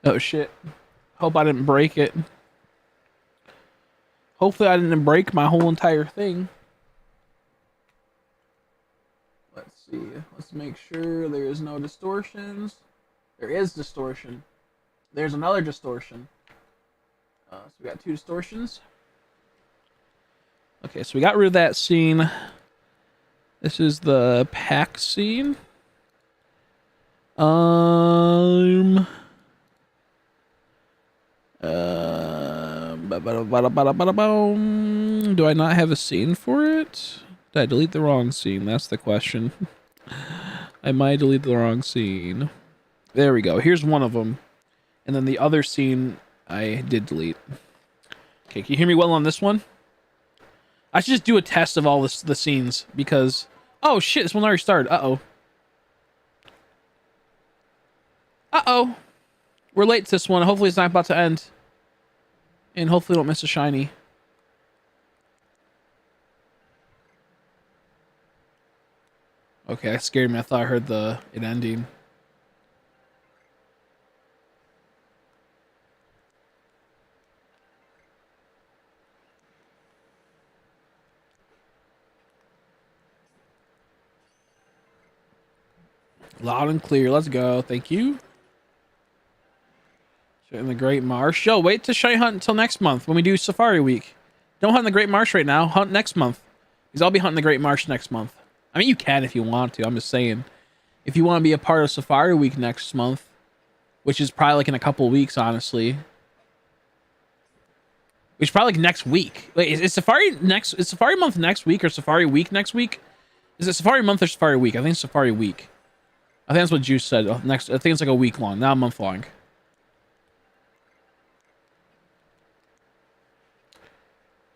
Oh shit. Hope I didn't break it. Hopefully I didn't break my whole entire thing. Let's see. Let's make sure there is no distortions. There is distortion. There's another distortion. So we got 2 distortions. Okay, so we got rid of that scene. This is the pack scene. Do I not have a scene for it? Did I delete the wrong scene? That's the question. I might delete the wrong scene. There we go. Here's one of them. And then the other scene I did delete. Okay, can you hear me well on this one? I should just do a test of all the scenes because... Oh shit, this one already started. Uh-oh. Uh-oh. We're late to this one. Hopefully it's not about to end. And hopefully don't miss a shiny. Okay, that scared me. I thought I heard it ending. Loud and clear. Let's go. Thank you. In the Great Marsh. Yo, wait to shy hunt until next month when we do Safari Week. Don't hunt in the Great Marsh right now. Hunt next month. Because I'll be hunting the Great Marsh next month. I mean, you can if you want to. I'm just saying. If you want to be a part of Safari Week next month, which is probably like in a couple weeks, honestly. Which is probably like next week. Wait, is Safari Month next week or Safari Week next week? Is it Safari Month or Safari Week? I think it's Safari Week. I think that's what Juice said. I think it's like a week long, not a month long.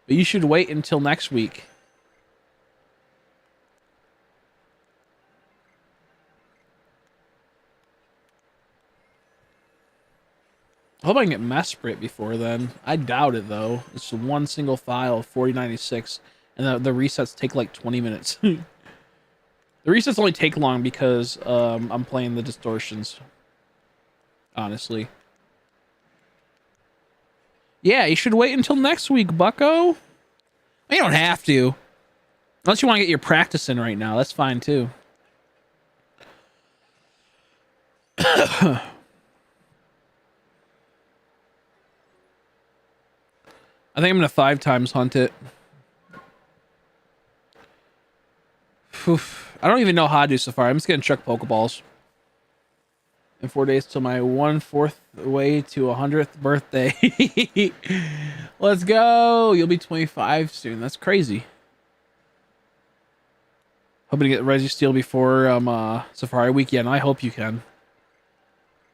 But you should wait until next week. I hope I can get Mesprit before then. I doubt it, though. It's one single file of 4096, and the resets take like 20 minutes. The resets only take long because I'm playing the distortions. Honestly. Yeah, you should wait until next week, bucko. You don't have to. Unless you want to get your practice in right now. That's fine, too. I think I'm going to 5 times hunt it. Oof. I don't even know how to do Safari. I'm just going to chuck Pokeballs. In 4 days till my 1/4 way to 100th birthday. Let's go. You'll be 25 soon. That's crazy. Hoping to get Registeel before Safari Week. Yeah, no, I hope you can.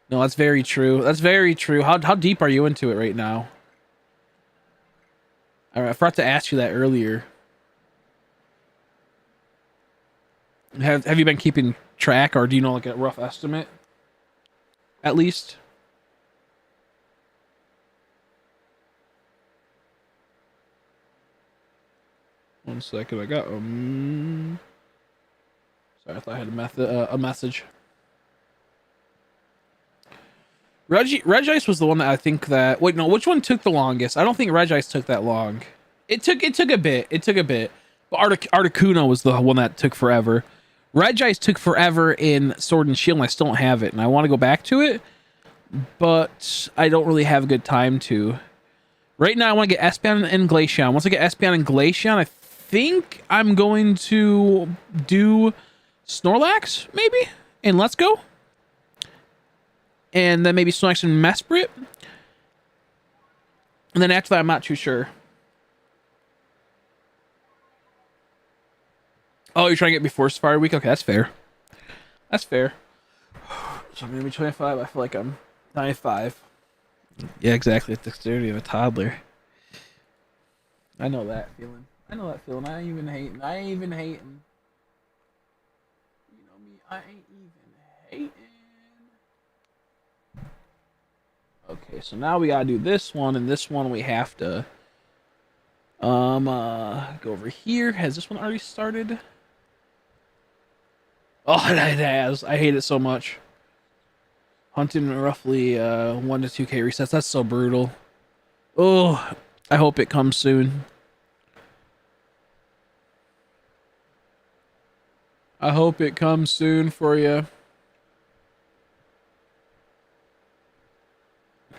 No, that's very true. That's very true. How deep are you into it right now? I forgot to ask you that earlier. Have you been keeping track, or do you know like a rough estimate? At least. One second, I got sorry, I thought I had a message. Regice was the one that I think that. Wait, no, which one took the longest? I don't think Regice took that long. It took a bit. But Articuno was the one that took forever. Regice took forever in Sword and Shield, and I still don't have it, and I want to go back to it, but I don't really have a good time to. Right now, I want to get Espeon and Glaceon. Once I get Espeon and Glaceon, I think I'm going to do Snorlax, maybe, and Let's Go. And then maybe Snorlax and Mesprit. And then after that, I'm not too sure. Oh, you're trying to get before Safari Week? Okay, that's fair. That's fair. So I'm going to be 25. I feel like I'm 95. Yeah, exactly. It's the dexterity of a toddler. I know that feeling. I ain't even hating. You know me. I ain't even hating. Okay, so now we gotta do this one, and this one we have to go over here. Has this one already started? Oh, it has. I hate it so much. Hunting roughly 1 to 2k resets. That's so brutal. Oh, I hope it comes soon. I hope it comes soon for you.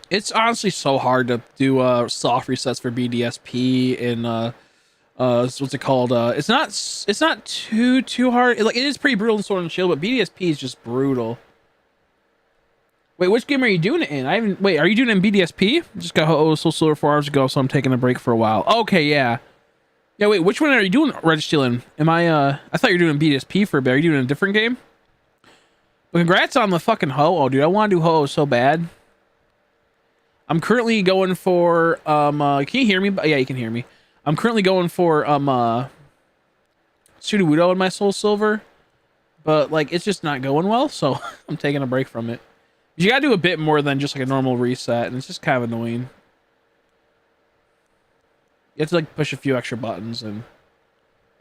It's honestly so hard to do soft resets for BDSP and what's it called? It's not too hard. It is pretty brutal in Sword and Shield, but BDSP is just brutal. Wait, which game are you doing it in? Wait, are you doing it in BDSP? Just got Soul Silver 4 hours ago, so I'm taking a break for a while. Okay, yeah. Yeah, wait, which one are you doing Registeel in? I thought you were doing BDSP for a bit. Are you doing a different game? But congrats on the fucking Ho-Oh, dude. I want to do Ho-Oh so bad. I'm currently going for can you hear me? Yeah, you can hear me. I'm currently going for Sudowoodo in my Soul Silver, but like it's just not going well, so I'm taking a break from it. You gotta do a bit more than just like a normal reset, and it's just kind of annoying. You have to like push a few extra buttons, and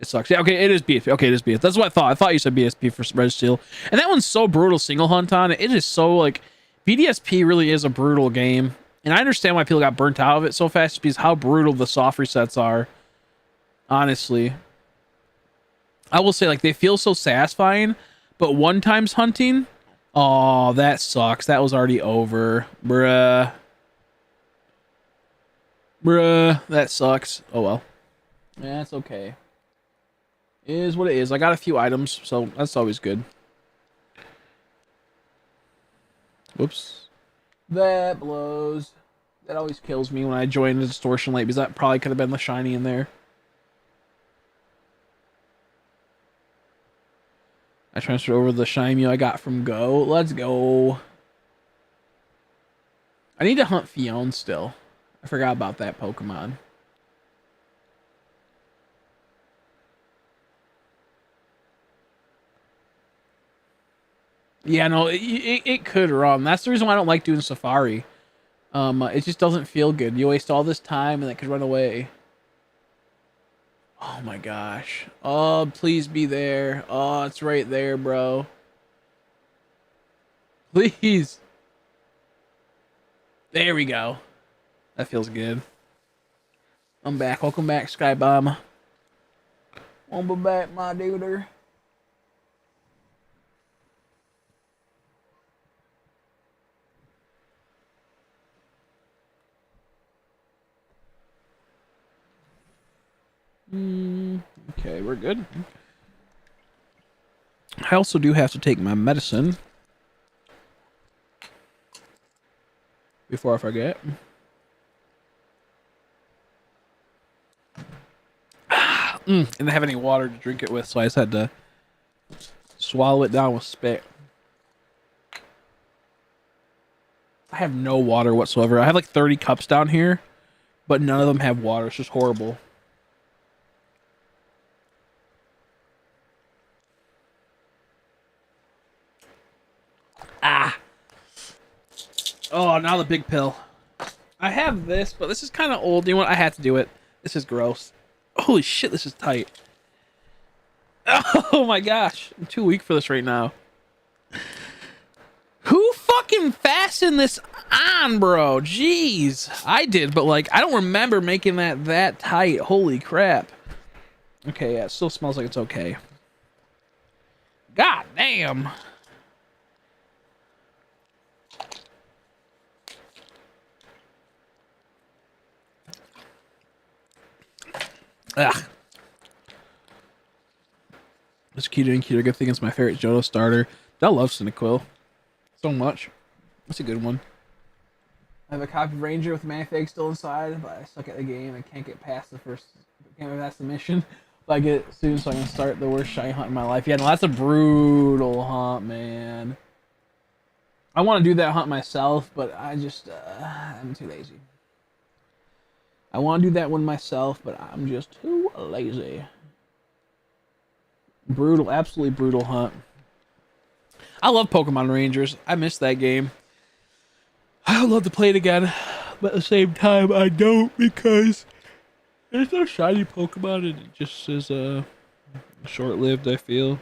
it sucks. Yeah, okay, it is BSP. Okay, it is BSP. That's what I thought. I thought you said BSP for Registeel, and that one's so brutal single hunt on it. It is so like BDSP really is a brutal game. And I understand why people got burnt out of it so fast because how brutal the soft resets are. Honestly. I will say, like, they feel so satisfying, but one times hunting, oh, that sucks. That was already over. Bruh. Bruh, that sucks. Oh well. Yeah, it's okay. It is what it is. I got a few items, so that's always good. Whoops. That blows. That always kills me when I join the distortion late because that probably could have been the shiny in there. I transferred over the shiny Mew I got from Go. Let's go. I need to hunt Fion still. I forgot about that Pokemon. Yeah, no, it could run. That's the reason why I don't like doing Safari. It just doesn't feel good. You waste all this time and it could run away. Oh my gosh. Oh, please be there. Oh, it's right there, bro. Please. There we go. That feels good. I'm back. Welcome back, Skybomb. Welcome back, my duder. Okay, we're good. I also do have to take my medicine before I forget. And I didn't have any water to drink it with, so I just had to swallow it down with spit. I have no water whatsoever. I have like 30 cups down here, but none of them have water. It's just horrible. Ah. Oh, now the big pill. I have this, but this is kind of old. You know what? I had to do it. This is gross. Holy shit, this is tight. Oh my gosh. I'm too weak for this right now. Who fucking fastened this on, bro? Jeez. I did, but like, I don't remember making that tight. Holy crap. Okay, yeah, it still smells like it's okay. God damn. Ugh. It's cuter and cuter. Good thing it's my favorite Johto starter. I love Cyndaquil so much. That's a good one. I have a copy of Ranger with Manfag still inside, but I suck at the game. I can't get past the mission. But I get it soon, so I'm gonna start the worst shiny hunt in my life. Yeah, no, that's a brutal hunt, man. I want to do that hunt myself, but I'm too lazy. I want to do that one myself, but I'm just too lazy. Brutal, absolutely brutal hunt. I love Pokemon Rangers. I miss that game. I would love to play it again, but at the same time, I don't because there's no shiny Pokemon and it just is short-lived, I feel.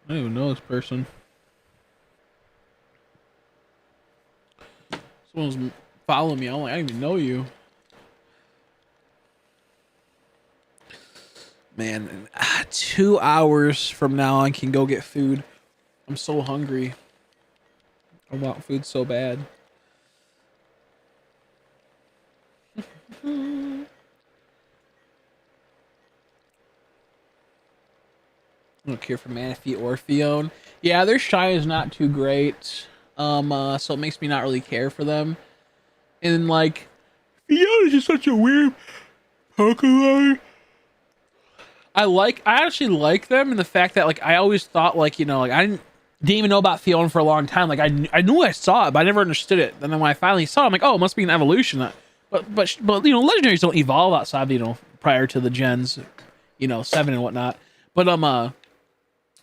I don't even know this person. Someone's following me. I'm like, I don't even know you. Man, 2 hours from now I can go get food. I'm so hungry. I want food so bad. I don't care for Manaphy or Fion. Yeah, their shine is not too great. So it makes me not really care for them. And like, Fion is just such a weird Pokemon. I actually like them in the fact that like I always thought like, you know, like I didn't even know about Fion for a long time. Like I knew I saw it, but I never understood it. And then when I finally saw it, I'm like, oh, it must be an evolution. But you know, legendaries don't evolve outside, you know, prior to the gens, you know, 7 and whatnot. But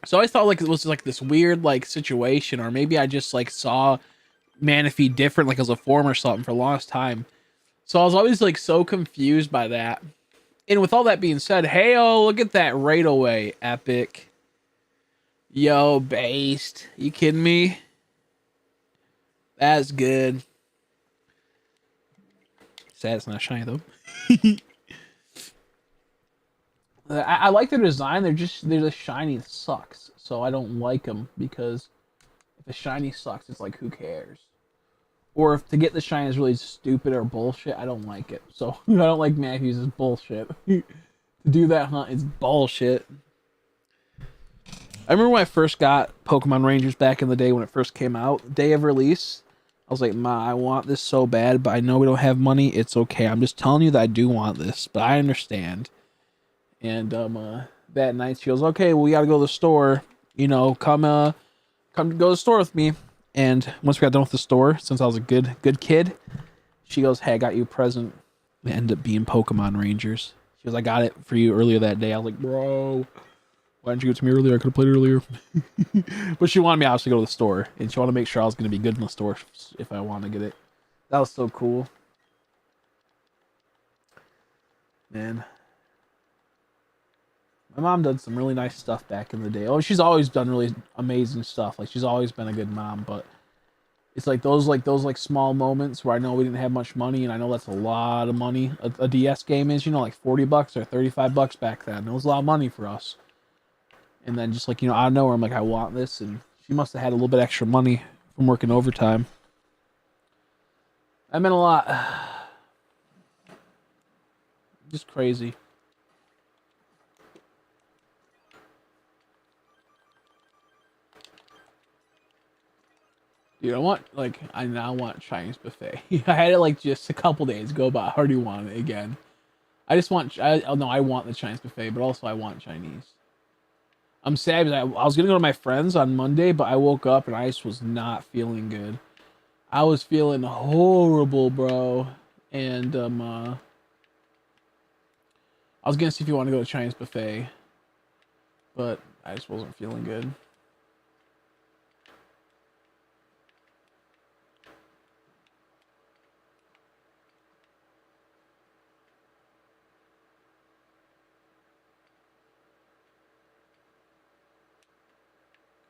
so I thought like it was like this weird like situation, or maybe I just like saw Manaphy different, like as a form or something for the longest time. So I was always like so confused by that. And with all that being said, hey, oh, look at that right away, epic. Yo, based. You kidding me? That's good. Sad it's not shiny though. I like their design. They're just shiny. It sucks. So I don't like them because if the shiny sucks, it's like who cares? Or if to get the shine is really stupid or bullshit, I don't like it. So I don't like Matthews is bullshit. To do that hunt is bullshit. I remember when I first got Pokemon Rangers back in the day when it first came out, day of release. I was like, Ma, I want this so bad, but I know we don't have money. It's okay. I'm just telling you that I do want this, but I understand. And that night she goes, okay, well, we gotta go to the store. You know, come go to the store with me. And once we got done with the store, since I was a good kid, she goes, hey, I got you a present. It ended up being Pokemon Rangers. She goes, I got it for you earlier that day. I was like, bro, why didn't you give it to me earlier? I could have played earlier. But she wanted me obviously to go to the store, and she wanted to make sure I was going to be good in the store if I wanted to get it. That was so cool. Man. My mom did some really nice stuff back in the day. Oh, she's always done really amazing stuff. Like she's always been a good mom, but it's like those small moments where I know we didn't have much money, and I know that's a lot of money. A DS game is, you know, like $40 or $35 back then. It was a lot of money for us. And then just like, you know, out of nowhere, I'm like, I want this, and she must have had a little bit extra money from working overtime. That meant a lot. Just crazy. Dude, I now want Chinese buffet. I had it like just a couple days ago, but I already want it again. I want the Chinese buffet, but also I want Chinese. I'm sad because I was gonna go to my friends on Monday, but I woke up and I just was not feeling good. I was feeling horrible, bro. And I was gonna see if you want to go to Chinese buffet, but I just wasn't feeling good.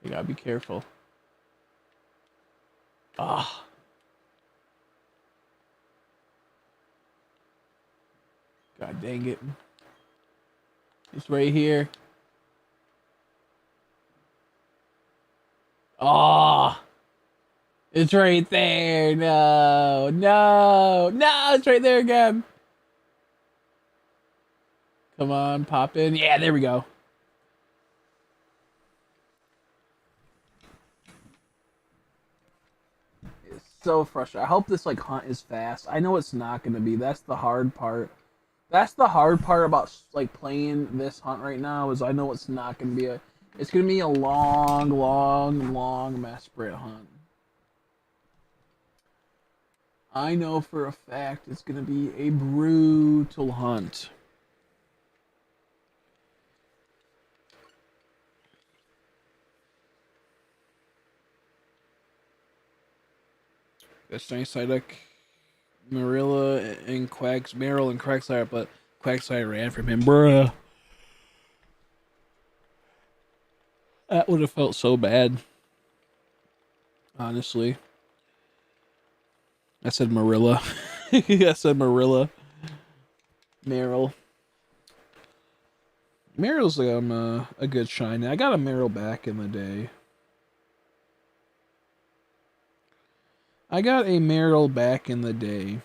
You gotta be careful. Ah. God dang it. It's right here. Ah. It's right there. No. No. No, it's right there again. Come on, pop in. Yeah, there we go. So frustrating. I hope this like hunt is fast. I know it's not going to be. That's the hard part. That's the hard part about like playing this hunt right now is I know it's not going to be a. It's going to be a long, long, long Mesprit hunt. I know for a fact it's going to be a brutal hunt. That's nice Psyduck, Marilla, and Quacks, Meryl and Quagsire, but Quagsire ran from him, bruh. That would have felt so bad. Honestly. I said Marilla. I said Marilla. Meryl. Meryl's a good shine. I got a Meryl back in the day. I got a Meryl back in the day.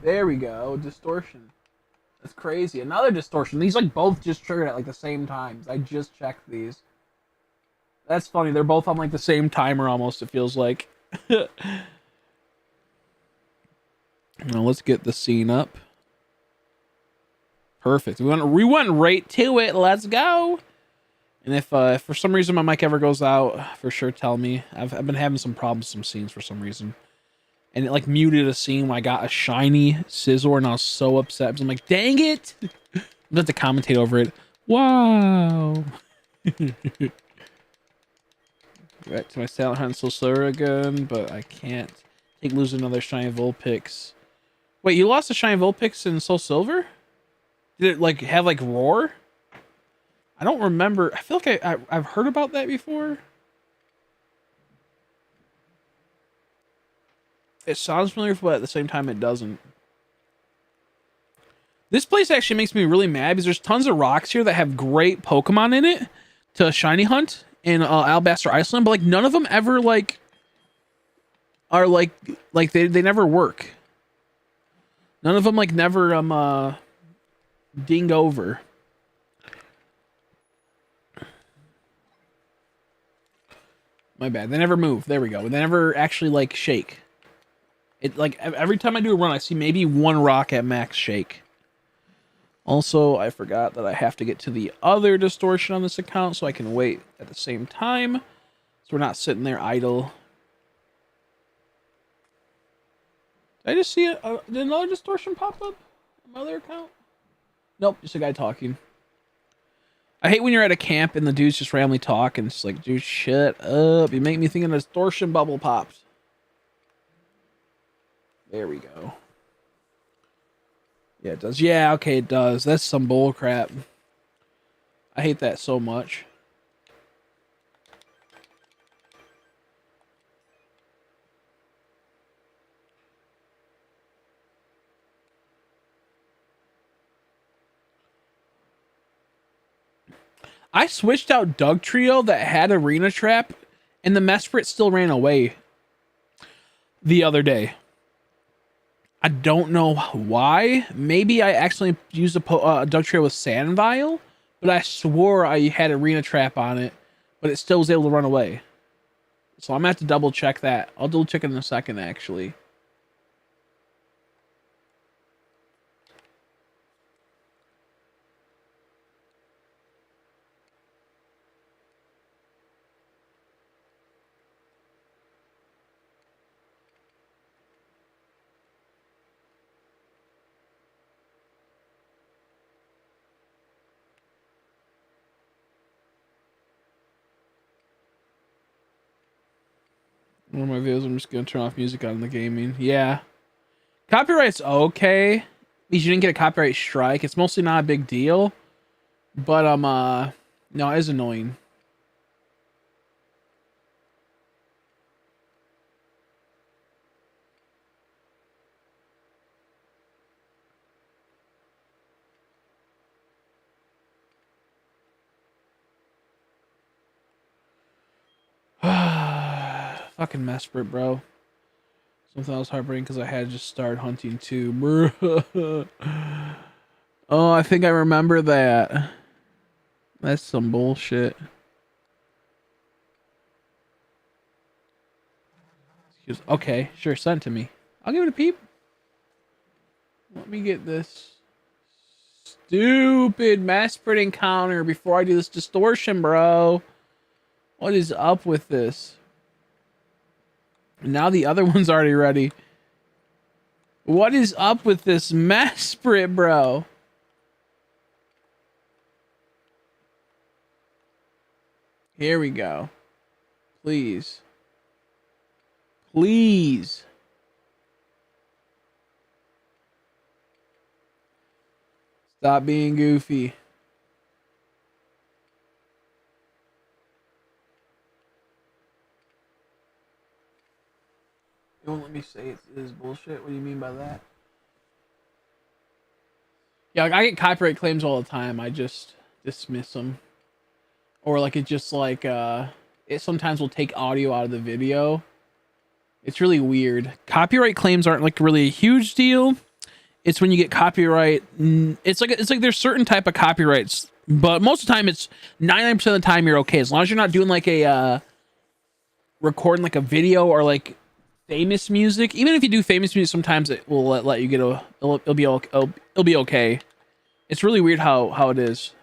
There we go. Distortion. That's crazy. Another distortion. These like both just triggered at like the same times. I just checked these. That's funny. They're both on like the same timer almost, it feels like. Now let's get the scene up. Perfect. We went right to it. Let's go. And if for some reason my mic ever goes out, for sure tell me. I've been having some problems with some scenes for some reason. And it like muted a scene when I got a shiny Scizor and I was so upset. I'm like, dang it! I'm gonna have to commentate over it. Wow. Back to my Silent Hunt Solsura again, but I can't lose another shiny Vulpix. Wait, you lost a shiny Vulpix in Soul Silver? Did it like have like roar? I don't remember. I feel like I've heard about that before. It sounds familiar, but at the same time, it doesn't. This place actually makes me really mad because there's tons of rocks here that have great Pokemon in it to shiny hunt in Alabaster Island, but like none of them ever like are like they never work. None of them like never ding over. My bad. They never move. There we go. They never actually like shake. It like every time I do a run, I see maybe one rock at max shake. Also, I forgot that I have to get to the other distortion on this account so I can wait at the same time. So we're not sitting there idle. Did I just see did another distortion pop up on my other account? Nope, just a guy talking. I hate when you're at a camp and the dudes just randomly talk and it's like, dude, shut up. You make me think a distortion bubble popped. There we go. Yeah, it does. Yeah, okay, it does. That's some bull crap. I hate that so much. I switched out Dugtrio that had Arena Trap, and the Mesprit still ran away the other day. I don't know why. Maybe I accidentally used a Dugtrio with Sandvile, but I swore I had Arena Trap on it, but it still was able to run away. So I'm gonna have to double check that. I'll double check it in a second, actually. One of my videos, I'm just gonna turn off music on the gaming. Yeah. Copyright's okay. Because you didn't get a copyright strike. It's mostly not a big deal. But no, it is annoying. Fucking Mesprit, bro. Something else heartbreaking because I had to just start hunting too, bro. Oh, I think I remember that. That's some bullshit. Okay, sure, send it to me. I'll give it a peep. Let me get this stupid Mesprit encounter before I do this distortion, bro. What is up with this? Now the other one's already ready. What is up with this Mesprit, bro? Here we go. Please. Please. Stop being goofy. You won't let me say it is bullshit? What do you mean by that? Yeah, like I get copyright claims all the time. I just dismiss them. Or like it just like it sometimes will take audio out of the video. It's really weird. Copyright claims aren't like really a huge deal. It's when you get copyright. It's like there's certain type of copyrights, but most of the time it's 99% of the time you're okay as long as you're not doing like a recording like a video or like famous music. Even if you do famous music, sometimes it will let you get it'll be okay. It's really weird how it is.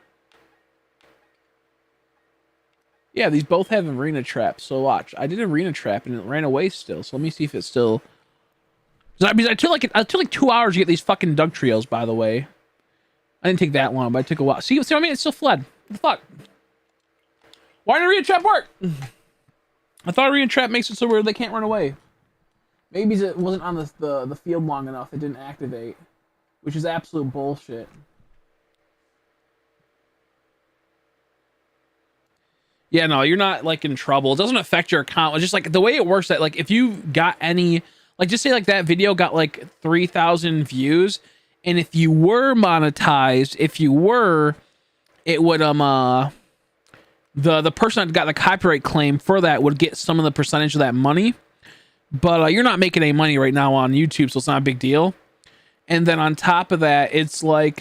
Yeah, these both have Arena Trap. So watch, I did Arena Trap and it ran away still. So let me see if it's still. Because I took like 2 hours to get these fucking Dugtrios. By the way, I didn't take that long, but it took a while. See what I mean? It still fled. What the fuck? Why didn't Arena Trap work? I thought Arena Trap makes it so where they can't run away. Maybe it wasn't on the field long enough. It didn't activate, which is absolute bullshit. Yeah, no, you're not like in trouble. It doesn't affect your account. It's just like the way it works that like if you got any like just say like that video got like 3,000 views and if you were monetized, if you were it would the person that got the copyright claim for that would get some of the percentage of that money. But you're not making any money right now on YouTube, so it's not a big deal. And then on top of that, it's like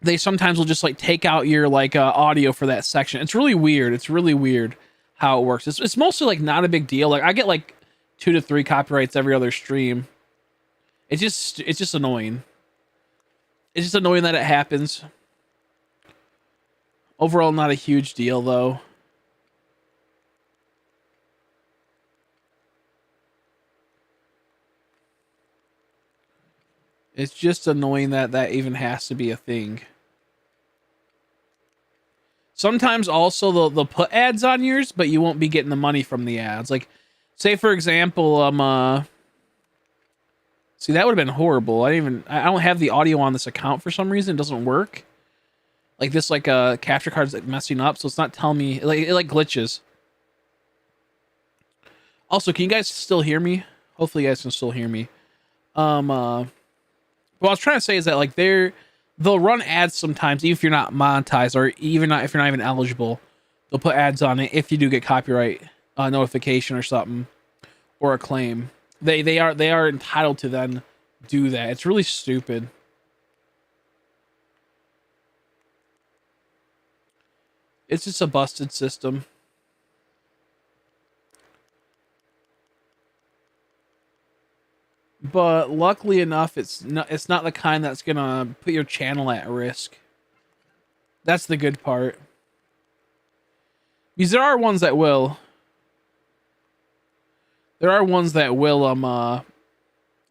they sometimes will just like take out your like audio for that section. It's really weird. It's really weird how it works. It's mostly like not a big deal. Like I get like 2 to 3 copyrights every other stream. It's just annoying. It's just annoying that it happens. Overall, not a huge deal though. It's just annoying that that even has to be a thing. Sometimes also they'll put ads on yours, but you won't be getting the money from the ads. Like, say for example, see that would have been horrible. I don't have the audio on this account for some reason. It doesn't work. Like this, like capture card's like messing up, so it's not telling me. Like it like glitches. Also, can you guys still hear me? Hopefully, you guys can still hear me. What I was trying to say is that like they'll run ads sometimes, even if you're not monetized or even not if you're not even eligible. They'll put ads on it if you do get copyright notification or something or a claim. They are entitled to then do that. It's really stupid. It's just a busted system. But luckily enough, it's not the kind that's gonna put your channel at risk. That's the good part. Because there are ones that will. There are ones that will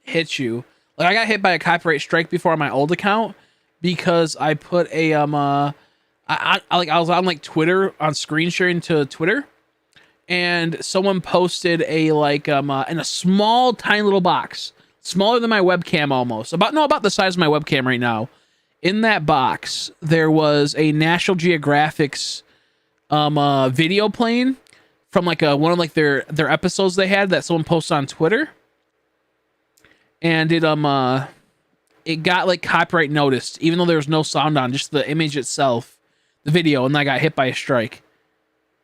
hit you. Like I got hit by a copyright strike before on my old account because I put a I was on like Twitter on screen sharing to Twitter, and someone posted a like in a small tiny little box, smaller than my webcam almost, about the size of my webcam right now. In that box there was a National Geographic's video playing from like one of like their episodes they had that someone posted on Twitter, and it got like copyright noticed even though there was no sound on, just the image itself, the video, and I got hit by a strike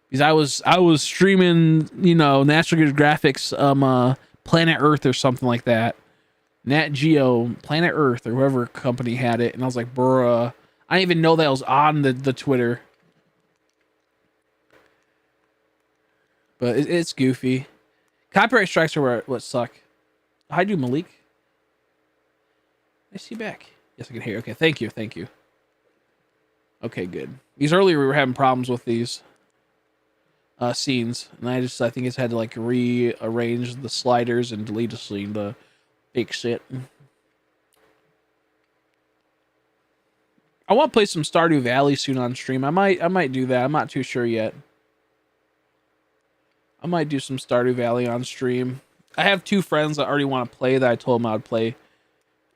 because I was streaming, you know, National Geographic's Planet Earth or something like that, Nat Geo Planet Earth or whoever company had it, and I was like, bruh, I didn't even know that was on the Twitter. But it's goofy. Copyright strikes are what suck. Hi, do Malik. I see you back. Yes, I can hear. Okay, thank you. Okay, good. Because earlier we were having problems with these scenes, and I think it's had to like rearrange the sliders and delete a scene to fix it. I want to play some Stardew Valley soon on stream. I might do that. I'm not too sure yet. I might do some Stardew Valley on stream. I have 2 friends that already want to play that I told them I would play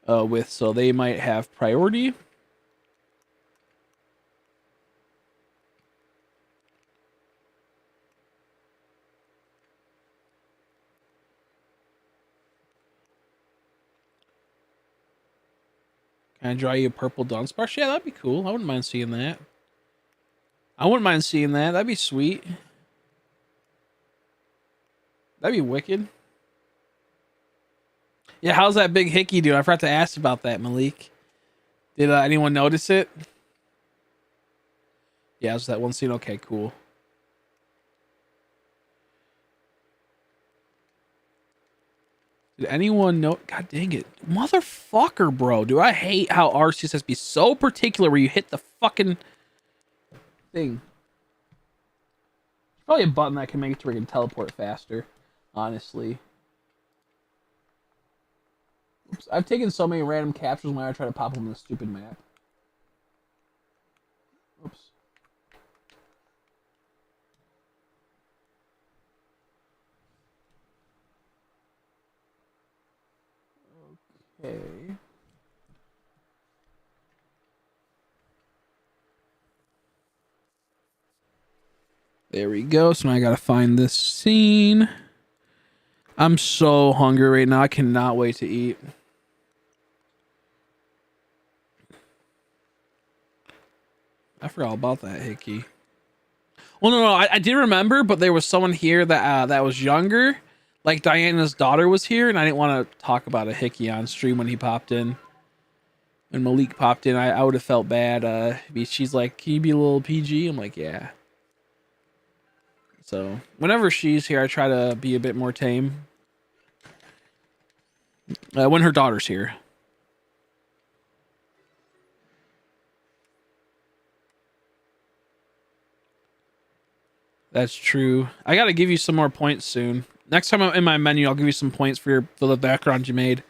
with, so they might have priority. Can I draw you a purple Dunsparce? Yeah, that'd be cool. I wouldn't mind seeing that. That'd be sweet. That'd be wicked. Yeah, how's that big hickey do? I forgot to ask about that, Malik. Did anyone notice it? Yeah, it was that one scene. Okay, cool. Did anyone know? God dang it. Motherfucker, bro. Do I hate how Arceus has to be so particular where you hit the fucking thing. Probably a button that can make it to where you can teleport faster, honestly. Oops. I've taken so many random captures when I try to pop them in the stupid map. Oops. Okay. There we go. So now I gotta find this scene. I'm so hungry right now. I cannot wait to eat. I forgot all about that hickey. Well, no, I did remember, but there was someone here that was younger. Like Diana's daughter was here, and I didn't want to talk about a hickey on stream when he popped in. When Malik popped in, I would have felt bad. She's like, "Can you be a little PG?" I'm like, "Yeah." So whenever she's here, I try to be a bit more tame. When her daughter's here. That's true. I gotta give you some more points soon. Next time I'm in my menu, I'll give you some points for the background you made.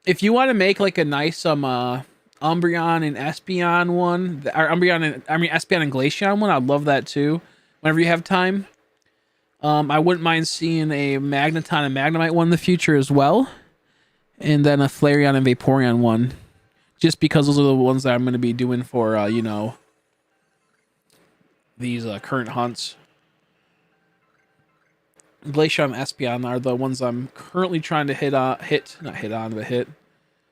If you want to make like a nice Umbreon and Espeon one, or Espeon and Glaceon one, I'd love that too. Whenever you have time. I wouldn't mind seeing a Magneton and Magnemite one in the future as well. And then a Flareon and Vaporeon one. Just because those are the ones that I'm going to be doing for, these current hunts. Glaceon and Espeon are the ones I'm currently trying to hit.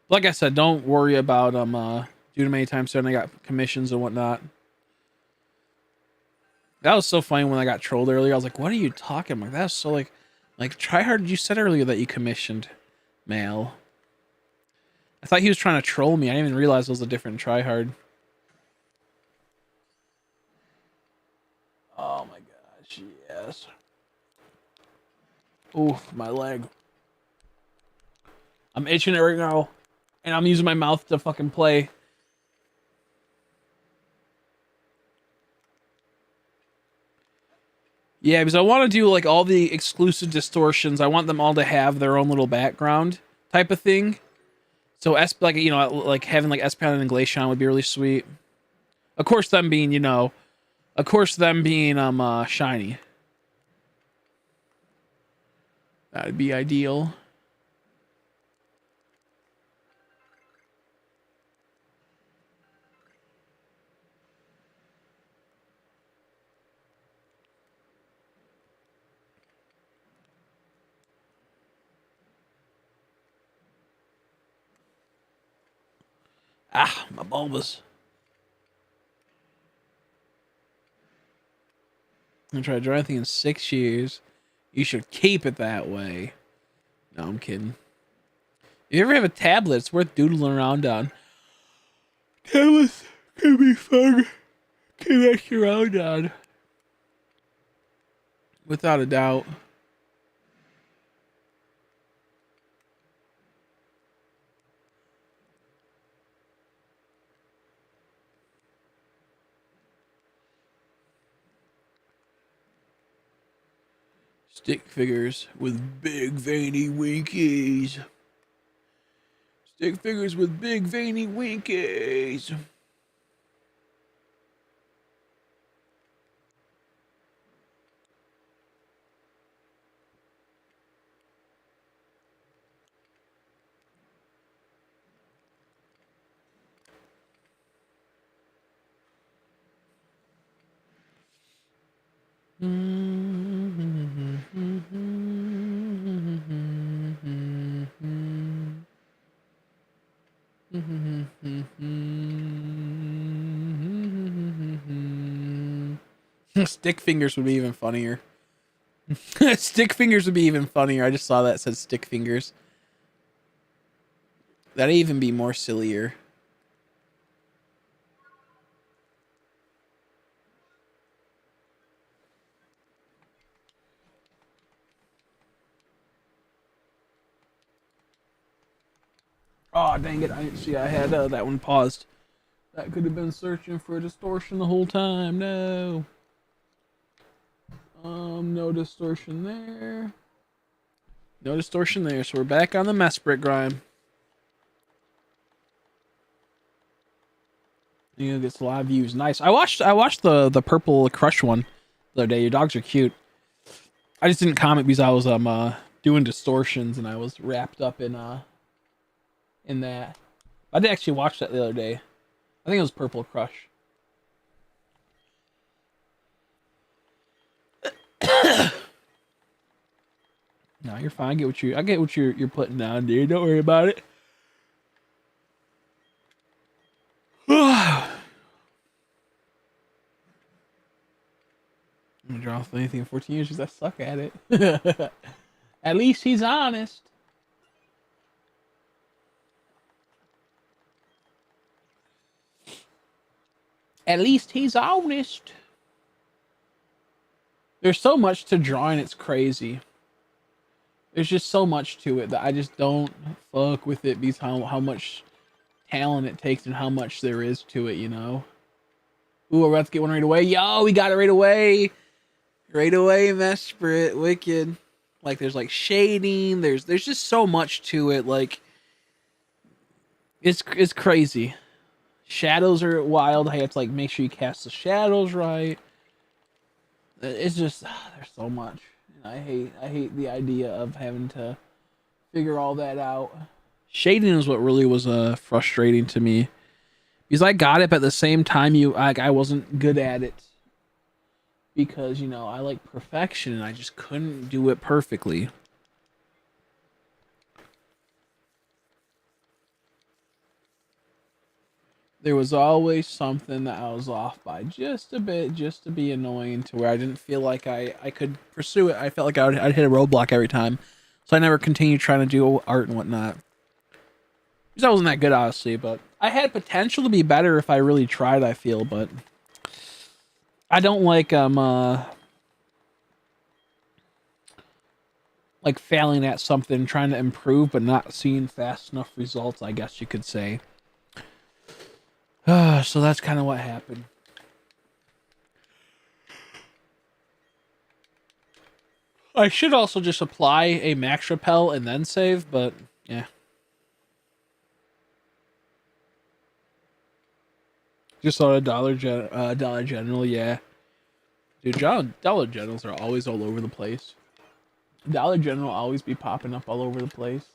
Like I said, don't worry about doing them anytime soon. I got commissions and whatnot. That was so funny when I got trolled earlier. I was like, "What are you talking about?" That was so like try hard. You said earlier that you commissioned mail. I thought he was trying to troll me. I didn't even realize it was a different try hard. Oh my gosh, yes. Oof, my leg. I'm itching it right now, and I'm using my mouth to fucking play. Yeah, because I want to do like all the exclusive distortions. I want them all to have their own little background type of thing. So like having like Espeon and Glaceon would be really sweet. Of course, them being shiny. That'd be ideal. Ah, my bulbous. I'm trying to draw anything in 6 years. You should keep it that way. No, I'm kidding. If you ever have a tablet, it's worth doodling around on. Tablets can be fun to mess around on. Without a doubt. Stick figures with big veiny winkies. Stick figures with big veiny winkies. Stick fingers would be even funnier. Stick fingers would be even funnier. I just saw that said stick fingers. That'd even be more sillier. Oh, dang it. I didn't see I had that one paused. That could have been searching for a distortion the whole time. No. No distortion there. No distortion there. So we're back on the Mesprit grind. You know, gets a lot of views. Nice. I watched the purple crush one the other day. Your dogs are cute. I just didn't comment because I was doing distortions and I was wrapped up in that. I did actually watch that the other day. I think it was Purple Crush. No, you're fine. I get what you're putting down, dude. Don't worry about it. I'm gonna draw anything in 14 years because I suck at it. At least he's honest. At least he's honest. There's so much to drawing, it's crazy. There's just so much to it that I just don't fuck with it because how much talent it takes and how much there is to it, you know? Ooh, we're about to get one right away. Yo, we got it right away. Right away, Mesprit. Wicked. Like, there's, like, shading. There's just so much to it. Like, it's crazy. Shadows are wild. I have to, like, make sure you cast the shadows right. It's just, there's so much. And I hate the idea of having to figure all that out. Shading is what really was frustrating to me. Because I got it, but at the same time, I wasn't good at it. Because, you know, I like perfection and I just couldn't do it perfectly. There was always something that I was off by just a bit, just to be annoying, to where I didn't feel like I could pursue it. I felt like I'd hit a roadblock every time. So I never continued trying to do art and whatnot. Because I wasn't that good, honestly, but I had potential to be better if I really tried, I feel, but I don't like like failing at something, trying to improve, but not seeing fast enough results, I guess you could say. So that's kind of what happened. I should also just apply a max repel and then save, but yeah. Just on a Dollar General, yeah. Dude, Dollar Generals are always all over the place. Dollar General always be popping up all over the place.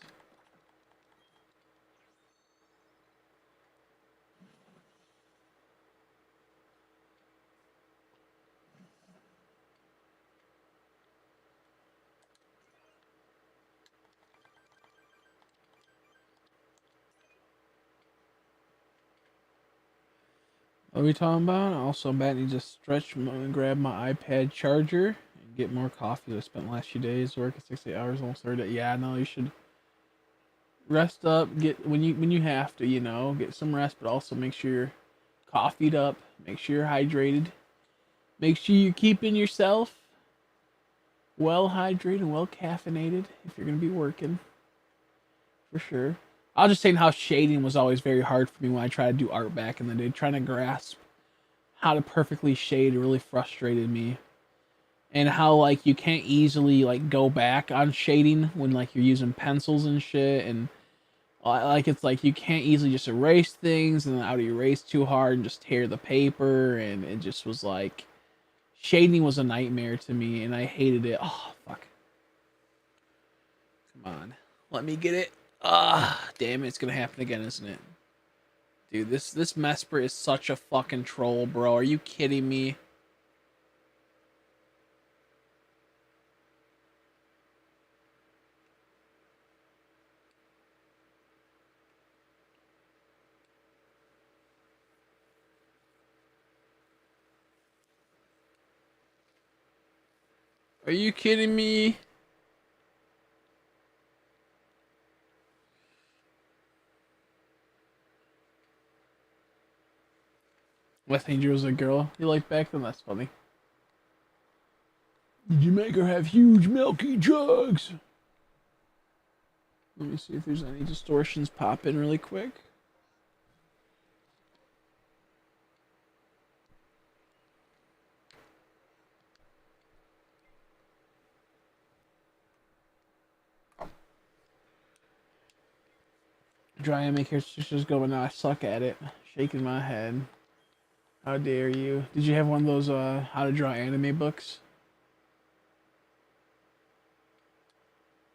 What are we talking about? Also, I'm about to just stretch and grab my iPad charger and get more coffee that I spent the last few days working 68 hours almost 30 days. Yeah, no, you should rest up, get when you have to, you know, get some rest, but also make sure you're coffeeed up, make sure you're hydrated, make sure you're keeping yourself well hydrated and well caffeinated if you're gonna be working. For sure. I was just saying how shading was always very hard for me when I tried to do art back in the day. Trying to grasp how to perfectly shade really frustrated me. And how like you can't easily like go back on shading when like you're using pencils and shit, and like it's like you can't easily just erase things, and then I would erase too hard and just tear the paper, and it just was like shading was a nightmare to me and I hated it. Oh fuck. Come on. Let me get it. Ah, damn it, it's gonna happen again, isn't it? Dude, this Mesprit is such a fucking troll, bro. Are you kidding me? Are you kidding me? West Angel was a girl you liked back then? That's funny. Did you make her have huge milky jugs? Let me see if there's any distortions pop in really quick. Dry anime characters just going, no, I suck at it. Shaking my head. How dare you? Did you have one of those how to draw anime books?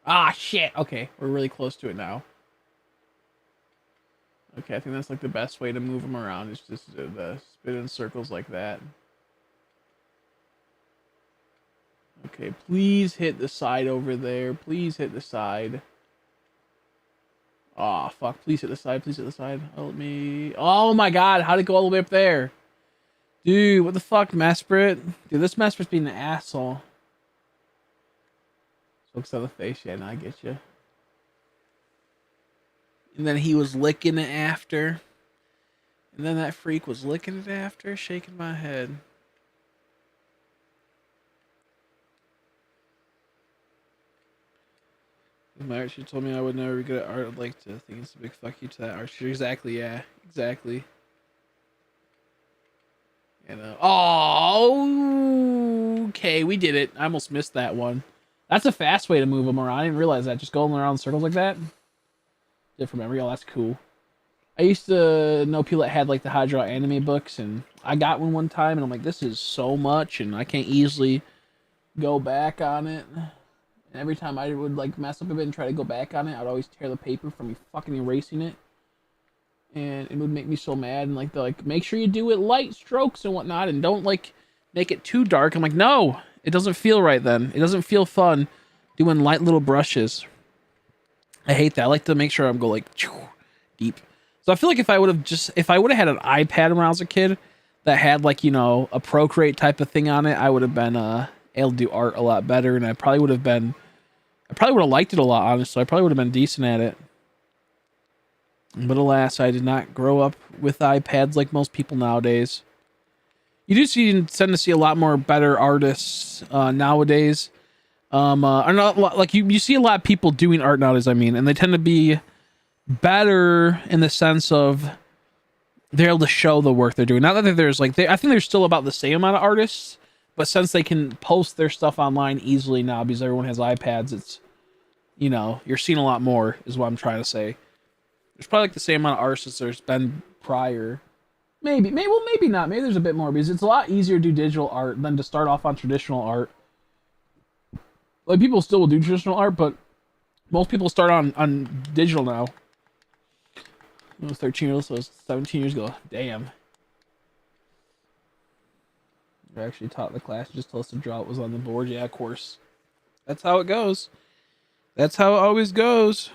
Ah, shit. Okay, we're really close to it now. Okay, I think that's like the best way to move them around is just to spin in circles like that. Okay, please hit the side over there. Please hit the side. Oh, fuck. Please hit the side. Please hit the side. Help me. Oh my god, how'd it go all the way up there? Dude, what the fuck, Mesprit? Dude, this Mesprit's being an asshole. Looks on the face. Yeah, now I get you. And then he was licking it after. And then that freak was licking it after, shaking my head. My art, she told me I would never be good at art. I'd like to think it's a big fuck you to that art. Exactly, yeah. Exactly. You know. Oh, okay, we did it. I almost missed that one. That's a fast way to move them around. I didn't realize that. Just going around in circles like that. Did from memory. Oh, that's cool. I used to know people that had like the Hydro anime books, and I got one time, and I'm like, this is so much, and I can't easily go back on it. And every time I would like mess up a bit and try to go back on it, I'd always tear the paper from me fucking erasing it. And it would make me so mad. And like they're like, make sure you do it light strokes and whatnot, and don't like make it too dark. I'm like, no, it doesn't feel right then. It doesn't feel fun doing light little brushes. I hate that. I like to make sure I'm go like deep. So I feel like if I would have had an iPad when I was a kid that had like, you know, a Procreate type of thing on it, I would have been able to do art a lot better, and I probably would have liked it a lot, honestly. I probably would have been decent at it. But alas, I did not grow up with iPads like most people nowadays. You do tend to see a lot more better artists nowadays. Or not like you see a lot of people doing art nowadays, I mean, and they tend to be better in the sense of they're able to show the work they're doing. Not that there's like I think there's still about the same amount of artists, but since they can post their stuff online easily now because everyone has iPads, it's, you know, you're seeing a lot more is what I'm trying to say. There's probably like the same amount of artists as there's been prior. Maybe not. Maybe there's a bit more because it's a lot easier to do digital art than to start off on traditional art. Like people still will do traditional art, but most people start on digital now. I was 13 years old, so it was 17 years ago. Damn. I actually taught the class, just told us to draw what was on the board. Yeah, of course. That's how it goes. That's how it always goes.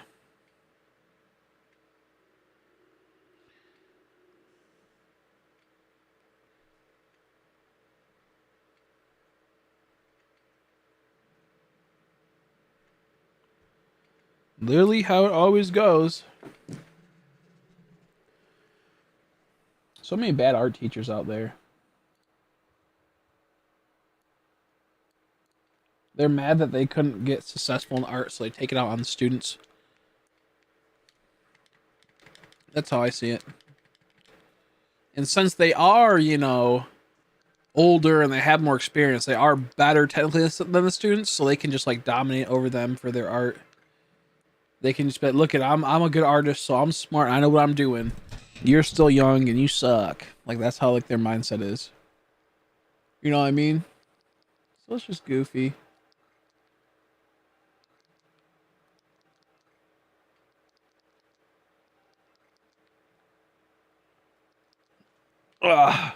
Literally how it always goes. So many bad art teachers out there. They're mad that they couldn't get successful in art, so they take it out on the students. That's how I see it. And since they are, you know, older and they have more experience, they are better technically than the students, so they can just like dominate over them for their art. They can just be, look at, I'm a good artist, so I'm smart. I know what I'm doing. You're still young and you suck. Like that's how like their mindset is. You know what I mean? So it's just goofy. Ugh.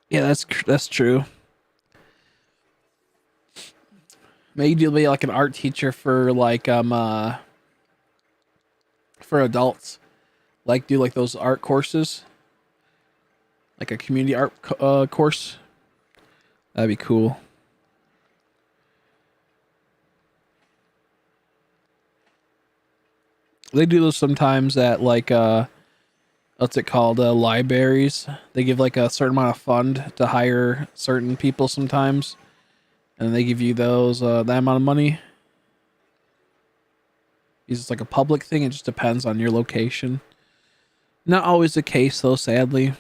Yeah, that's true. Maybe you'll be like an art teacher for like for adults. Like do like those art courses. Like a community art course. That'd be cool. They do those sometimes at like what's it called, libraries. They give like a certain amount of fund to hire certain people sometimes, and they give you those that amount of money. It's like a public thing. It just depends on your location. Not always the case though, sadly.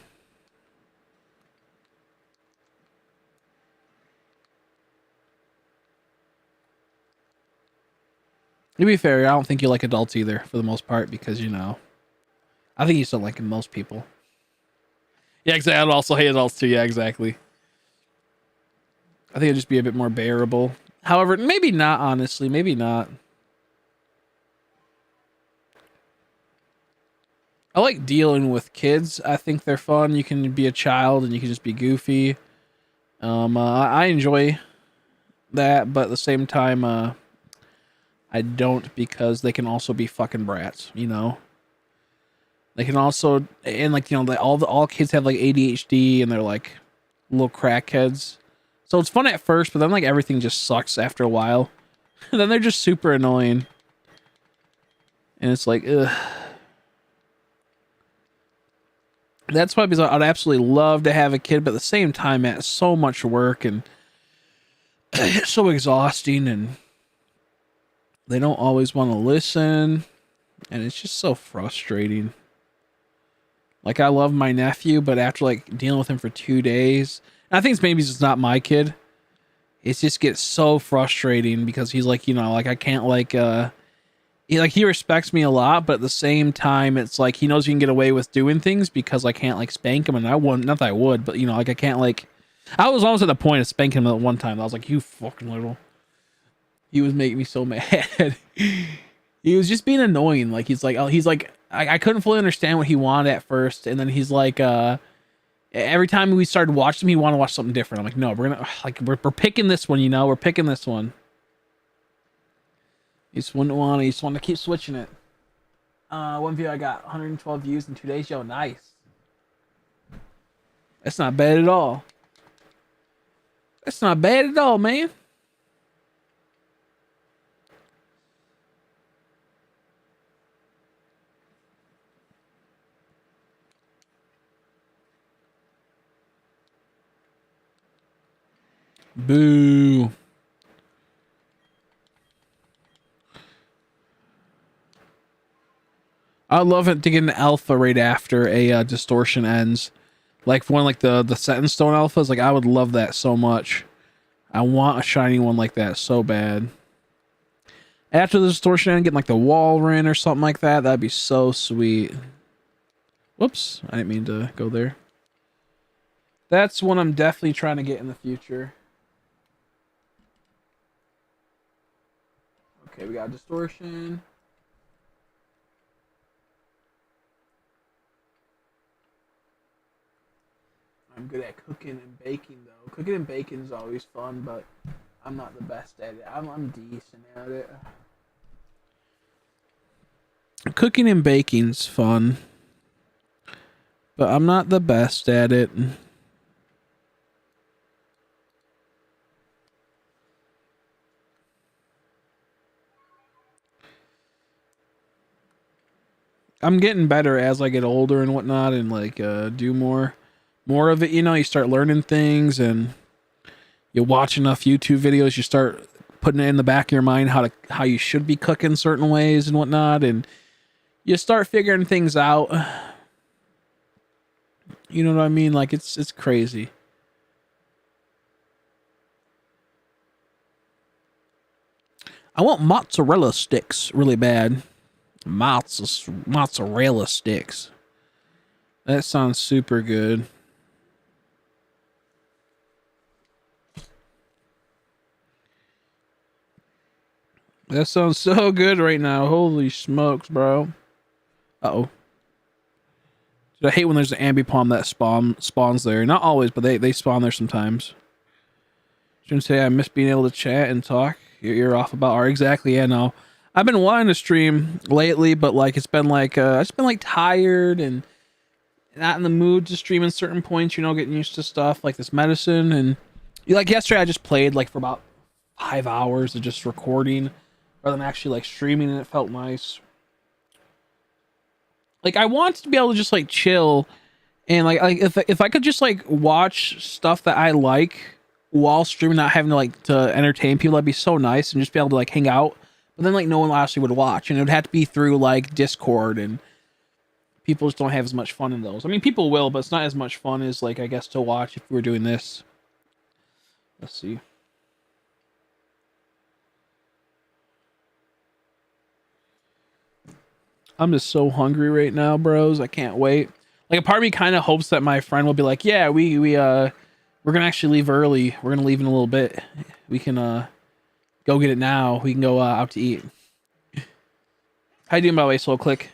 To be fair, I don't think you like adults either for the most part because, you know, I think you still like most people. Yeah, exactly. I'd also hate adults too. Yeah, exactly. I think it'd just be a bit more bearable. However, maybe not, honestly. Maybe not. I like dealing with kids. I think they're fun. You can be a child and you can just be goofy. I enjoy that, but at the same time, I don't, because they can also be fucking brats, you know? They can also, and like, you know, all kids have like ADHD and they're like little crackheads. So it's fun at first, but then like everything just sucks after a while. And then they're just super annoying. And it's like, ugh. That's why, because I'd absolutely love to have a kid, but at the same time, man, it's so much work and it's so exhausting, and they don't always want to listen, and it's just so frustrating. Like, I love my nephew, but after like dealing with him for 2 days, and I think it's maybe it's not my kid. It just gets so frustrating because he's like, you know, like I can't like he respects me a lot, but at the same time, it's like he knows he can get away with doing things because I can't like spank him, and I wouldn't, not that I would, but you know, like I can't like. I was almost at the point of spanking him at one time. I was like, "You fucking little." He was making me so mad. He was just being annoying. Like he's like, I couldn't fully understand what he wanted at first, and then he's like, every time we started watching him, he wanted to watch something different. I'm like, no, we're picking this one, you know, we're picking this one. He just wouldn't want to. He just wanted to keep switching it. One video I got 112 views in 2 days. Yo, nice. That's not bad at all. That's not bad at all, man. Boo. I love it to get an alpha right after a distortion ends. Like one like the set in stone alphas. Like I would love that so much. I want a shiny one like that so bad. After the distortion end, getting like the Walrein or something like that, that'd be so sweet. Whoops, I didn't mean to go there. That's one I'm definitely trying to get in the future. Okay, we got distortion. I'm good at cooking and baking though. Cooking and baking is always fun, but I'm not the best at it. I'm decent at it. Cooking and baking's fun, but I'm not the best at it. I'm getting better as I get older and whatnot, and like do more of it. You know, you start learning things, and you watch enough YouTube videos. You start putting it in the back of your mind how you should be cooking certain ways and whatnot, and you start figuring things out. You know what I mean? Like it's crazy. I want mozzarella sticks really bad. Mozzarella sticks. That sounds super good. That sounds so good right now. Holy smokes, bro. Uh-oh. I hate when there's an ambipom that spawns there. Not always, but they spawn there sometimes. Shouldn't say I miss being able to chat and talk your ear off about art. Exactly, yeah, no. I've been wanting to stream lately, but like it's been like I've just been like tired and not in the mood to stream in certain points, you know, getting used to stuff like this medicine. And like yesterday I just played like for about 5 hours of just recording rather than actually like streaming, and it felt nice. Like I want to be able to just like chill and like if I could just like watch stuff that I like while streaming, not having to like to entertain people, that'd be so nice, and just be able to like hang out. But then like no one actually would watch, and it would have to be through like Discord, and people just don't have as much fun in those. I mean, people will, but it's not as much fun as like I guess to watch if we were doing this. Let's see. I'm just so hungry right now, bros. I can't wait. Like a part of me kind of hopes that my friend will be like, yeah, we're gonna actually leave early. We're gonna leave in a little bit. We can go get it now. We can go out to eat. How you doing, by the way, Slow Click?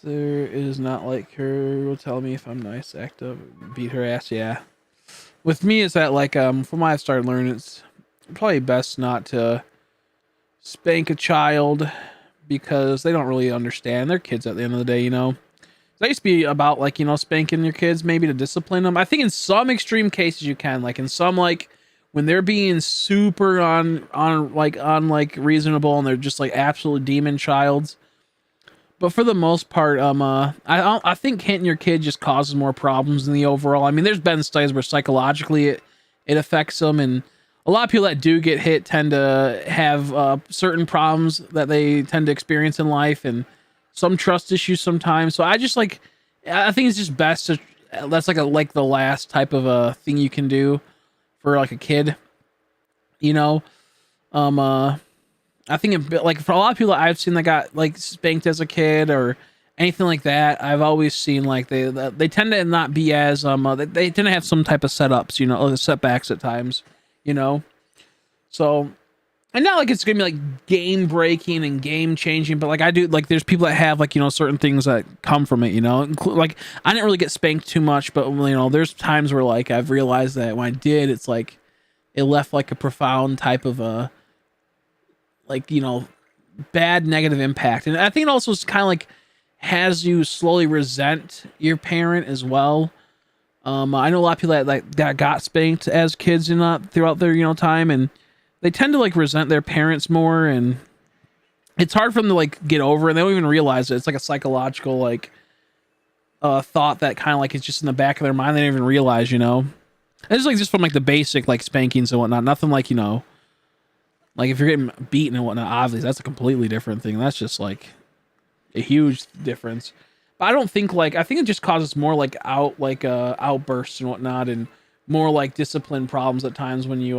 There is not like her. Will tell me if I'm nice, act up, beat her ass. Yeah. With me, is that like from what I've started learning, it's probably best not to spank a child because they don't really understand. They're kids at the end of the day, you know. That used to be about like, you know, spanking your kids maybe to discipline them. I think in some extreme cases you can, like in some like when they're being super on reasonable and they're just like absolute demon childs. But for the most part, I think hitting your kid just causes more problems in the overall. I mean, there's been studies where psychologically it affects them, and a lot of people that do get hit tend to have certain problems that they tend to experience in life, and some trust issues sometimes. So I just like, I think it's just best to that's like the last type of a thing you can do for like a kid, you know. I think like for a lot of people that I've seen that got like spanked as a kid or anything like that, I've always seen like they tend to not be as they tend to have some type of setups, you know, setbacks at times, you know. So, and not like it's gonna be like game breaking and game changing, but like I do like there's people that have like, you know, certain things that come from it, you know. Like I didn't really get spanked too much, but you know, there's times where like I've realized that when I did, it's like it left like a profound type of a like, you know, bad negative impact. And I think it also is kind of like has you slowly resent your parent as well. I know a lot of people that got spanked as kids and not throughout their, you know, time, and they tend to like resent their parents more, and it's hard for them to like get over it. And they don't even realize it. It's like a psychological like thought that kind of like is just in the back of their mind. They don't even realize, you know. And it's like just from like the basic like spankings and whatnot. Nothing like, you know, like if you're getting beaten and whatnot, obviously that's a completely different thing. That's just like a huge difference. But I don't think like I think it just causes more like outbursts and whatnot, and more like discipline problems at times when you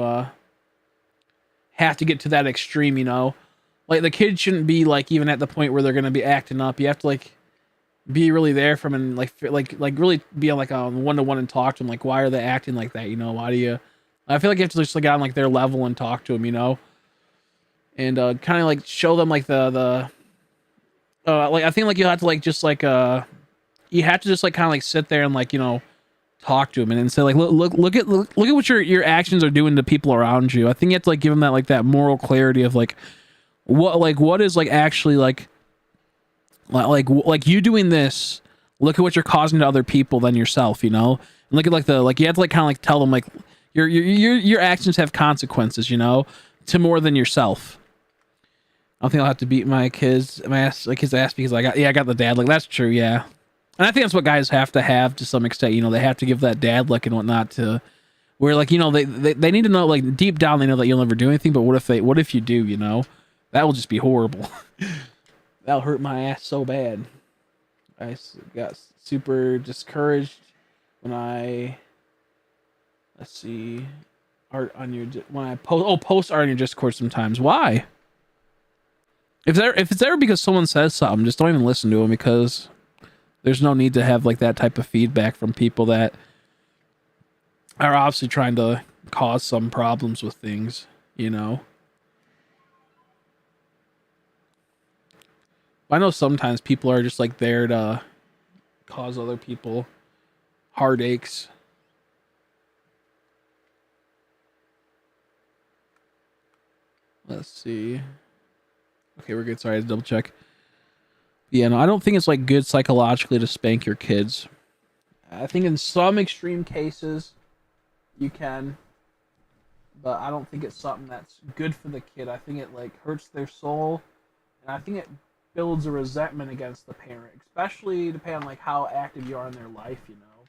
have to get to that extreme, you know. Like the kid shouldn't be like even at the point where they're gonna be acting up. You have to like be really there from and like really be like a one-to-one and talk to them. Like why are they acting like that? You know, why do you? I feel like you have to just like get on like their level and talk to them, you know. And kind of like show them like the like I think like you have to like just like you have to just like kind of like sit there and like, you know, talk to them and say like look at what your actions are doing to people around you. I think you have to like give them that moral clarity of like what is like actually like you doing this. Look at what you're causing to other people than yourself, you know. And look at like the like you have to like kind of like tell them like your actions have consequences, you know, to more than yourself. I don't think I'll have to beat my kids, his ass because I got the dad look. That's true, yeah. And I think that's what guys have to some extent. You know, they have to give that dad look and whatnot to where like, you know, they need to know like deep down they know that you'll never do anything. But what if you do? You know, that will just be horrible. That'll hurt my ass so bad. I got super discouraged when let's see, art on your when I post art on your Discord sometimes. Why? If it's ever because someone says something, just don't even listen to them because there's no need to have like that type of feedback from people that are obviously trying to cause some problems with things, you know. I know sometimes people are just like there to cause other people heartaches. Let's see. Okay, we're good. Sorry, I had to double check. Yeah, no, I don't think it's like good psychologically to spank your kids. I think in some extreme cases you can, but I don't think it's something that's good for the kid. I think it like hurts their soul, and I think it builds a resentment against the parent, especially depending on like how active you are in their life. You know,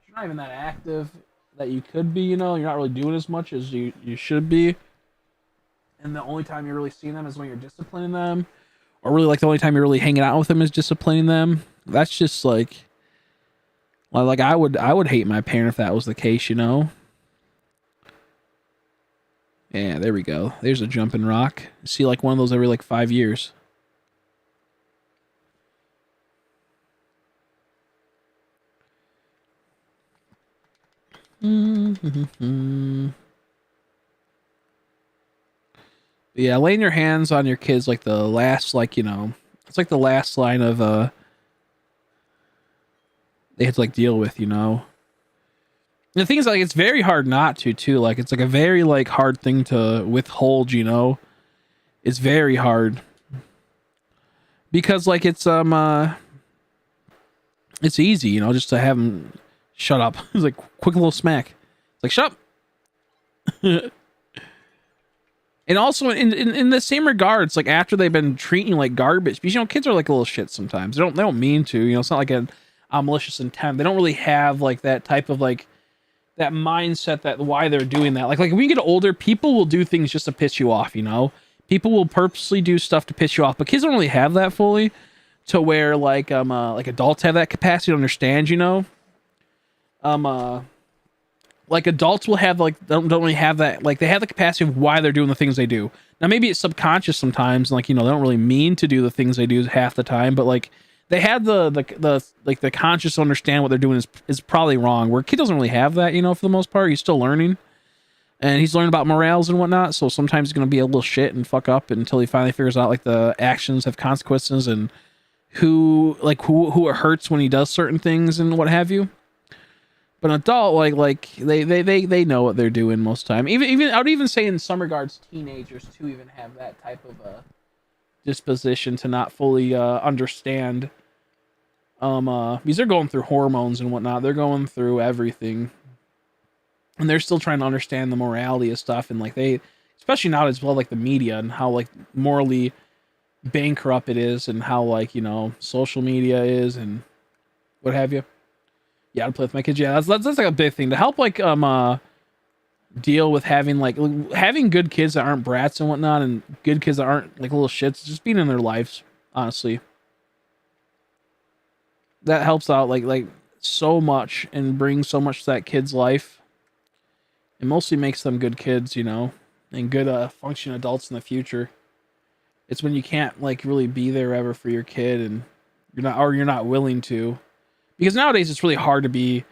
if you're not even that active that you could be. You know, you're not really doing as much as you should be. And the only time you're really seeing them is when you're disciplining them, or really like the only time you're really hanging out with them is disciplining them. That's just like I would hate my parent if that was the case, you know. Yeah, there we go. There's a jumping rock. See like one of those every like 5 years. Yeah, laying your hands on your kids like the last, like, you know, it's like the last line of they have to like deal with, you know. And the thing is, like, it's very hard not to too. Like, it's like a very like hard thing to withhold, you know. It's very hard because like it's easy, you know, just to have them shut up. It's like quick little smack. It's like shut up. And also in the same regards, like after they've been treating you like garbage, because you know kids are like a little shit sometimes. They don't mean to, you know. It's not like a malicious intent. They don't really have like that type of like that mindset that why they're doing that. Like when you get older, people will do things just to piss you off, you know. People will purposely do stuff to piss you off, but kids don't really have that fully, to where like adults have that capacity to understand, you know. Like adults will have like don't really have that, like they have the capacity of why they're doing the things they do. Now maybe it's subconscious sometimes, like, you know, they don't really mean to do the things they do half the time, but like they have the conscious understand what they're doing is probably wrong, where kid doesn't really have that, you know. For the most part, he's still learning, and he's learning about morals and whatnot, so sometimes he's gonna be a little shit and fuck up until he finally figures out like the actions have consequences and who it hurts when he does certain things and what have you. But an adult, like they know what they're doing most of the time. Even I would even say in some regards, teenagers too even have that type of disposition to not fully understand. Because they're going through hormones and whatnot. They're going through everything, and they're still trying to understand the morality of stuff. And like they, especially now as well, like the media and how like morally bankrupt it is, and how like, you know, social media is and what have you. Yeah, I'd play with my kids. Yeah, that's like a big thing to help like deal with having good kids that aren't brats and whatnot, and good kids that aren't like little shits, just being in their lives, honestly. That helps out like so much and brings so much to that kid's life. It mostly makes them good kids, you know, and good functioning adults in the future. It's when you can't like really be there ever for your kid, and you're not willing to. Because nowadays it's really hard to be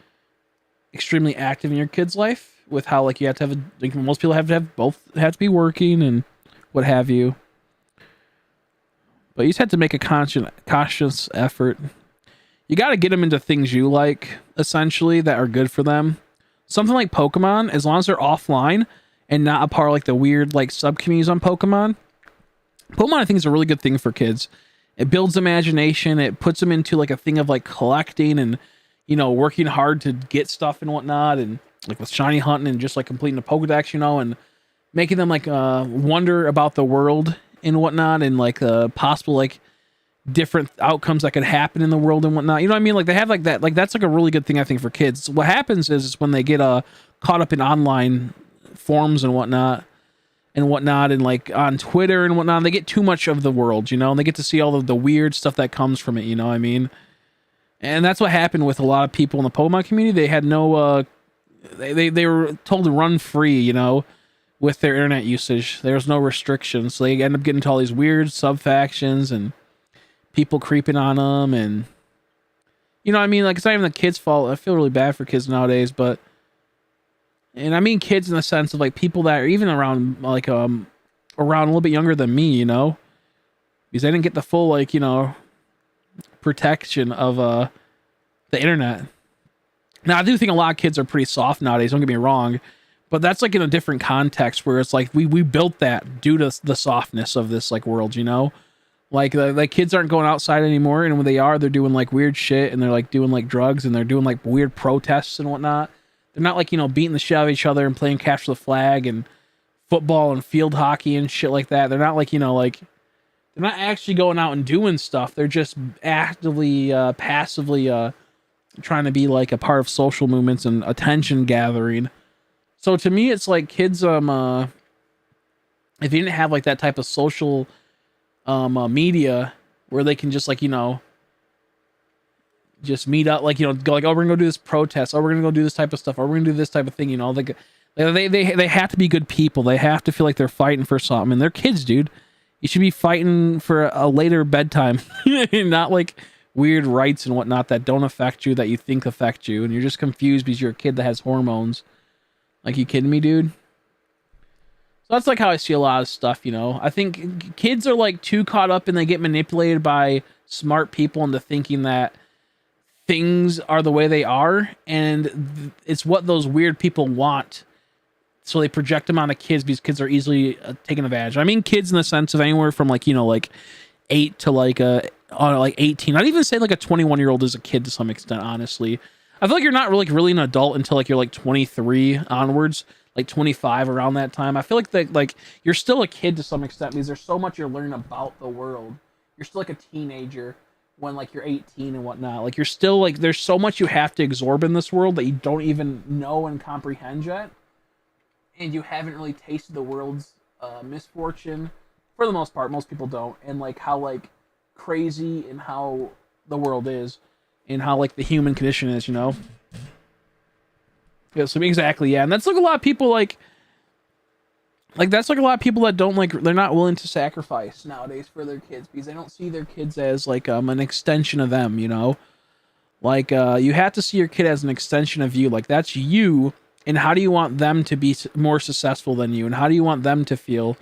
extremely active in your kid's life with how like you have to have like most people have to be working and what have you. But you just have to make a conscious effort. You got to get them into things you like, essentially, that are good for them. Something like Pokemon, as long as they're offline and not a part of like the weird like sub communities on Pokemon. Pokemon, I think, is a really good thing for kids. It builds imagination. It puts them into like a thing of like collecting and, you know, working hard to get stuff and whatnot, and like with shiny hunting and just like completing the Pokedex, you know, and making them like wonder about the world and whatnot, and like possible like different outcomes that could happen in the world and whatnot. You know what I mean? Like they have like that. Like that's like a really good thing, I think, for kids. What happens is when they get caught up in online forums and whatnot, and like on Twitter and whatnot, they get too much of the world, you know, and they get to see all of the weird stuff that comes from it, you know what I mean? And that's what happened with a lot of people in the Pokemon community. They had no they were told to run free, you know, with their internet usage. There was no restrictions, so they end up getting into all these weird sub factions and people creeping on them, and you know what I mean? Like, it's not even the kids' fault. I feel really bad for kids nowadays, but, and I mean kids in the sense of like people that are even around like around a little bit younger than me, you know, because they didn't get the full like, you know, protection of the internet. Now I do think a lot of kids are pretty soft nowadays, don't get me wrong, but that's like in a different context where it's like we built that due to the softness of this like world, you know. Like kids aren't going outside anymore, and when they are, they're doing like weird shit, and they're like doing like drugs, and they're doing like weird protests and whatnot. They're not like, you know, beating the shit out of each other and playing capture the flag and football and field hockey and shit like that. They're not like, you know, like they're not actually going out and doing stuff. They're just actively, passively trying to be like a part of social movements and attention gathering. So to me, it's like kids, if you didn't have like that type of social media where they can just like, you know, just meet up, like, you know, go like, oh, we're gonna go do this protest, oh, we're gonna go do this type of stuff, or we're gonna do this type of thing, you know. Like they have to be good people. They have to feel like they're fighting for something, and they're kids, dude. You should be fighting for a later bedtime, not like weird rights and whatnot that don't affect you, that you think affect you, and you're just confused because you're a kid that has hormones. Like, you kidding me, dude? So that's like how I see a lot of stuff, you know. I think kids are like too caught up and they get manipulated by smart people into thinking that things are the way they are, and it's what those weird people want. So they project them onto kids because kids are easily taken advantage. I mean, kids in the sense of anywhere from like, you know, like 8 to like 18. I'd even say like a 21-year-old is a kid to some extent, honestly. I feel like you're not really an adult until like you're like 23 onwards, like 25, around that time. I feel like that, like, you're still a kid to some extent because there's so much you're learning about the world. You're still like a teenager when like you're 18 and whatnot. Like, you're still like, there's so much you have to absorb in this world that you don't even know and comprehend yet, and you haven't really tasted the world's misfortune for the most part. Most people don't, and like how like crazy and how the world is, and how like the human condition is, you know. Yeah, so exactly, yeah, and that's like a lot of people like that's like a lot of people that don't like, they're not willing to sacrifice nowadays for their kids because they don't see their kids as like an extension of them, you know. Like you have to see your kid as an extension of you. Like, that's you, and how do you want them to be more successful than you, and how do you want them to feel?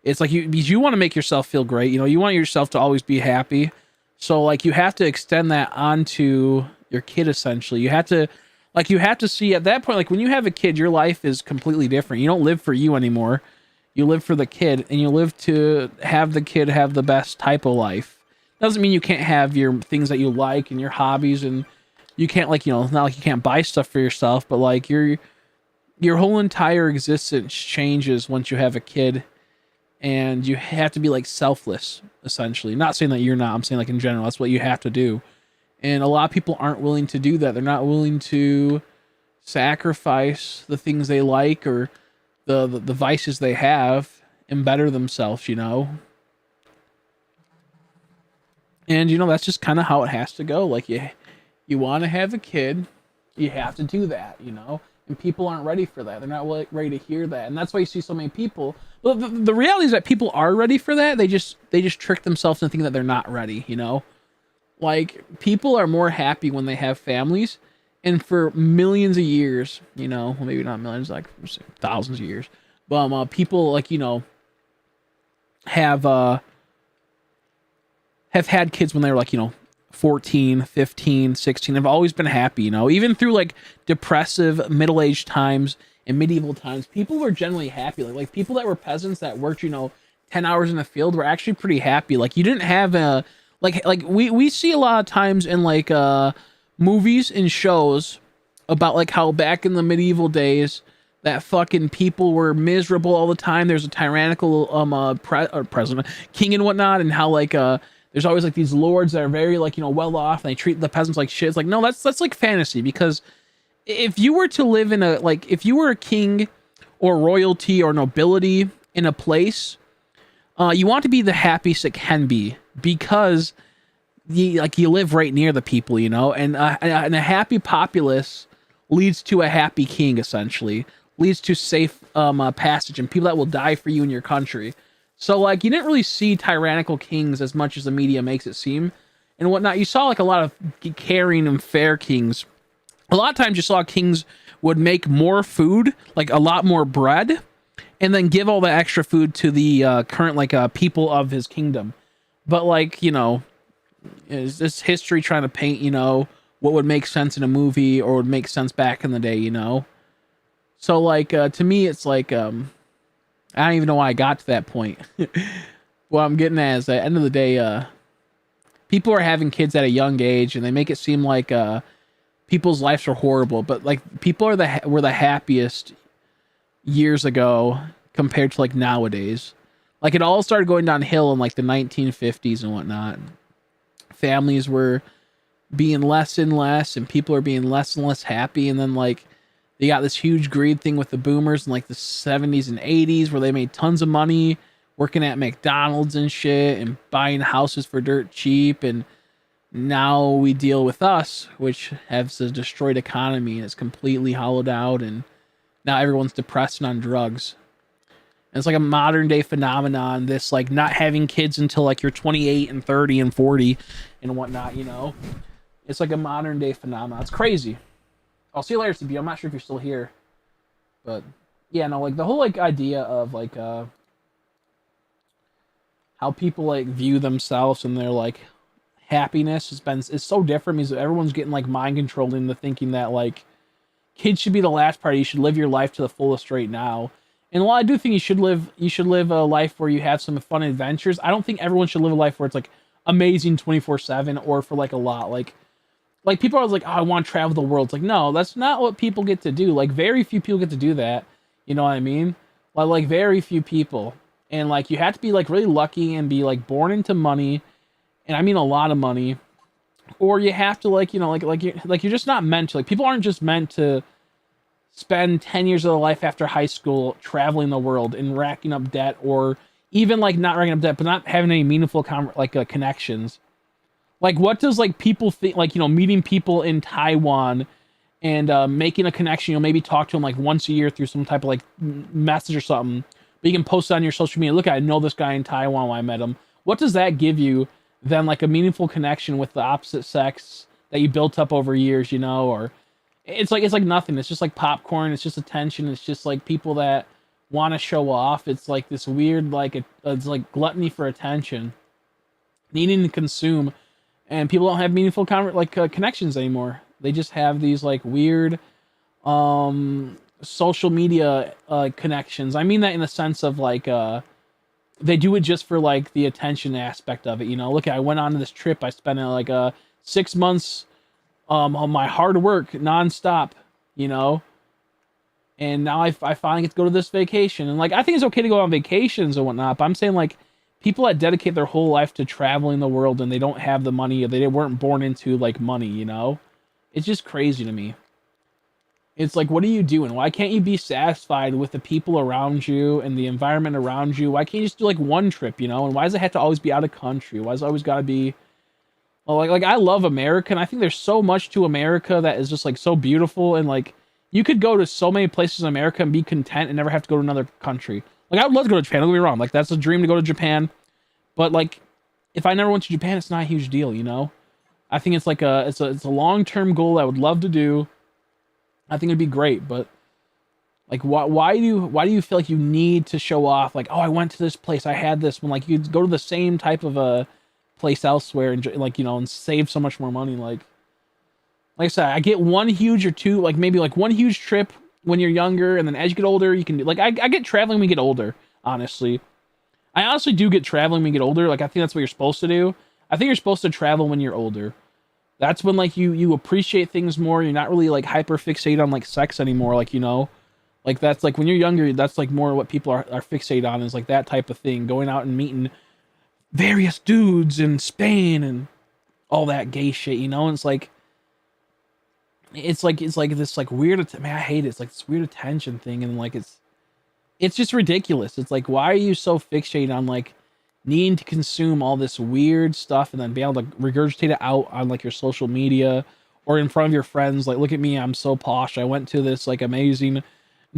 It's like you want to make yourself feel great, you know. You want yourself to always be happy, so like you have to extend that onto your kid. Essentially, you have to see at that point, like when you have a kid, your life is completely different. You don't live for you anymore. You live for the kid, and you live to have the kid have the best type of life. Doesn't mean you can't have your things that you like and your hobbies, and you can't, like, you know, not like you can't buy stuff for yourself, but like your whole entire existence changes once you have a kid, and you have to be like selfless, essentially. Not saying that you're not, I'm saying like in general, that's what you have to do. And a lot of people aren't willing to do that. They're not willing to sacrifice the things they like or the vices they have and better themselves, you know. And you know, that's just kind of how it has to go. Like, you want to have a kid, you have to do that, you know. And people aren't ready for that. They're not ready to hear that, and that's why you see so many people. Well, the reality is that people are ready for that. They just trick themselves into thinking that they're not ready, you know. Like, people are more happy when they have families, and for millions of years, you know, well, maybe not millions, like thousands of years, but people, like, you know, have had kids when they were like, you know, 14, 15, 16. Have always been happy, you know. Even through like depressive middle-aged times and medieval times, people were generally happy. Like people that were peasants that worked, you know, 10 hours in the field were actually pretty happy. Like, you didn't have a like we see a lot of times in like movies and shows about like how back in the medieval days that fucking people were miserable all the time. There's a tyrannical president, king and whatnot, and how like there's always like these lords that are very like, you know, well off, and they treat the peasants like shit. It's like, no, that's like fantasy, because if you were to live in a, like, if you were a king or royalty or nobility in a place, you want to be the happiest it can be, because you live right near the people, you know, and a happy populace leads to a happy king, essentially leads to safe passage and people that will die for you in your country. So like, you didn't really see tyrannical kings as much as the media makes it seem and whatnot. You saw like a lot of caring and fair kings. A lot of times you saw kings would make more food, like a lot more bread, and then give all the extra food to the current like people of his kingdom. But like, you know, is this history trying to paint, you know, what would make sense in a movie or would make sense back in the day, you know? So like, to me, it's like, I don't even know why I got to that point. What I'm getting at is, at the end of the day, people are having kids at a young age, and they make it seem like people's lives are horrible, but like people are were the happiest years ago compared to like nowadays. Like, it all started going downhill in like the 1950s and whatnot. Families were being less and less, and people are being less and less happy, and then like they got this huge greed thing with the boomers in like the 70s and 80s, where they made tons of money working at McDonald's and shit and buying houses for dirt cheap. And now we deal with us, which has a destroyed economy and it's completely hollowed out, and now everyone's depressed and on drugs. And it's like a modern day phenomenon. This like not having kids until like you're 28 and 30 and 40 and whatnot. You know, it's like a modern day phenomenon. It's crazy. I'll see you later, CB. I'm not sure if you're still here, but yeah, no, like the whole like idea of like how people like view themselves and their like happiness is so different because everyone's getting like mind controlled into thinking that like kids should be the last part. You should live your life to the fullest right now. And while I do think you should live a life where you have some fun adventures, I don't think everyone should live a life where it's like amazing 24/7 or for like a lot. Like people are like, oh, I want to travel the world. It's like, no, that's not what people get to do. Like very few people get to do that. You know what I mean? Like very few people. And like you have to be like really lucky and be like born into money, and I mean a lot of money, or you have to like, you know, like you're just not meant to. Like people aren't just meant to spend 10 years of their life after high school traveling the world and racking up debt, or even like not racking up debt but not having any meaningful connections. Like what does like people think, like, you know, meeting people in Taiwan and making a connection, you know, maybe talk to them like once a year through some type of like message or something, but you can post it on your social media. Look, I know this guy in Taiwan when I met him. What does that give you than like a meaningful connection with the opposite sex that you built up over years, you know? Or it's like nothing. It's just like popcorn. It's just attention. It's just like people that want to show off. It's like this weird it's like gluttony for attention, needing to consume, and people don't have meaningful connections anymore. They just have these like weird social media connections. I mean that in the sense of like they do it just for like the attention aspect of it, you know. Look, I went on this trip, I spent like 6 months on my hard work nonstop, you know, and now I finally get to go to this vacation. And like I think it's okay to go on vacations and whatnot, but I'm saying like people that dedicate their whole life to traveling the world and they don't have the money, or they weren't born into like money, you know, it's just crazy to me. It's like, what are you doing? Why can't you be satisfied with the people around you and the environment around you? Why can't you just do like one trip, you know? And why does it have to always be out of country? Why does it always got to be, well, like I love America, and I think there's so much to America that is just like so beautiful, and like you could go to so many places in America and be content and never have to go to another country. Like I would love to go to Japan. Don't get me wrong. Like that's a dream to go to Japan, but like if I never went to Japan, it's not a huge deal, you know. I think it's like it's a long term goal I would love to do. I think it'd be great, but like why do you feel like you need to show off like, oh, I went to this place, I had this, when like you could go to the same type of a place elsewhere and like, you know, and save so much more money. Like I said, I get one huge or two, like maybe like one huge trip when you're younger, and then as you get older you can do like I get traveling when we get older. Honestly, I honestly do get traveling when you get older. Like I think that's what you're supposed to do. I think you're supposed to travel when you're older. That's when like you appreciate things more. You're not really like hyper fixated on like sex anymore. Like, you know, like that's like when you're younger, that's like more what people are fixated on, is like that type of thing. Going out and meeting various dudes in Spain and all that gay shit, you know? And it's like this like weird, man, I hate it. It's like this weird attention thing, and like it's just ridiculous. It's like, why are you so fixated on like needing to consume all this weird stuff and then be able to regurgitate it out on like your social media or in front of your friends? Like, look at me, I'm so posh. I went to this like amazing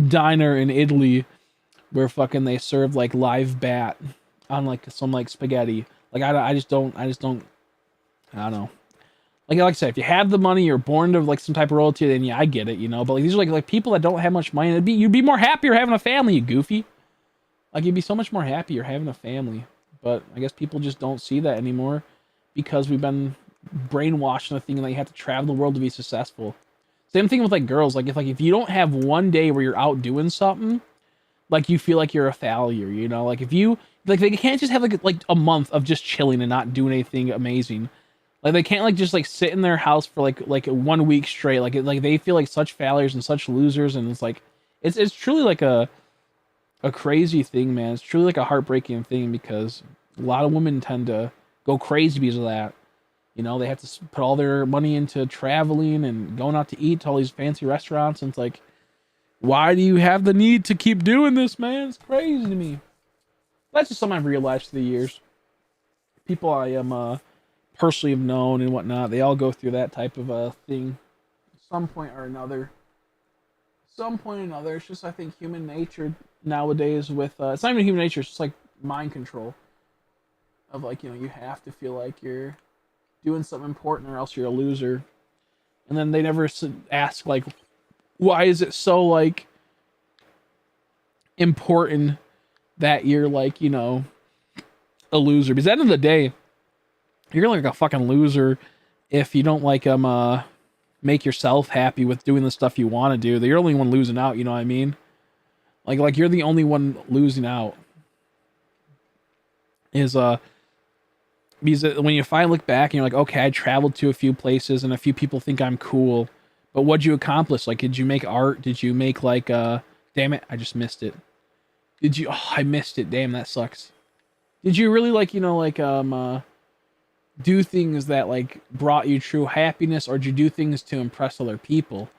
diner in Italy where fucking they serve like live bat on like some like spaghetti. Like I just don't I don't know. Like I said, if you have the money, you're born to like some type of royalty, then yeah, I get it, you know. But like these are like people that don't have much money. You'd be more happier having a family, you goofy. Like you'd be so much more happier having a family. But I guess people just don't see that anymore because we've been brainwashed into thinking that you have to travel the world to be successful. Same thing with like girls. Like if you don't have one day where you're out doing something, like you feel like you're a failure, you know? Like if you like they can't just have like a month of just chilling and not doing anything amazing. Like they can't like just like sit in their house for like 1 week straight. Like they feel like such failures and such losers, and it's like it's truly like a crazy thing, man. It's truly like a heartbreaking thing because a lot of women tend to go crazy because of that. You know, they have to put all their money into traveling and going out to eat to all these fancy restaurants, and it's like, why do you have the need to keep doing this, man? It's crazy to me. That's just something I've realized through the years. People I am personally have known and whatnot, they all go through that type of thing at some point or another. some point or another. It's just I think human nature nowadays with it's not even human nature. It's just like mind control of like you have to feel like you're doing something important or else you're a loser. And then they never ask like why is it so like important that you're like a loser? Because at the end of the day, you're like a fucking loser if you don't like make yourself happy with doing the stuff you want to do. You're the only one losing out, you know what I mean? Like you're the only one losing out. Is because when you finally look back and you're like, okay, I traveled to a few places and a few people think I'm cool, but what'd you accomplish? Like, did you make art? Did you make like damn it, I just missed it. Did you? Oh, I missed it. Damn, that sucks. Did you really like do things that like brought you true happiness, or did you do things to impress other people?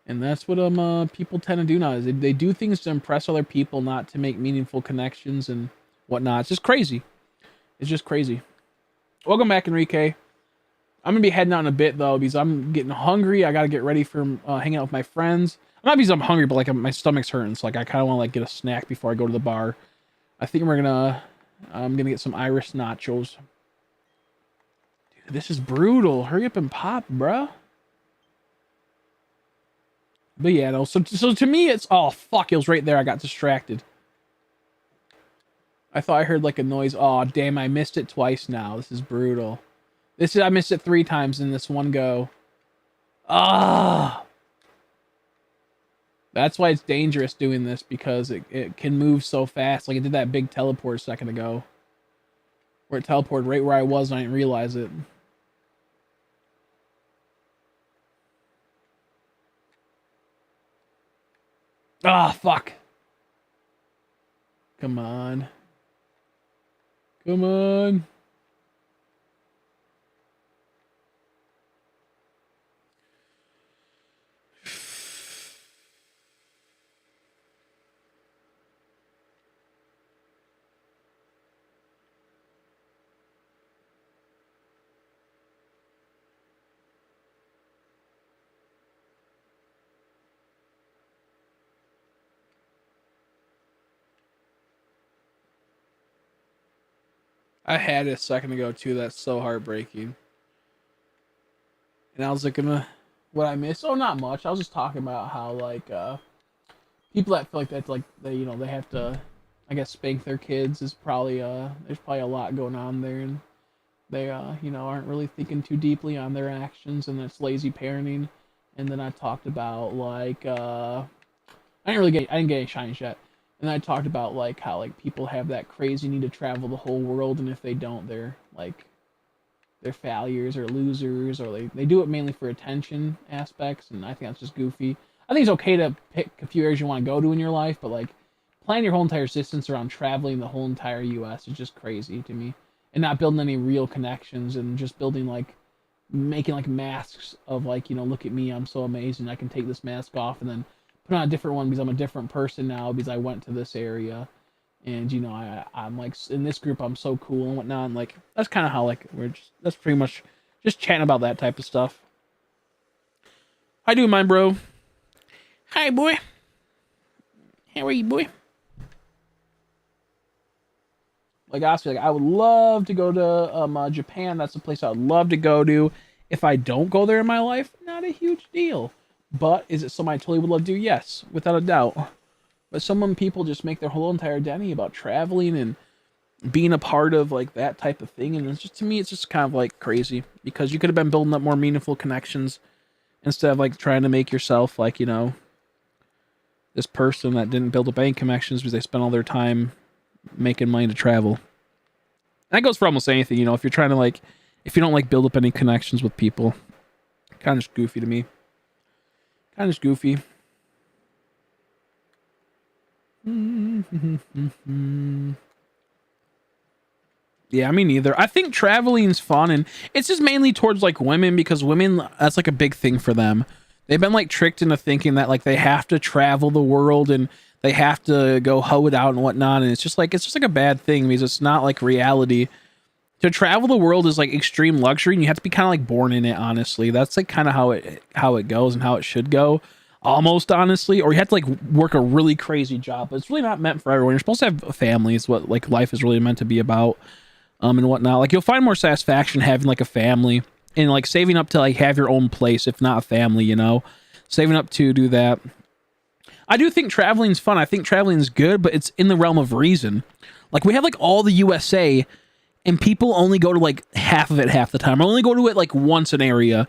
And that's what people tend to do now. Is they do things to impress other people, not to make meaningful connections and whatnot. It's just crazy. It's just crazy. Welcome back, Enrique. I'm gonna be heading out in a bit though because I'm getting hungry. I gotta get ready for hanging out with my friends. Not because I'm hungry, but like my stomach's hurting, so like I kind of want to like get a snack before I go to the bar. I think I'm gonna get some Irish nachos. Dude, this is brutal. Hurry up and pop, bruh. But yeah, no. So to me, it's oh fuck. It was right there. I got distracted. I thought I heard like a noise. Oh damn! I missed it twice now. This is brutal. I missed it 3 times in this one go. Ah. That's why it's dangerous doing this, because it can move so fast. Like it did that big teleport a second ago. Where it teleported right where I was and I didn't realize it. Ah, fuck. Come on. Come on. I had it a second ago too. That's so heartbreaking. And I was like, what I missed? Oh, not much. I was just talking about how like people that feel like that's like they have to, I guess, spank their kids is probably there's probably a lot going on there, and they aren't really thinking too deeply on their actions, and that's lazy parenting. And then I talked about like I didn't get any shinies yet. And I talked about like how like people have that crazy need to travel the whole world, and if they don't, they're failures or losers, or they do it mainly for attention aspects, and I think that's just goofy. I think it's okay to pick a few areas you want to go to in your life, but like plan your whole entire existence around traveling the whole entire US is just crazy to me. And not building any real connections, and just building like making like masks of like, look at me, I'm so amazing, I can take this mask off and then put on a different one because I'm a different person now because I went to this area, and I'm like in this group I'm so cool and whatnot. And like that's kind of how like that's pretty much just chatting about that type of stuff. How you doing, mine bro? Hi boy. How are you, boy? Like honestly, like I would love to go to Japan. That's a place I would love to go to. If I don't go there in my life, not a huge deal. But is it something I totally would love to do? Yes, without a doubt. But some people just make their whole entire identity about traveling and being a part of like that type of thing, and it's just, to me, it's just kind of like crazy, because you could have been building up more meaningful connections instead of like trying to make yourself like this person that didn't build up any connections because they spent all their time making money to travel. And that goes for almost anything, if you're trying to like, if you don't like build up any connections with people, kind of just goofy to me. Kind of just goofy. Yeah, me neither. I think traveling's fun, and it's just mainly towards like women, because women, that's like a big thing for them. They've been like tricked into thinking that like they have to travel the world and they have to go hoe it out and whatnot, and it's just like a bad thing because it's not like reality. To travel the world is like extreme luxury, and you have to be kind of like born in it. Honestly, that's like kind of how it goes and how it should go. almost, honestly, or you have to like work a really crazy job. But it's really not meant for everyone. You're supposed to have a family. Is what like life is really meant to be about, and whatnot. Like you'll find more satisfaction having like a family and like saving up to like have your own place, if not a family. You know, saving up to do that. I do think traveling's fun. I think traveling's good, but it's in the realm of reason. Like we have like all the USA, and people only go to like half of it half the time. Or only go to it like once an area,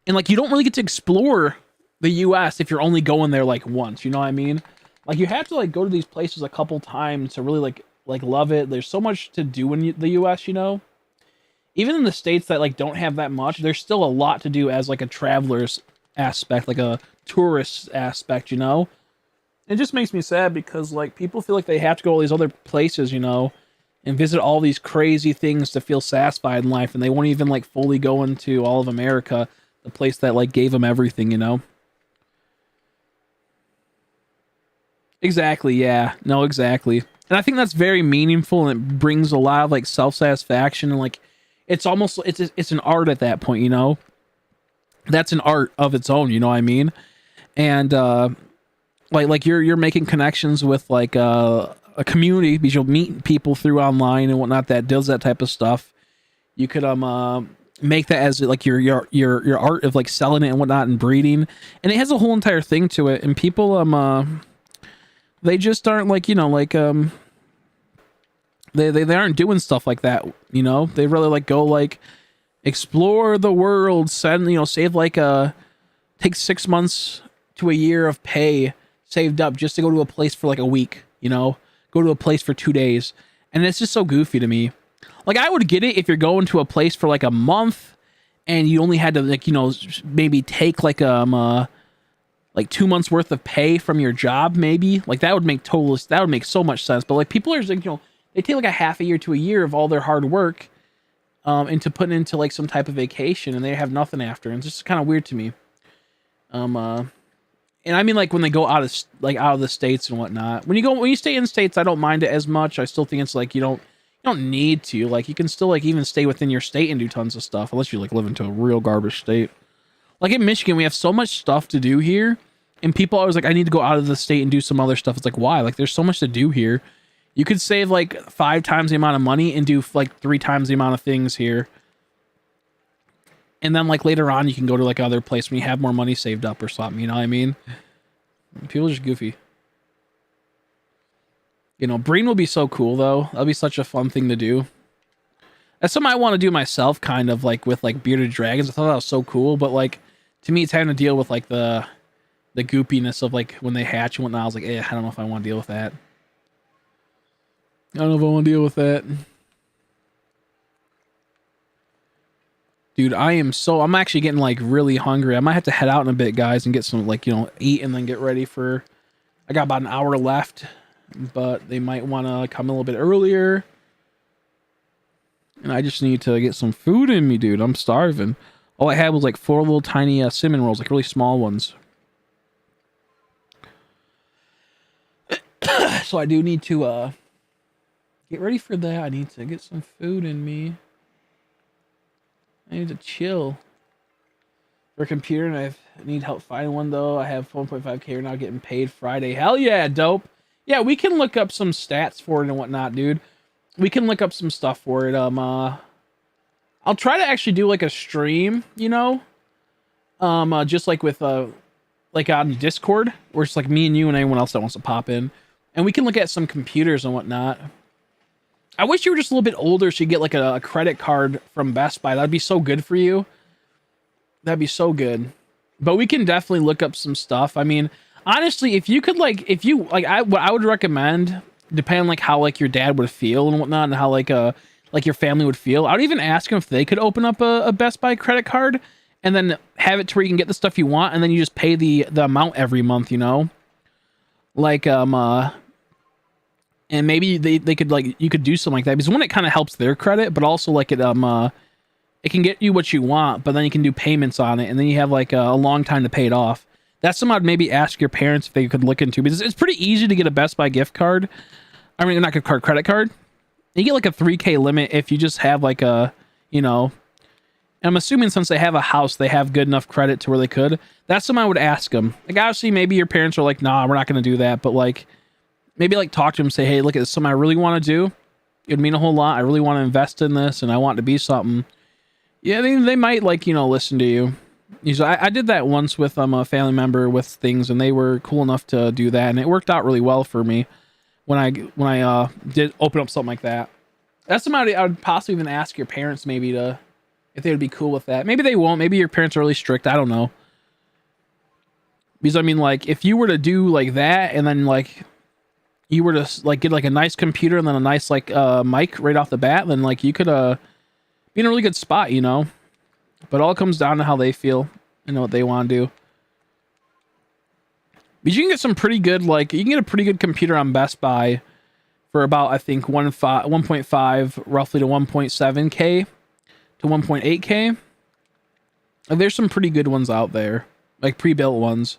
and like you don't really get to explore the US if you're only going there like once. You know what I mean? Like you have to like go to these places a couple times to really like love it. There's so much to do in the US. You know, even in the states that like don't have that much, there's still a lot to do as like a traveler's aspect, like a tourist aspect, you know. It just makes me sad because like people feel like they have to go all these other places, you know, and visit all these crazy things to feel satisfied in life, and they won't even like fully go into all of America, the place that like gave them everything, you know. Exactly, yeah. No, exactly. And I think that's very meaningful, and it brings a lot of like self-satisfaction, and like it's almost it's an art at that point, you know. That's an art of its own, you know what I mean? And like you're making connections with like a community because you'll meet people through online and whatnot that does that type of stuff. You could make that as like your art of like selling it and whatnot and breeding, and it has a whole entire thing to it. And people they just aren't like, you know, like they aren't doing stuff like that, you know. They really like go like explore the world, send, you know, save like take 6 months to a year of pay saved up just to go to a place for like a week, you know, go to a place for 2 days. And it's just so goofy to me. Like I would get it if you're going to a place for like a month and you only had to like, you know, maybe take like 2 months worth of pay from your job, maybe like that would make so much sense. But like people are like, you know, they take like a half a year to a year of all their hard work into putting into like some type of vacation, and they have nothing after, and it's just kind of weird to me. And I mean like when they go out of the states and whatnot. When you stay in states, I don't mind it as much. I still think it's like you don't need to, like you can still like even stay within your state and do tons of stuff unless you like live into a real garbage state. Like in Michigan, we have so much stuff to do here, and people always like, I need to go out of the state and do some other stuff. It's like, why? Like there's so much to do here. You could save like 5 times the amount of money and do like 3 times the amount of things here. And then like later on, you can go to like other place when you have more money saved up or something. You know what I mean? People are just goofy. You know, breeding will be so cool though. That'll be such a fun thing to do. That's something I want to do myself, kind of like with like bearded dragons. I thought that was so cool, but like to me, it's having to deal with like the goopiness of like when they hatch and whatnot. I was like, I don't know if I want to deal with that. I don't know if I want to deal with that. Dude, I'm actually getting like really hungry. I might have to head out in a bit, guys, and get some like, you know, eat and then get ready for, I got about an hour left, but they might want to come a little bit earlier. And I just need to get some food in me, dude. I'm starving. All I had was like 4 little tiny cinnamon rolls, like really small ones. So I do need to get ready for that. I need to get some food in me. I need to chill. For a computer, and I need help finding one though. I have 1.5K right now, getting paid Friday. Hell yeah, dope. Yeah, we can look up some stats for it and whatnot, dude. We can look up some stuff for it. I'll try to actually do like a stream, you know, just like with like on Discord, where it's like me and you and anyone else that wants to pop in, and we can look at some computers and whatnot. I wish you were just a little bit older so you get like a credit card from Best Buy. That'd be so good for you. That'd be so good. But we can definitely look up some stuff. I mean, honestly, if you could like, what I would recommend, depending on like how like your dad would feel and whatnot, and how like your family would feel, I would even ask them if they could open up a Best Buy credit card and then have it to where you can get the stuff you want, and then you just pay the amount every month, you know? Like and maybe they could like, you could do something like that, because one, it kind of helps their credit, but also like it can get you what you want, but then you can do payments on it, and then you have like a long time to pay it off. That's something I'd maybe ask your parents if they could look into, because it's pretty easy to get a Best Buy gift card. I mean, not gift card, credit card. You get like a 3K limit if you just have like a, you know, I'm assuming since they have a house, they have good enough credit to where they could. That's something I would ask them. Like, obviously, maybe your parents are like, nah, we're not going to do that. But, like, maybe, like, talk to them, say, hey, look, it's something I really want to do. It would mean a whole lot. I really want to invest in this, and I want it to be something. Yeah, they might, like, you know, listen to you. So I did that once with a family member with things, and they were cool enough to do that, and it worked out really well for me when I did open up something like that. That's somebody I would possibly even ask your parents maybe to, if they would be cool with that. Maybe they won't. Maybe your parents are really strict. I don't know. Because I mean, like, if you were to do like that, and then like you were to like get like a nice computer and then a nice like mic right off the bat, then like you could be in a really good spot, you know. But all comes down to how they feel and what they want to do. But you can get some pretty good, like, you can get a pretty good computer on Best Buy for about, I think, 1.5 roughly to 1.7K to 1.8K. Like, there's some pretty good ones out there, like pre-built ones.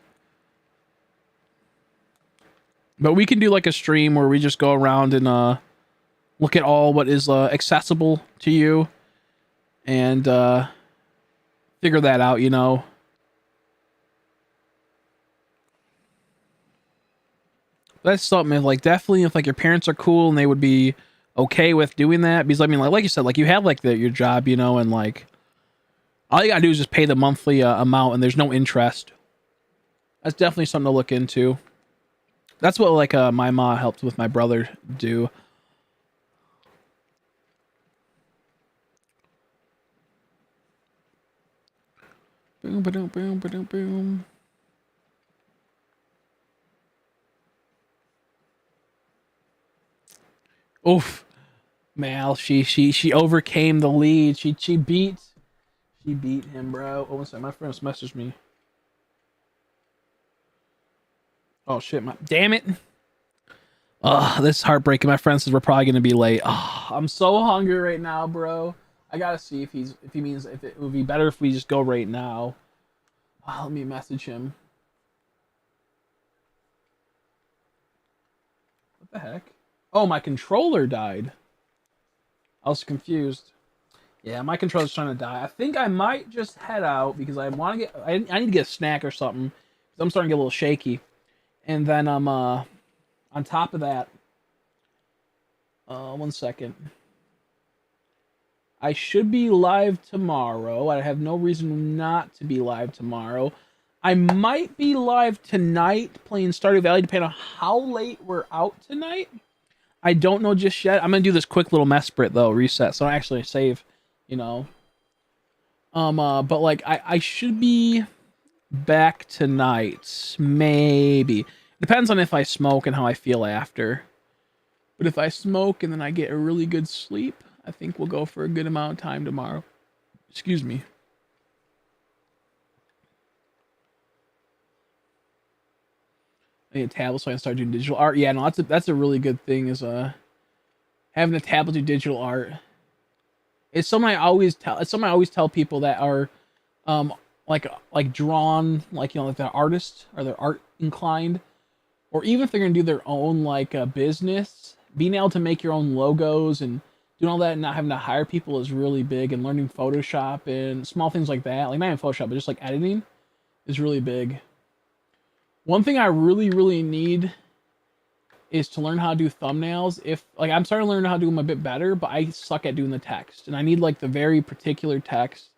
But we can do like a stream where we just go around and look at all what is accessible to you and figure that out, you know. That's something if, like, definitely if like your parents are cool and they would be okay with doing that, because I mean, like you said, like you have like your job, you know, and like all you gotta do is just pay the monthly amount and there's no interest. That's definitely something to look into. That's what like my mom helped with my brother do. Boom, ba-doom, boom, ba-doom, boom. Oof, Mal, she overcame the lead. She beat him, bro. Oh, one second, my friends messaged me. Oh shit, damn it. This is heartbreaking. My friend says we're probably gonna be late. I'm so hungry right now, bro. I gotta see if he means if it would be better if we just go right now. Let me message him. What the heck? Oh, my controller died. I was confused. Yeah, my controller's trying to die. I think I might just head out because I want to get. I need to get a snack or something. I'm starting to get a little shaky. And then on top of that, 1 second. I should be live tomorrow. I have no reason not to be live tomorrow. I might be live tonight playing Stardew Valley, depending on how late we're out tonight. I don't know just yet. I'm gonna do this quick little mess sprint though, reset, so I actually save, you know. But like I should be back tonight, maybe. Depends on if I smoke and how I feel after. But if I smoke and then I get a really good sleep, I think we'll go for a good amount of time tomorrow. Excuse me. I need a tablet so I can start doing digital art. Yeah, no, that's a really good thing is having a tablet do digital art. It's something I always tell people that are like drawn, like, you know, like they're artists or they're art inclined, or even if they're gonna do their own like business, being able to make your own logos and doing all that and not having to hire people is really big, and learning Photoshop and small things like that, like not even Photoshop, but just like editing is really big. One thing I really need is to learn how to do thumbnails. If like I'm starting to learn how to do them a bit better, but I suck at doing the text, and I need like the very particular text.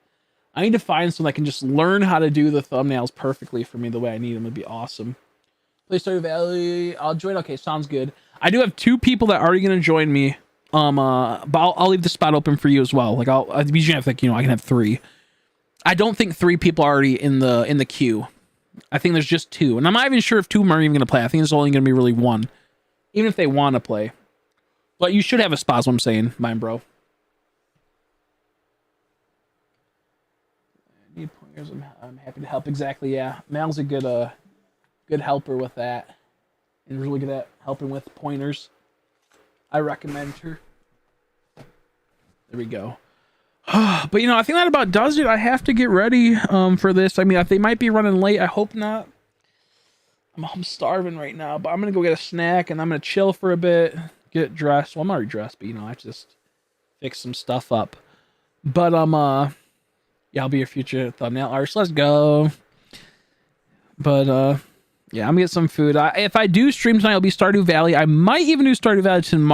I need to find someone that can just learn how to do the thumbnails perfectly for me the way I need them. It'd be awesome. Play Stardew Valley. I'll join. Okay, sounds good. I do have 2 people that are already gonna join me. But I'll leave the spot open for you as well. Like I'll usually have, like, you know, I can have 3. I don't think 3 people are already in the queue. I think there's just 2, and I'm not even sure if 2 of them are even gonna play. I think there's only gonna be really 1, even if they want to play. But you should have a spot. Is what I'm saying, mine, bro. I need pointers. I'm happy to help. Exactly. Yeah, Mal's a good helper with that, and really good at helping with pointers. I recommend her. There we go. But you know, I think that about does it. I have to get ready for this. I mean, they might be running late. I hope not. I'm starving right now, but I'm gonna go get a snack and I'm gonna chill for a bit, get dressed. Well, I'm already dressed, but you know, I just fix some stuff up. But Yeah, I'll be your future thumbnail artist. Let's go. But yeah, I'm gonna get some food. If I do stream tonight, it'll be Stardew Valley. I might even do Stardew Valley tomorrow.